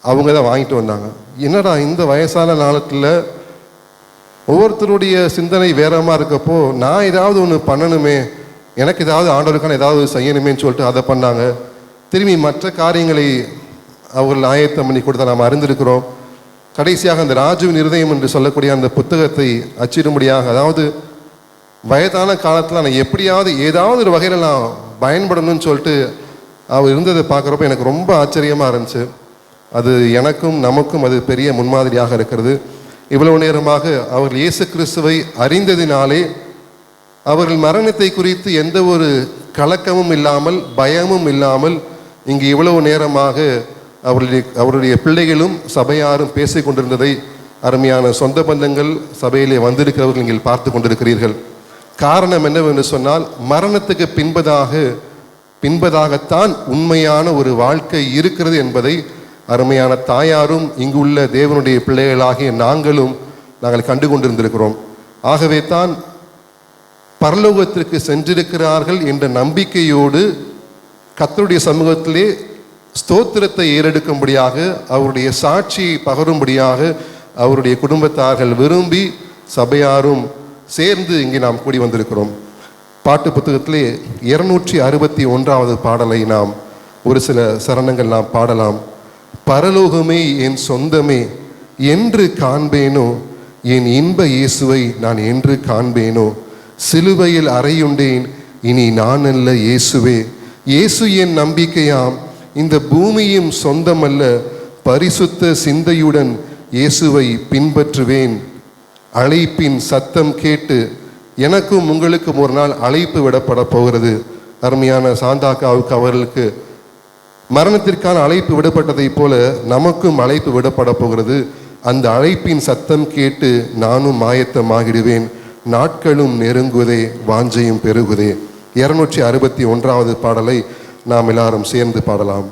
அவங்க தான் வாங்கிட்டு வந்தாங்க. என்னடா இந்த வயசான நாளத்தில் ஒவ்வொருத்தருடைய சிந்தனை வேறமாக இருக்கப்போ நான் ஏதாவது ஒன்று பண்ணணுமே, எனக்கு ஏதாவது ஆண்டவருக்கான ஏதாவது செய்யணுமேன்னு சொல்லிட்டு அதை பண்ணாங்க. திரும்பி மற்ற காரியங்களை அவர்கள் ஆயத்தம் பண்ணி கொடுத்தா நாம் அறிந்திருக்கிறோம். கடைசியாக அந்த ராஜுவின் இருதயம் என்று சொல்லக்கூடிய அந்த புத்தகத்தை அச்சிடும்படியாக, அதாவது வயதான காலத்தில் நான் எப்படியாவது ஏதாவது ஒரு வகையில் நான் பயன்படணும்னு சொல்லிட்டு அவர் இருந்ததை பார்க்குறப்ப எனக்கு ரொம்ப ஆச்சரியமாக இருந்துச்சு. அது எனக்கும் நமக்கும் அது பெரிய முன்மாதிரியாக இருக்கிறது. இவ்வளவு நேரமாக அவர்கள் இயேசு கிறிஸ்துவை அறிந்ததினாலே அவர்கள் மரணத்தை குறித்து எந்த ஒரு கலக்கமும் இல்லாமல் பயமும் இல்லாமல் இங்கு இவ்வளவு நேரமாக அவருடைய பிள்ளைகளும் சபையாரும் பேசிக் கொண்டிருந்ததை அருமையான சொந்த பந்தங்கள் சபையிலே வந்திருக்கிறவர்கள் நீங்கள் பார்த்து கொண்டிருக்கிறீர்கள். காரணம் என்னவென்று சொன்னால், மரணத்துக்கு பின்பதாகத்தான் உண்மையான ஒரு வாழ்க்கை இருக்கிறது என்பதை அருமையான தாயாரும் இங்குள்ள தேவனுடைய பிள்ளைகளாகிய நாங்கள் கண்டு கொண்டிருந்திருக்கிறோம். ஆகவே தான் பரலோகத்திற்கு சென்றிருக்கிறார்கள் என்ற நம்பிக்கையோடு கர்த்தருடைய சமூகத்திலே ஸ்தோத்திரத்தை ஏறெடுக்கும்படியாக, அவருடைய சாட்சியை பகரும்படியாக அவருடைய குடும்பத்தார்கள் விரும்பி சபையாரும் சேர்ந்து இங்கே நாம் கூடி வந்திருக்கிறோம். பாட்டு புத்தகத்திலே 261வது பாடலை நாம் ஒரு சில சரணங்கள் நாம் பாடலாம். பரலோகமே என் சொந்தமே என்று காண்பேனோ, என் இன்ப இயேசுவை நான் என்று காண்பேனோ, சிலுவையில் அறையுண்டேன் இனி நான் அல்ல இயேசுவே, இயேசு என் நம்பிக்கையாம், இந்த பூமியும் சொந்தமல்ல, பரிசுத்த சிந்தையுடன் இயேசுவை பின்பற்றுவேன். அழைப்பின் சத்தம் கேட்டு எனக்கும் உங்களுக்கும் ஒரு நாள் அழைப்பு விடப்பட போகிறது. அருமையான சாந்தாக்காவுக்கு அவர்களுக்கு மரணத்திற்கான அழைப்பு விடப்பட்டதை போல நமக்கும் அழைப்பு விடப்பட போகிறது. அந்த அழைப்பின் சத்தம் கேட்டு நானும் ஆயத்தமாகிடுவேன். நாட்களும் நெருங்குவதே, வாஞ்சையும் பெருகுதே. 261வது பாடலை நாம் எல்லாரும் சேர்ந்து பாடலாம்.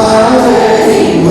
அவரின்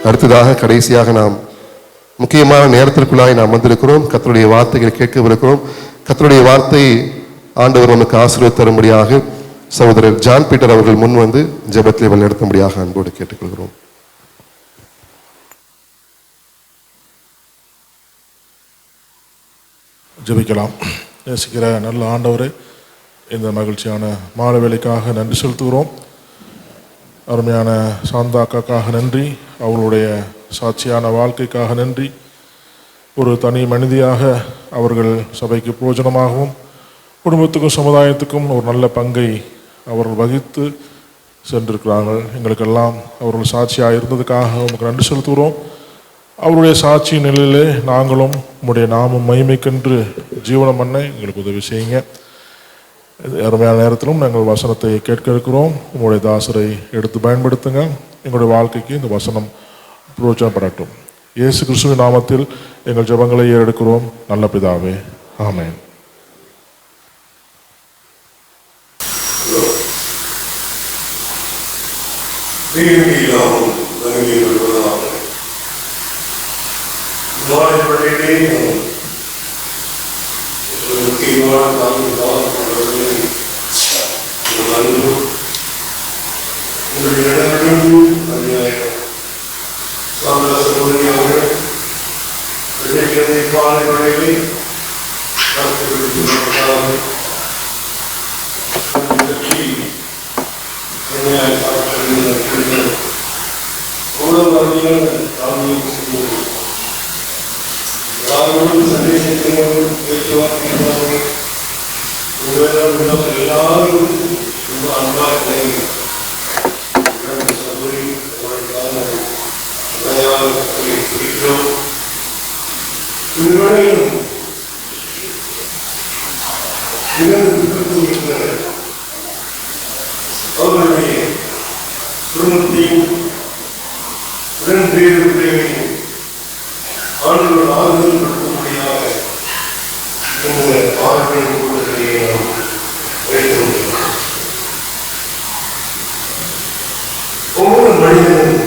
அடுத்ததாக கடைசியாக நாம் முக்கியமான நேரத்திற்குள்ளாய் நாம் வந்திருக்கிறோம். கர்த்தருடைய வார்த்தைகளை கேட்கவிருக்கிறோம். கர்த்தருடைய வார்த்தை ஆண்டவர் நமக்கு ஆசீர்வாதம் தரும்படியாக சகோதரர் ஜான் பீட்டர் அவர்கள் முன் வந்து ஜெபத்திலே வழிநடத்தும்படியாக அன்போடு கேட்டுக்கொள்கிறோம். ஜெபிக்கலாம். நேசிக்கிற நல்ல ஆண்டவரே, இந்த மகிழ்ச்சியான மாலை வேலைக்காக நன்றி செலுத்துகிறோம். அருமையான சாந்தா அக்காக்காக நன்றி, அவர்களுடைய சாட்சியான வாழ்க்கைக்காக நன்றி. ஒரு தனி மனிதியாக அவர்கள் சபைக்கு பிரயோஜனமாகவும் குடும்பத்துக்கும் சமுதாயத்துக்கும் ஒரு நல்ல பங்கை அவர்கள் வகித்து சென்றிருக்கிறார்கள். எங்களுக்கெல்லாம் அவர்கள் சாட்சியாக இருந்ததுக்காக உங்களுக்கு நன்றி செலுத்துகிறோம். அவருடைய சாட்சி நிலையிலே நாங்களும் உங்களுடைய நாமம் மகிமைக்கென்று ஜீவனம் பண்ண எங்களுக்கு உதவி செய்யுங்க. அருமையான நேரத்திலும் நாங்கள் வசனத்தை கேட்க இருக்கிறோம். உங்களுடைய தாசரை எடுத்து பயன்படுத்துங்க. எங்களுடைய வாழ்க்கைக்கு இந்த வசனம் பிரயோஜனப்படட்டும். இயேசு கிறிஸ்துவின் நாமத்தில் எங்கள் ஜெபங்களை ஏறெடுக்கிறோம் நல்ல பிதாவே, ஆமென். ஒவ்வொரு மனிதனும்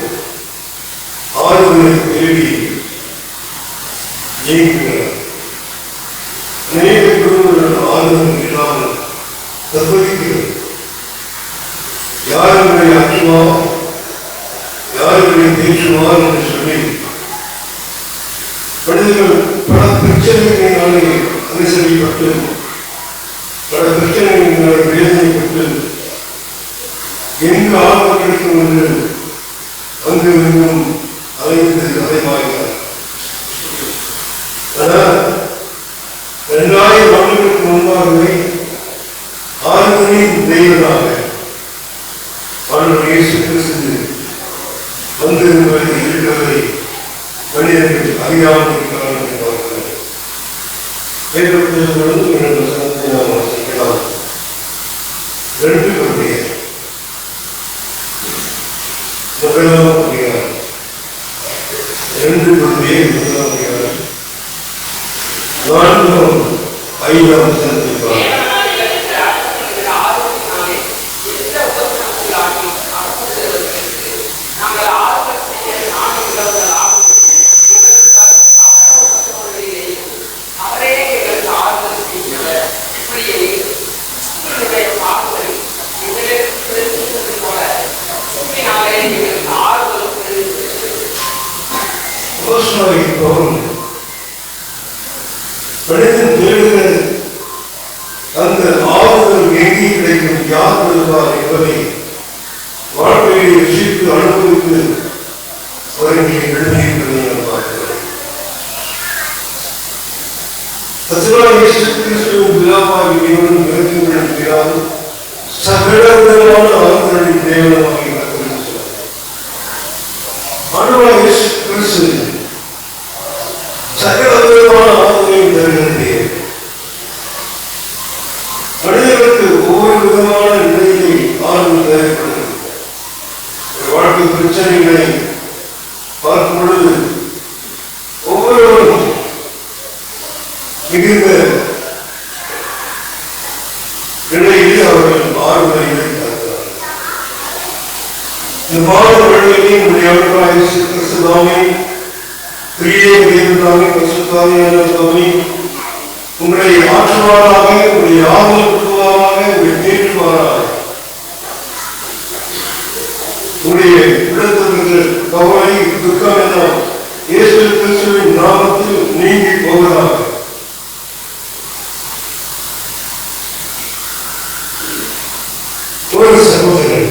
ஆறுதலை தேடி இயங்குகிறார். அநேக குடும்பங்கள் ஆறுதல் இல்லாமல் தற்பதிக்கிறது. யாருடைய அச்சுவா யாருடைய பேச்சுவார் என்று சொல்லி மனிதர்கள் பல பிரச்சனைகளினாலே அனுசரிப்பட்டு பல பிரச்சனைகளினாலே வேதனைப்பட்டு எங்கு ஆர்வம் கிடைக்கும் என்று அங்கு இன்னும் அலைந்து அலைவாய்கிறார். ஆனால் 2000 ஆண்டுகளுக்கு முன்பாகவே ஆறுதலின் தெய்வமாக ஆண்டவர் இயேசு கிறிஸ்து வந்திருப்பதை இருக்கிறதை மனிதர்கள் அறியாமல் இருக்கிறார்கள் என்று பார்க்கிறார். வேதத்திலிருந்து 2 வசனத்தை நாம் வாசிக்கலாம். 2 கொரிந்தியர் 1ஆம் அதிகாரம் 2 கொரிந்தியர் 1ஆம் அதிகாரம் 4ஆம் 5ஆம் வசனத்தை பார்க்கலாம். மனிதன் தேடுகிற அந்த ஆறுதல் எங்கே கிடைக்கும், யார் வருவார் என்பதை வாழ்க்கையை ருசித்து அனுபவித்து அவர்களை எழுதியிருப்பதை நாம் பார்க்கிறோம். பிதாவாகி தேவனும் இறக்குகளின் பிதாவும் சகல விதமான ஆறுதலின் தேவனமாக ஆண்டவராகிய இயேசு கிறிஸ்து சகல விதமான ஆறுதலையும் தருகிறது. மனிதர்களுக்கு ஒவ்வொரு விதமான நிலையை ஆறுதல் தேவைப்படுகிறது. வாழ்க்கை பிரச்சனைகளை பார்க்கும் பொழுது ஒவ்வொருவரும் மிகுந்த நிலையில் அவர்கள் ஆறுதலை தருகிறார்கள். இந்த மாத வேளையிலே உங்களுடைய ஆண்டவராகிய இயேசு கிறிஸ்து தாமே பிரியே தேவனாகிய பரிசுத்தாவியான சுவாமி உங்களை ஆற்றுவாராக, உங்களை ஆறுதல் கொடுவாராக, உங்களை தேற்றுவாராக. உங்களுடைய இடத்திலிருந்து கவலை துக்கம் எல்லாம் இயேசு கிறிஸ்துவின் நாமத்தில் நீங்கி போவதாக. ஒரு சகோதரர்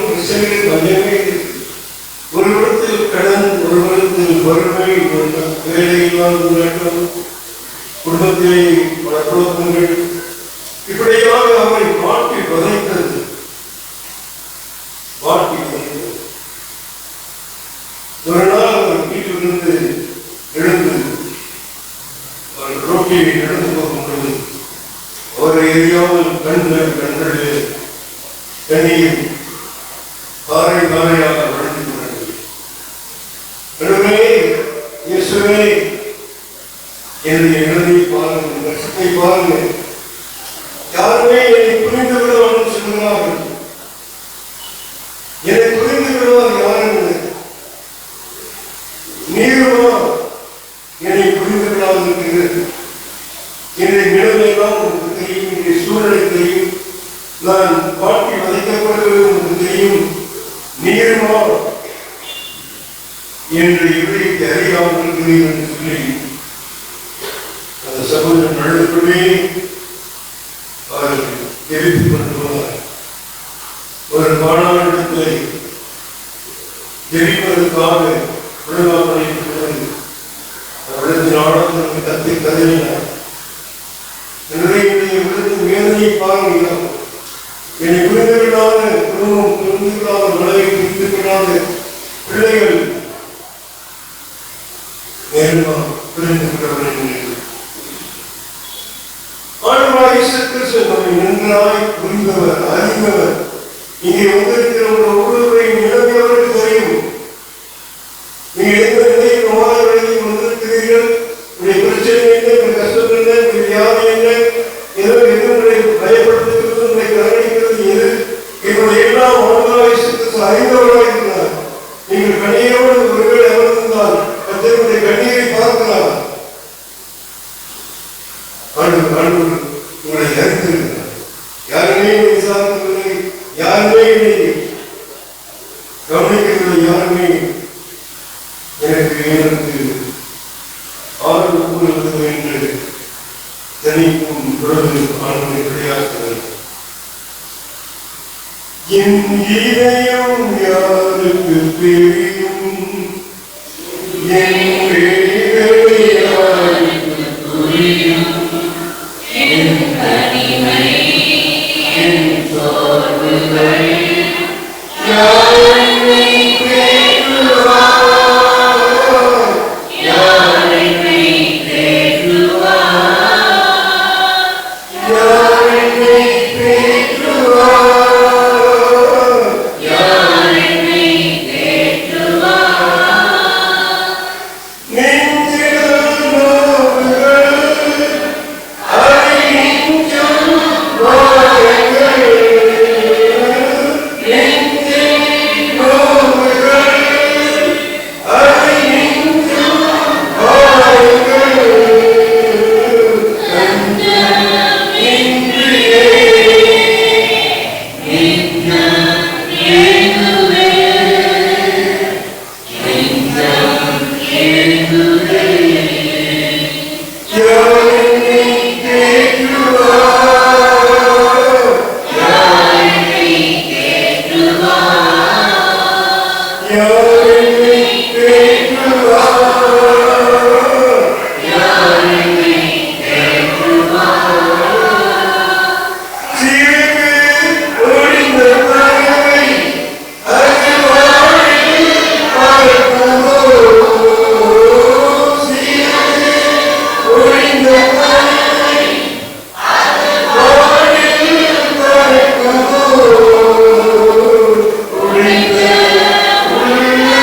பிரச்சனைகள் மையமே ஒரு இடத்தில் கடன், ஒரு இடத்தில் வறுமை, வேலையில்லாத நேற்றம், குடும்பத்திலே பல குழப்பங்கள், இப்படியாக அவரை மாற்றி வதைத்தது. ஒரு நாள் அவர் வீட்டிலிருந்து எழுந்து ரோட்டில் நடந்து போகும்போது அவரை எரியாமல் கண்களிலே கண்ணீர் காரை காரையாக வளர்ந்து கொண்டது. இயேசுவே, என்னுடைய நிலையை பாருங்கள், கஷ்டத்தை பாருங்கள். யாருமே என்னை புரிந்து விடுவார்கள் சொல்லுகிறார்கள். என்னை புரிந்து விடுவார் யாருன்னு நீருமா என்னை புரிந்து விடாமல் இருக்கிறது. என்னுடைய நிலைமையெல்லாம் உங்களுக்கு தெரியும், என்னுடைய சூழலை தெரியும், நான் பாட்டி வதைக்கப்படுவது உங்களுக்கு தெரியும். நீருமா என்று இவரைக்கு அறியாமல் இருக்கிறேன் என்று சொல்லி அந்த சகோதரன் நடுக்குள்ளே அவர் தெரிவித்துக் கொண்டு போனார். ஒரு மாணவரிடத்தை ஜெயிப்பதற்காக விழுவாமல் அவரிடத்தின் ஆழத்திற்கு கத்தை கதறினார். என்னுடைய விழுந்து வேதனையை பாருங்கள். என்னை புரிந்து விடாத குடும்பம், புரிந்து விடாத மனைவி, புரிந்து விடாத பிள்ளைகள் நேர்மா புரிந்து விடவில்லை. ஆண்டவராகிய இயேசு கிறிஸ்து நம்மை நன்றாய் புரிந்தவர், அறிந்தவர். இங்கே வந்திருக்கிற ஒவ்வொருவரையும் நிலைமை அவருக்கு தெரியும். நீங்கள் எந்த நிலையில் மாணவர்களையும் வந்திருக்கிறீர்கள், உடைய பிரச்சனை என்ன, உடைய கஷ்டம் என்ன, உடைய வியாதி என்ன, ஏதோ எதுவுங்களை பயப்படுத்துகிறது, உங்களை கவனிக்கிறது எது, என்னுடைய எல்லாம் ஆண்டவராகிய இயேசு கிறிஸ்து அறிந்தவராக இருக்கிறார். நீங்கள் கண்ணீரோடு ஒருவேளை அமர்ந்திருந்தால் கர்த்தருடைய கண்ணீரை பார்க்கலாம். ஆண்டவர் உங்களை அறிந்திருக்கிறார். யாருமே விசாரிக்கவில்லை, யாருமே கவனிக்கவில்லை, யாருமே எனக்கு ஆர்வம் கூறுகிறது என்று தனிக்கும் பொழுது ஆண்டவரை கிடையாது. என் இதயம் யாருக்கு தெரியும், என் வேதனை யாருக்கு புரியும், என் தனிமை, என் சோர்வுகளை யாரை தேற்றுவார், யாரை தேற்றுவார், யாரை தேற்றுவார், யாரை தேற்றுவார். உள்ள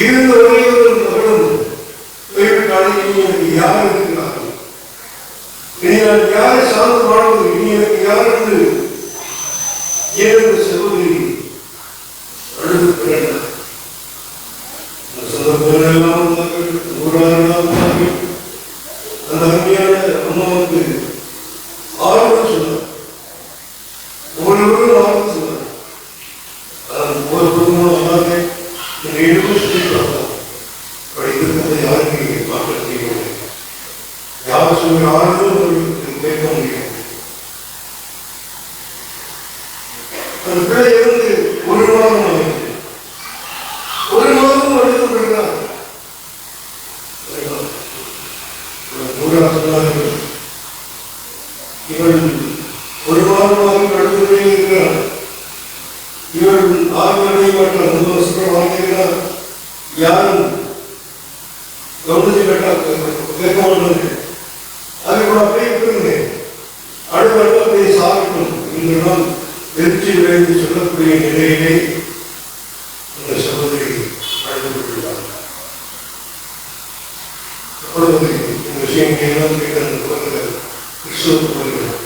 இருந்த ஒரே ஒரு மகளும் போய்விட்டாலும் இனி எனக்கு யார் இருக்கிறார்கள்? இனி நான் யாரை சார்ந்து வாழ்வது? இனி எனக்கு யார் என்று ஏழு சகோதரி அழுது பிறந்தார். அந்த சந்தர்ப்பங்கள் எல்லாம் ஊராரெல்லாம் அந்த அருமையான அம்மாவுக்கு ஆர்வம் சொன்னார். ஒவ்வொருவரும் ஆர்வம் சொன்னார். ஒவ்வொரு குடும்பமும் அல்லாதே எழுபது சொல்லி பார்த்தோம். படித்திருக்கிறதை யாருமே மாற்ற செய்யவில்லை. யார் சொல்கிற ஆர்வம் கேட்க முடியும். அந்த பிள்ளை இருந்து ஒரு மாதம் ஆகிட்டு ஒரு மாதம் அழுது கொண்டிருக்கிறார். இவள் ஒரு மாதமாக அழுது கொண்டிருக்கிறார். இவள் ஆர்வலை மற்ற 9 வருஷம் வாழ்ந்திருக்கிறார். யாரும் கவனிச்சு கேட்க மாட்டது. அதை கூட அப்படியே விட்டுருங்க. அடுத்த அப்படியே சாப்பிட்டோம். இன்று நாம் வெற்றி விளைந்து சொல்லக்கூடிய நிலையிலே இந்த சகோதரி அழைத்து விட்டுள்ளார். அப்பொழுது இந்த விஷயங்களை எல்லாம் கேட்க கிறிஸ்துவ போகிறார்.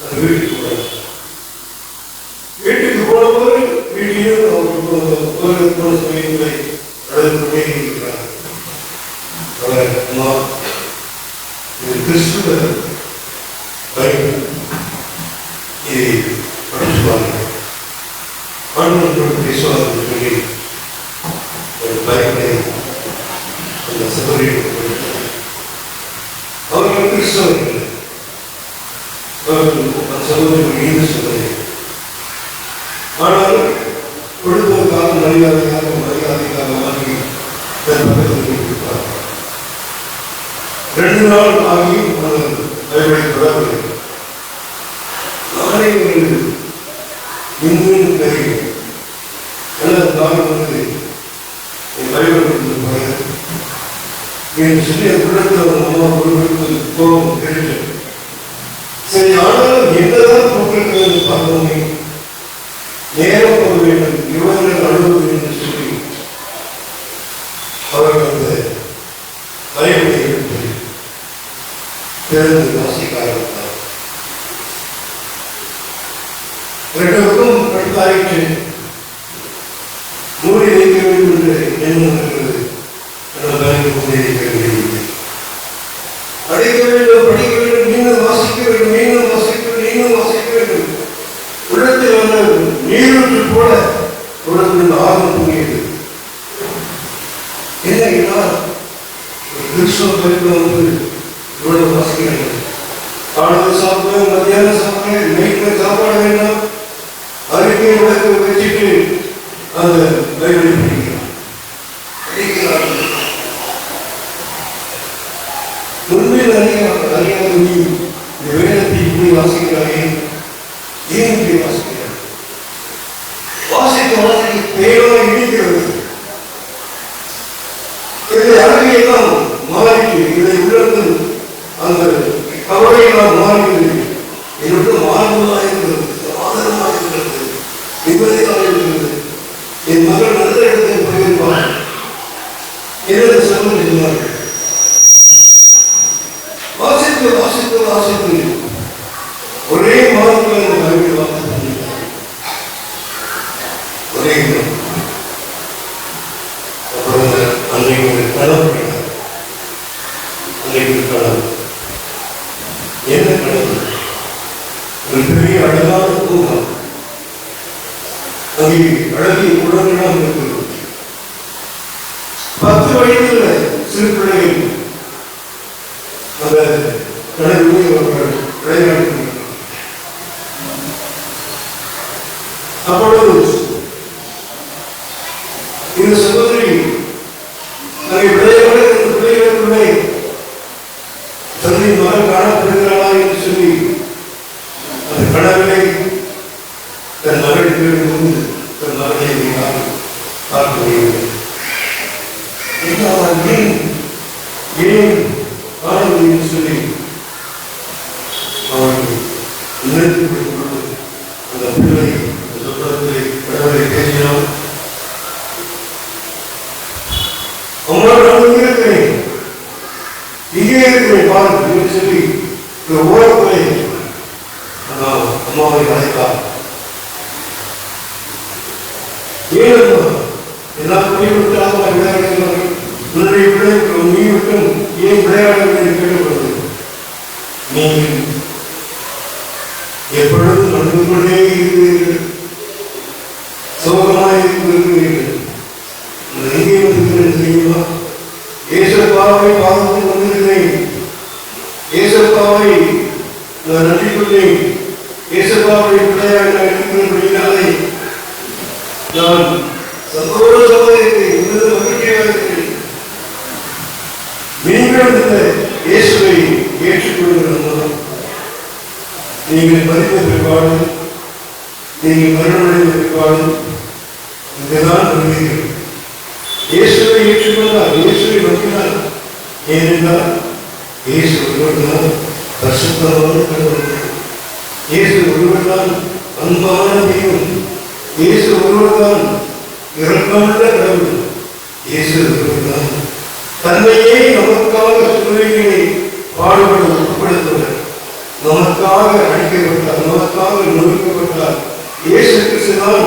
அந்த வீட்டுக்கு போனார். வீட்டுக்கு போனபோது வீட்டிலும் அவர் போன சமயங்களை அழைத்து கொண்டே இருக்கிறார். அவர் அம்மா இது கிறிஸ்துவ பைபிள், இதை படிச்சுவாங்க, ஆண்டவர்களோடு பேசுவாங்க சொல்லி ஒரு பைபிளை அந்த சகோதரிக்கு கொடுத்தார். அவர்கள் கிறிஸ்தவர்கள். அவர்கள் அந்த சகோதரி இந்து சகோதரி. ஆனால் கொடுப்பதற்காக மரியாதைக்காக வாங்கி கொடுத்தார். 2 நாள் ஆகியும் பைபிளை தொடரவில்லை. நானே இன்னும் தெரியும். நானும் வந்து என் பைபிள் கொடுத்து என் சொல்லி என் குழந்தை அம்மா பொருட்களுக்கு கோபம் தெரிஞ்சு சரி. ஆனாலும் என்னதான் பொருட்கள் பார்த்தோமே நேரம் போக வேண்டும், இவர்கள் அழுவது என்று சொல்லி அவர்கள் அந்த பைபிளை எடுத்து திறந்து வாசிக்க ஆரம்பித்தார். 2 கட்டாயிற்று. மூடி வைக்க வேண்டும் என்று எண்ணம் இருக்கிறது. அடைக்க வேண்டும், படிக்க வேண்டும், மீண்டும் வாசிக்க வேண்டும், மீண்டும் வாசிக்க வேண்டும், மீண்டும் வாசிக்க வேண்டும். உள்ளத்தில் வந்த நீரூற்று போல உடல் ஆர்வம் தூங்கியது. என்ன கிறிஸ்துவ பைபிள் வந்து இவ்வளவு வாசிக்கிறார்கள். காலையில் சாப்பிடுவேன், மத்தியானம் சாப்பிடுவேன், நைட்டில் சாப்பாடு வேண்டாம், அறிக்கை விளக்கு வச்சுட்டு அந்த பைபிளை படிக்கிறார்கள். உண்மையில் அறியாத நீ இந்த வேதத்தை இப்படி வாசிக்கிறாயே, ஏன் இப்படி வாசிக்கிறார்? வாசிக்க பேராக இடிக்கிறது. இதை அறிவியெல்லாம் மாறிட்டு, இதை உள்ளது அந்த கவலையெல்லாம் மாறிவிடுது. என்னோட மாறுவதாக இருக்கிறது, ஆதரவாக இருக்கிறது, நிம்மதியாக இருக்கிறது. என் மகள் நல்ல இடத்தை போயிருப்பார். எனது சகோதரி சொன்னார்கள், வாசித்து வாசித்து வாசித்து ஒரே மாதத்தில் இந்த பைபிள் வாசித்து ஒரே அன்றைக்கு கடவுள் அன்றைக்கு கடவுள் என்ன கடவுள்? ஒரு பெரிய அழகான பூங்கம், அங்கே அழகிய குழந்தைகளாக இருக்கிறது. 10 வயதில் சிறு பிள்ளைகள் அந்த கடவுளை அவர்கள் விளையாடுகிறார்கள். அப்பொழுது இந்த சகோதரி அங்கே விளையாடுகிற பிள்ளைகளுக்குள்ளே தன்னை மகள் காணப்படுகிறாளா என்று சொல்லி அந்த கடவுளை தன் மகளிடமிருந்து தன் மகளை பார்க்க முடியவில்லை. ஏன் காணவில்லை என்று சொல்லி அவர்கள் நினைத்துக் கொண்டு அந்த பிள்ளை கடவுளை பேசினார். அம்மா நான் இங்கே இருக்கிறேன், இங்கே இருக்கிறேன் பாருங்க சொல்லி ஓரப்போய் அம்மாவை அழைத்தார். ஏன் எல்லா குடிவிட்டு அம்மா விளையாடுகிறார்கள், உன்னுடைய பிள்ளைக்கும் நீ விட்டும் ஏன் விளையாடுங்கள் என்று கேட்கப்படுது. நீங்கள் எப்பொழுதும் நடந்து கொண்டே இருக்கிறீர்கள், சோகமாக இருக்கிறீர்கள். எங்கே வந்திருக்கிறேன் தெரியுமா? ஏசப்பாவை பார்த்து வந்திருக்கிறேன், ஏசப்பாவை நான் நன்றி கொண்டேன், ஏசப்பாவை பிள்ளையாக நான் இருக்கிறபடினாலே நான் சந்தோஷமாக இருக்கிறேன், மகிழ்ச்சியாக இருக்கிறேன். நீங்கள் இந்த இயேசுவை ஏற்றுக்கொள்கிற நீங்கள் மதித்த பிற்பாடு, நீங்கள் மறுமடைந்த பிற்பாடு இங்குதான் வருவீர்கள். இயேசுவை ஏற்றுக்கொண்டால், இயேசுவை நம்பினார். ஏனென்றால் இயேசு ஒருவர்தான் பரிசுத்தமான கடவுள், இயேசு ஒருவர்தான் அன்பான தெய்வம், இயேசு ஒருவர்தான் இரக்கமுள்ள கடவுள், இயேசு ஒருவர்தான் தன்னையே நமக்காக சிலுவைகளை பாடுபட ஒப்புப்படுத்துவர், நமக்காக அடிக்கப்பட்டார், நமக்காக நொறுக்கப்பட்டார். இயேசு கிறிஸ்துதான்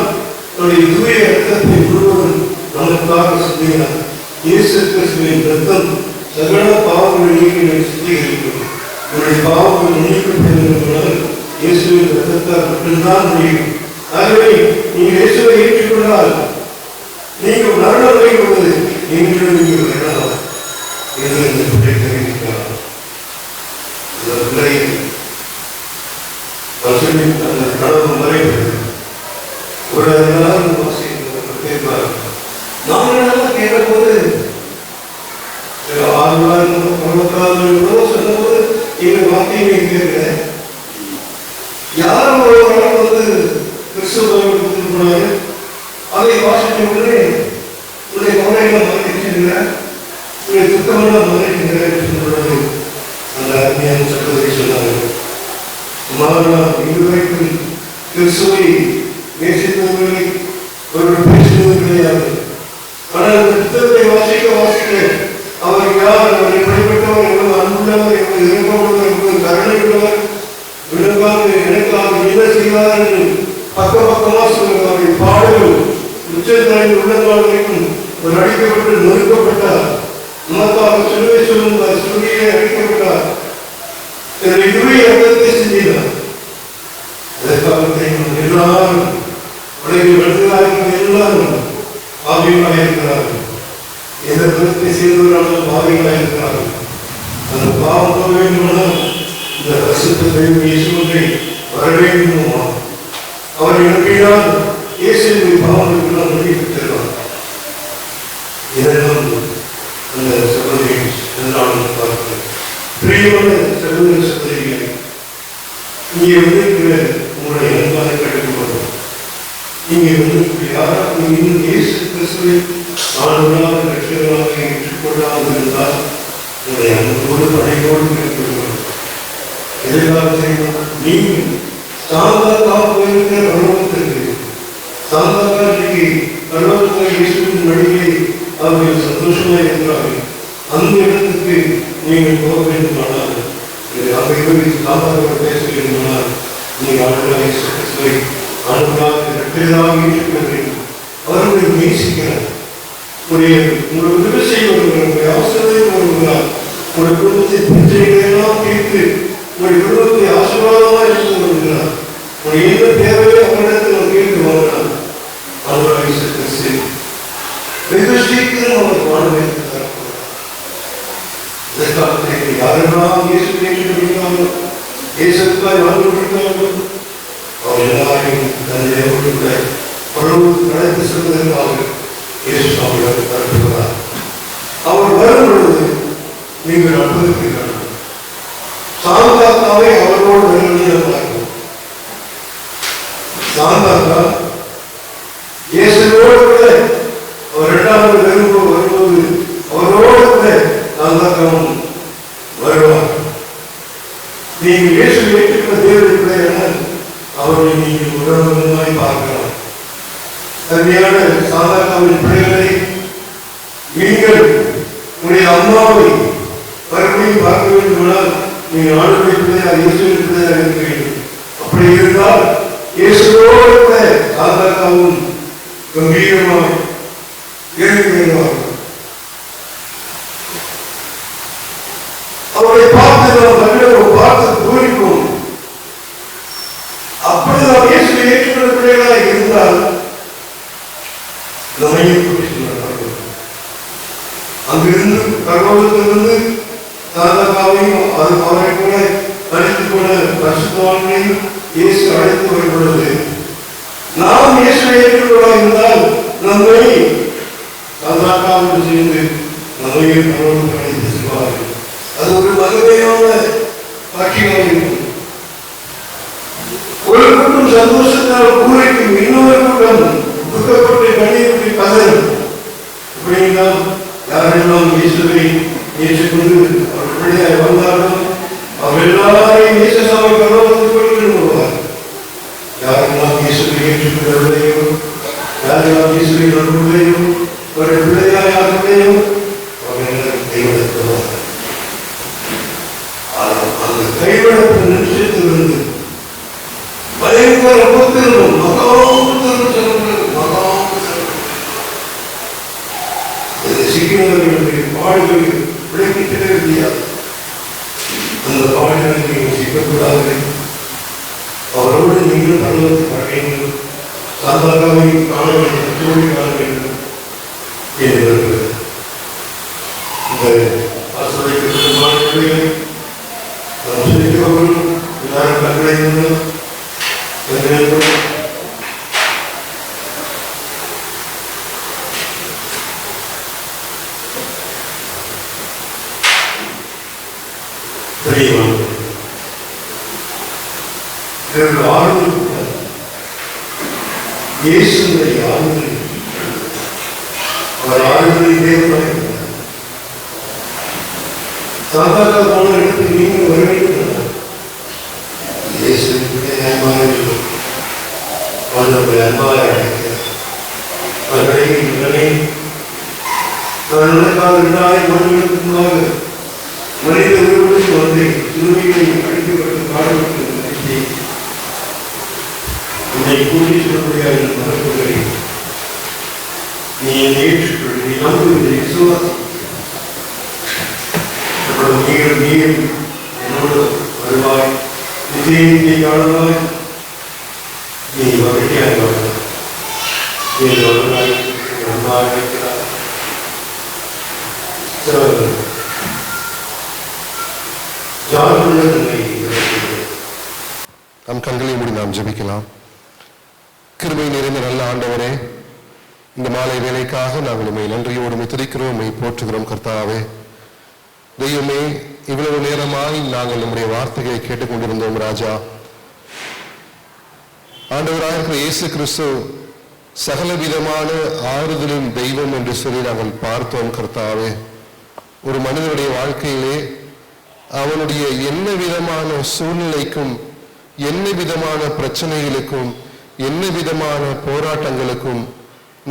தன்னுடைய தூய இரத்தத்தை முழுவதும் நமக்காக சிந்தினார். இயேசு கிறிஸ்துவின் இரத்தம் சகல பாவங்களை நீக்கி சுத்திகரிக்கும். உங்களுடைய பாவங்கள் நீக்கப்படுவதனால் இயேசுவின் இரத்தத்தால் மட்டும்தான் முடியும். ஆகவே நீங்கள் இயேசுவை ஏற்றுக்கொண்டால் நீங்கள் மரணம் வைப்பது என்று நீங்கள் வரலாம் என்று இந்த பிள்ளை தெரிவிக்கிறார். இந்த பிள்ளை அந்த கடவுள் மறைப்பது ஒரு நாள் கேட்பார். நாங்கள் கேட்கும்போது சொன்னபோது எங்கள் வார்த்தையை கேட்கல. யாரும் ஒரு நாள் வந்து கிறிஸ்துவ போனாங்க, அதை வாசித்த உடனே உடைய கவலைகளை மறைக்கின்ற, உடைய துக்கமெல்லாம் மறைக்கின்ற என்று சொல்றது அந்த அருமையான சகோதரி சொன்னாங்க. இதுவரைக்கும் கிறிஸ்துவை நேசித்தவர்களை ஒரு பேசுவது கிடையாது. ஆனால் அந்த புத்தகத்தை வாசிக்க அவர் யார், அவர் எப்படிப்பட்டவர், எவ்வளவு அன்புள்ளவர், எவ்வளவு இறக்கமுள்ளவர், எவ்வளவு கருணை உள்ளவர், விழுங்காக எனக்காக என்ன செய்வார் என்று பக்கமாக சொல்லுவார். பாடல்கள் உச்சத்தலையில் உள்ளதால் வரைக்கும் ஒரு அடிக்கப்பட்டு நொறுக்கப்பட்டார், நமக்காக சிலுவை சொல்லுவார், சிலுவையை அடிக்கப்பட்டார், இதுவே அர்த்தத்தை செஞ்சார். அதற்காக எல்லாரும் உலகில் வருகிறார்கள், எல்லாரும் பாவிகளாக இருக்கிறார்கள். எந்த விதத்தை செய்தவர்களும் பாவிகளாக இருக்கிறார்கள். அந்த பாவம் போக வேண்டுமானால் இந்த பரிசுத்த இயேசுவை வர வேண்டுமா? அவர் எழுப்பினால் இயேசுவின் பாவங்களுக்கெல்லாம் மன்னிப்பு தருவார். இதெல்லாம் அந்த சகோதரி என்றாலும் பார்க்கிறேன். பிரியமான சகோதர சகோதரிகளை, இங்கே வந்திருக்கிற உங்களுடைய அன்பான கட்டுப்பாடு, இங்கே வந்திருக்கிற யாராவது இன்னும் இயேசு கிறிஸ்துவை ஆண்டவராக ரட்சகராக ஏற்றுக்கொள்ளாமல் இருந்தால் உங்களுடைய அன்போடு படையோடு மேற்கொள்வார். எதிர்கால செய்யணும். நீங்கள் சாந்தாக்கா போயிருக்கிற பருவத்திற்கு, சாந்தாக்கா இன்னைக்கு பருவத்தில் இயேசுவின் வழியை அவர்கள் சந்தோஷமாக இருக்கிறார்கள். அந்த இடத்துக்கு நீங்கள் போக வேண்டுமானால், அங்கே சாந்தாக்கா பேச வேண்டுமானால் நீங்கள் ஆண்டவராக இயேசு கிறிஸ்துவை ஆண்டவராக ரட்சகராக ஏற்றுக்கொள்ள வேண்டும். அவர்களை நேசிக்கிறார். உங்களுடைய உதவி செய்வர்கள், உங்களுடைய அவசரத்தை வருகிறார், உங்களுடைய குடும்பத்தை பிரச்சனைகளெல்லாம் தீர்த்து உங்களுடைய குடும்பத்தை ஆசீர்வாதமாக இருந்து வருகிறார். உங்களுடைய எந்த தேவையோ அவரிடத்தில் கேட்டு வருகிறார். ஆண்டவராக இயேசு கிறிஸ்து வெகு சீக்கிரம் அவர் வாழ வைக்கிறார். இதற்காக யாரெல்லாம் இயேசு கேட்டு இயேசுக்காய் வாழ்ந்து கொடுத்தார்கள், அவர் எல்லாரையும் தந்தையோடு கூட பரலோகத்துக்கு அழைத்து செல்வதற்காக இயேசு அவர்களுக்கு தரப்படுகிறார். அவர் வரும் பொழுது நீங்கள் அனுபவிக்கிறீர்கள். சாந்தாக்காவை அவரோடு வருவதை சாந்தாக்கா இயேசுவோடு கூட அவர் இரண்டாவது வரும்போது அவரோடு கூட சாந்தாக்காவும் வருவார். நீங்கள் இயேசு ஏற்றுக்கிற தேவையில்லையானால் அவரை நீங்கள் உடனடியாய் பார்க்கலாம். தன்மையான சாதாரண பிள்ளைகளை நீங்கள் உங்களுடைய அம்மாவை மறுபடியும் பார்க்க வேண்டுமானால் நீங்கள் ஆண்டுடைய பிள்ளையாக இயேசுவின் பிள்ளையாக இருக்க வேண்டும். அப்படி இருந்தால் இயேசுவோடு கூட சாதாரணவும் கம்பீரமாக இறங்கி வருவார்கள். அவரை பார்த்து நாம் கண்ணோடு பார்த்து பூரிப்போம். அப்படி நாம் இயேசுவை ஏற்றுக்கொண்ட பிள்ளைகளாக இருந்தால் நம்மையும் அங்கிருந்து பரலோகத்திலிருந்து தாதாவையும் அது அவரை கூட அழைத்துக் கொண்ட பரிசுத்தவான்களையும் இயேசு அழைத்து வருகிறது. நாம் இயேசுவை ஏற்றுக்கொள்ளாக இருந்தால் நம்மை தாதாக்காவோடு சேர்ந்து நம்மையும் பரலோகத்தில் அழைத்து செல்வார்கள். அது ஒரு மகிமையான காட்சியாக இருக்கும். ஒரு கூட்டம் சந்தோஷத்தால் பூரிக்கும், இன்னொரு கூட்டம் துக்கப்பட்டு கண்ணீருக்கு கதறும். இப்படியெல்லாம் யாரெல்லாம் இயேசுவை ஏற்றுக்கொண்டு அவர் பிள்ளையாய் வந்தாலும் அவர் எல்லாரையும் இயேசு சாமி பரலோகத்துக்கு கொண்டு வருவார். யாரெல்லாம் இயேசுவை ஏற்றுக்கொள்ளவில்லையோ, யாரெல்லாம் இயேசுவை நம்பவில்லையோ, ஒரு பிள்ளையாய் யாருடையோ அவர்கள் கைவிடப்படுவார். அந்த கைவிடப்பட்ட நிச்சயத்திலிருந்து பயங்கர புத்திரம் சிக்கினவர்களுடைய பாடுகளை விளக்கிட்டே முடியாது. அந்த பாடுகளை நீங்கள் சிக்கக்கூடாது. அவரோடு நீங்கள் பரலோகத்துக்கு வர வேண்டும். சாதாரணவை காண வேண்டும், தோழி காண வேண்டும் என்று இந்த ஆசிரியர்களுக்கு மாணவர்களை நாம் சிரிக்கிறவர்கள் எல்லாரும் கண்களை இயேசுவை ஆறுதல் அவர் ஆறுதலை தேவனாய் சாதாரண போன இடத்துக்கு நீங்கள் வர வேண்டும். இயேசுவின் அன்பாக அன்பாக அழைக்கிறார். அவர்களை உடனே நான் உனக்காக 2000 ஆண்டுகளுக்கு முன்பாக மனித உருவத்தில் வந்தேன். சிலுவையை அழைக்கப்பட்டு பாடுபட்டு உன்னை கூட்டி சொல்லக்கூடிய மரபுகளை நீ ஏற்றுக்கொள். நீ நம்புவதை விசுவாசி. நீர் என்னோடு வருவாய், நிச்சயத்தை காணுவாய். நீ மகிழ்ச்சியாக வாழ்வாய். நீ வருவாய் நன்றாக இருக்கிறார். நம் கண்களை மூடி நாம் ஜெபிக்கலாம். கிருபை நிறைந்த நல்ல ஆண்டவரே, இந்த மாலை வேலைக்காக நாங்கள் உண்மை நன்றியோடு துதிக்கிறோம், உண்மை போற்றுகிறோம். கர்த்தாவே தெய்வமே, இவ்வளவு நேரமாய் நாங்கள் நம்முடைய வார்த்தைகளை கேட்டுக்கொண்டிருந்தோம். ராஜா, ஆண்டவராக இருக்கிற இயேசு கிறிஸ்து சகலவிதமான ஆறுதலின் தெய்வம் என்று சொல்லி நாங்கள் பார்த்தோம். கர்த்தாவே, ஒரு மனிதனுடைய வாழ்க்கையிலே அவனுடைய என்ன விதமான சூழ்நிலைக்கும், என்ன விதமான பிரச்சனைகளுக்கும், என்ன விதமான போராட்டங்களுக்கும்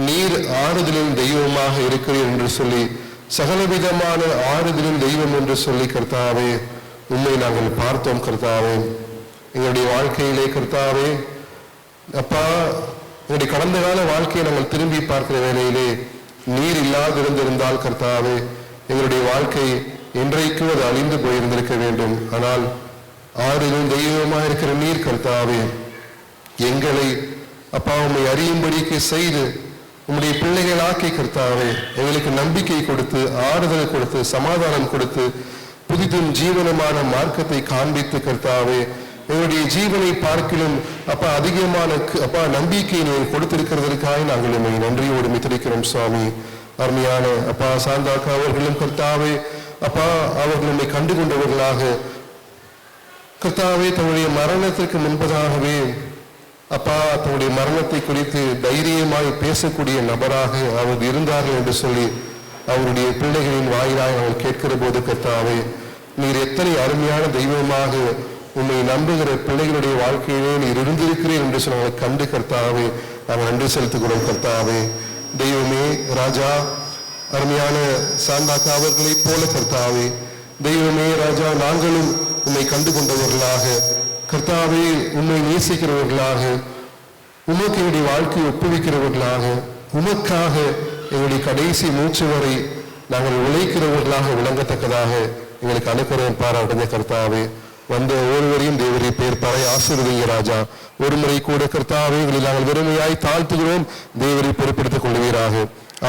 நீர் ஆறுதலின் தெய்வமாக இருக்கிறீர் என்று சொல்லி, சகலவிதமான ஆறுதலின் தெய்வம் என்று சொல்லி கர்த்தாவே உண்மை நாங்கள் பார்த்தோம். கர்த்தாவே, எங்களுடைய வாழ்க்கையிலே கர்த்தாவே அப்பா, எங்களுடைய கடந்த கால வாழ்க்கையை நாங்கள் திரும்பி பார்க்கிற வேளையிலே நீர் இல்லாதிருந்திருந்தால் கர்த்தாவே எங்களுடைய வாழ்க்கை என்றைக்கும் அது அழிந்து போயிருந்திருக்க வேண்டும். ஆனால் ஆறுதலும் தெய்வமாக இருக்கிற நீர் கர்த்தாவே எங்களை அப்பா உண்மை அறியும்படிக்கு செய்து உம்முடைய பிள்ளைகளாக்கி கர்த்தாவே எங்களுக்கு நம்பிக்கை கொடுத்து, ஆறுதல் கொடுத்து, சமாதானம் கொடுத்து, புதிதும் ஜீவனமான மார்க்கத்தை காண்பித்து கர்த்தாவே எங்களுடைய ஜீவனை பார்க்கிலும் அப்பா அதிகமான அப்பா நம்பிக்கை நீங்கள் கொடுத்திருக்கிறதற்காக நாங்கள் உண்மை நன்றியோடு மித்திருக்கிறோம். சுவாமி, அருமையான அப்பா சாந்தாக்கா அவர்களும் கர்த்தாவே அப்பா அவர்கள் உண்மை கண்டுகொண்டவர்களாக கர்த்தாவே தன்னுடைய மரணத்திற்கு முன்பதாகவே அப்பா தன்னுடைய மரணத்தை குறித்து தைரியமாய் பேசக்கூடிய நபராக அவர் இருந்தார்கள் என்று சொல்லி அவருடைய பிள்ளைகளின் வாயிலாக அவர் கேட்கிற போது கர்த்தாவே நீர் எத்தனை அருமையான தெய்வமாக உண்மை நம்புகிற பிள்ளைகளுடைய வாழ்க்கையிலே நீர் இருந்திருக்கிறீர் என்று சொல்லி அவங்களை கண்டு கர்த்தாவே நாங்கள் நன்றி செலுத்துகிறோம். கர்த்தாவே தெய்வமே, ராஜா, அருமையான சாந்தாக்கா அவர்களைப் போல கர்த்தாவே, தெய்வமே ராஜா, நாங்களும் உம்மை கண்டு கொண்டவர்களாக, கர்த்தாவே உம்மை நேசிக்கிறவர்களாக, உமக்கு எங்களுடைய வாழ்க்கையை ஒப்புவிக்கிறவர்களாக, உமக்காக எங்களுடைய கடைசி மூச்சு வரை நாங்கள் உழைக்கிறவர்களாக விளங்கத்தக்கதாக எங்களுக்கு அனுப்புறவன் பாராட்டுங்க கர்த்தாவே. வந்த ஒருவரையும் தேவரை பேர் பாறை ஆசீர்வதிங்க ராஜா. ஒரு முறை கூட கர்த்தாவே எங்களை நாங்கள் வெறுமையாய் தாழ்த்துகிறோம், தேவரை பொறுப்படுத்திக் கொள்வீராக.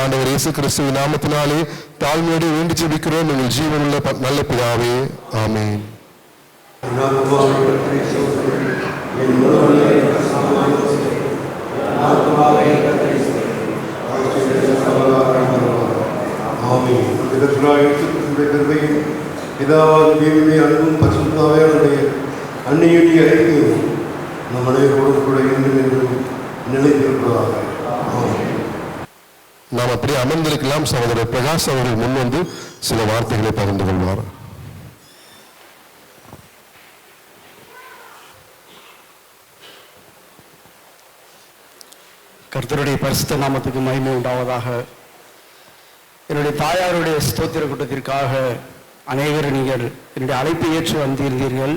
ஆண்டவர் இயேசு கிறிஸ்துவின் நாமத்தினாலே தாழ்மையோடு வேண்டி ஜெபிக்கிறோம் எங்கள் ஜீவனுள்ள நல்ல பிதாவே, ஆமென். பிதாவாகிய அன்பும் பரிசுத்தாவியானுடைய அன்னையுடைய ஐக்கியம் நம் அனைவரோடு கூட என்றும் நிலைத்திருப்பதாக. நாம் அப்படியே அமர்ந்திருக்கலாம். சகோதரர் பிரகாஷ் அவர்கள் முன் வந்து சில வார்த்தைகளை பகிர்ந்து கொள்வார். கர்த்தருடைய பரிசுத்த நாமத்துக்கு மகிமை உண்டாவதாக. என்னுடைய தாயாருடைய ஸ்தோத்திர கூட்டத்திற்காக அநேகர் நீங்கள் என்னுடைய அழைப்பை ஏற்று வந்திருந்தீர்கள்.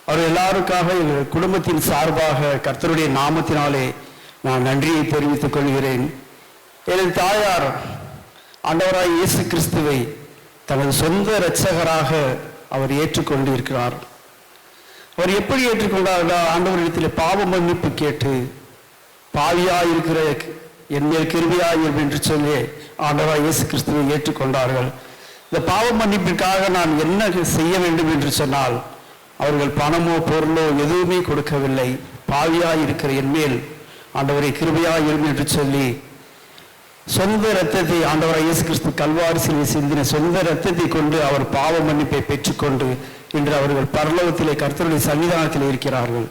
அவர் எல்லாருக்காக எங்கள் குடும்பத்தின் சார்பாக கர்த்தருடைய நாமத்தினாலே நான் நன்றியை தெரிவித்துக் கொள்கிறேன். எனது தாயார் ஆண்டவராய் இயேசு கிறிஸ்துவை தனது சொந்த இரட்சகராக அவர் ஏற்றுக்கொண்டு இருக்கிறார். அவர் எப்படி ஏற்றுக்கொண்டார்? ஆண்டவரிடத்தில் பாவ மன்னிப்பு கேட்டு, பாவியாய் இருக்கிற என் மேல் கிருபையாயிரும் என்று சொல்லி ஆண்டவராய் இயேசு கிறிஸ்துவை ஏற்றுக்கொண்டார்கள். இந்த பாவ மன்னிப்பிற்காக நான் என்ன செய்ய வேண்டும் என்று சொன்னால், அவர்கள் பணமோ பொருளோ எதுவுமே கொடுக்கவில்லை. பாவியாய் இருக்கிற என் மேல் ஆண்டவரை கிருபையாயிரும் என்று சொல்லி சொந்த இரத்தத்தை, ஆண்டவராய் இயேசு கிறிஸ்து கல்வாரி சிலுவையில் சிந்தின சொந்த இரத்தத்தை கொண்டு அவர் பாவ மன்னிப்பை பெற்றுக்கொண்டு இன்று அவர்கள் பரலோகத்திலே கர்த்தருடைய சன்னிதானத்தில் இருக்கிறார்கள்.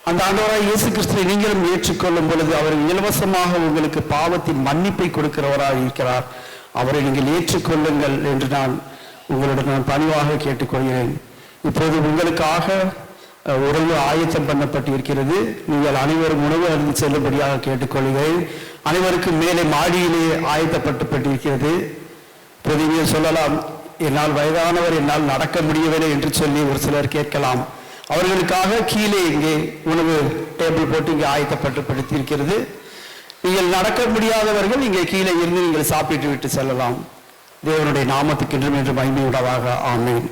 அந்த ஆண்டவராய் இயேசு கிறிஸ்துவை நீங்களும் ஏற்றுக்கொள்ளும் பொழுது அவர் இலவசமாக உங்களுக்கு பாவத்தின் மன்னிப்பை கொடுக்கிறவராக இருக்கிறார். அவரை நீங்கள் ஏற்றுக்கொள்ளுங்கள் என்று உங்களிடம் நான் பணிவாக கேட்டுக்கொள்கிறேன். இப்போது உங்களுக்காக உணவு ஆயத்தம் பண்ணப்பட்டிருக்கிறது. நீங்கள் அனைவரும் உணவு அருந்து செல்லும்படியாக கேட்டுக்கொள்கிறேன். அனைவருக்கும் மேலே மாடியிலே ஆயத்தப்பட்டுப்பட்டிருக்கிறது. இப்போது நீங்கள் சொல்லலாம், என்னால் வயதானவர், என்னால் நடக்க முடியவில்லை என்று சொல்லி ஒரு சிலர் கேட்கலாம். அவர்களுக்காக கீழே இங்கே உணவு டேபிள் போட்டு இங்கே ஆயத்தப்பட்டுப்படுத்தியிருக்கிறது. நீங்கள் நடக்க முடியாதவர்கள் இங்கே கீழே இருந்து நீங்கள் சாப்பிட்டு விட்டு செல்லலாம். தேவனுடைய நாமத்துக்கு என்றும் என்று மகிமை உண்டாவதாக. ஆமென்.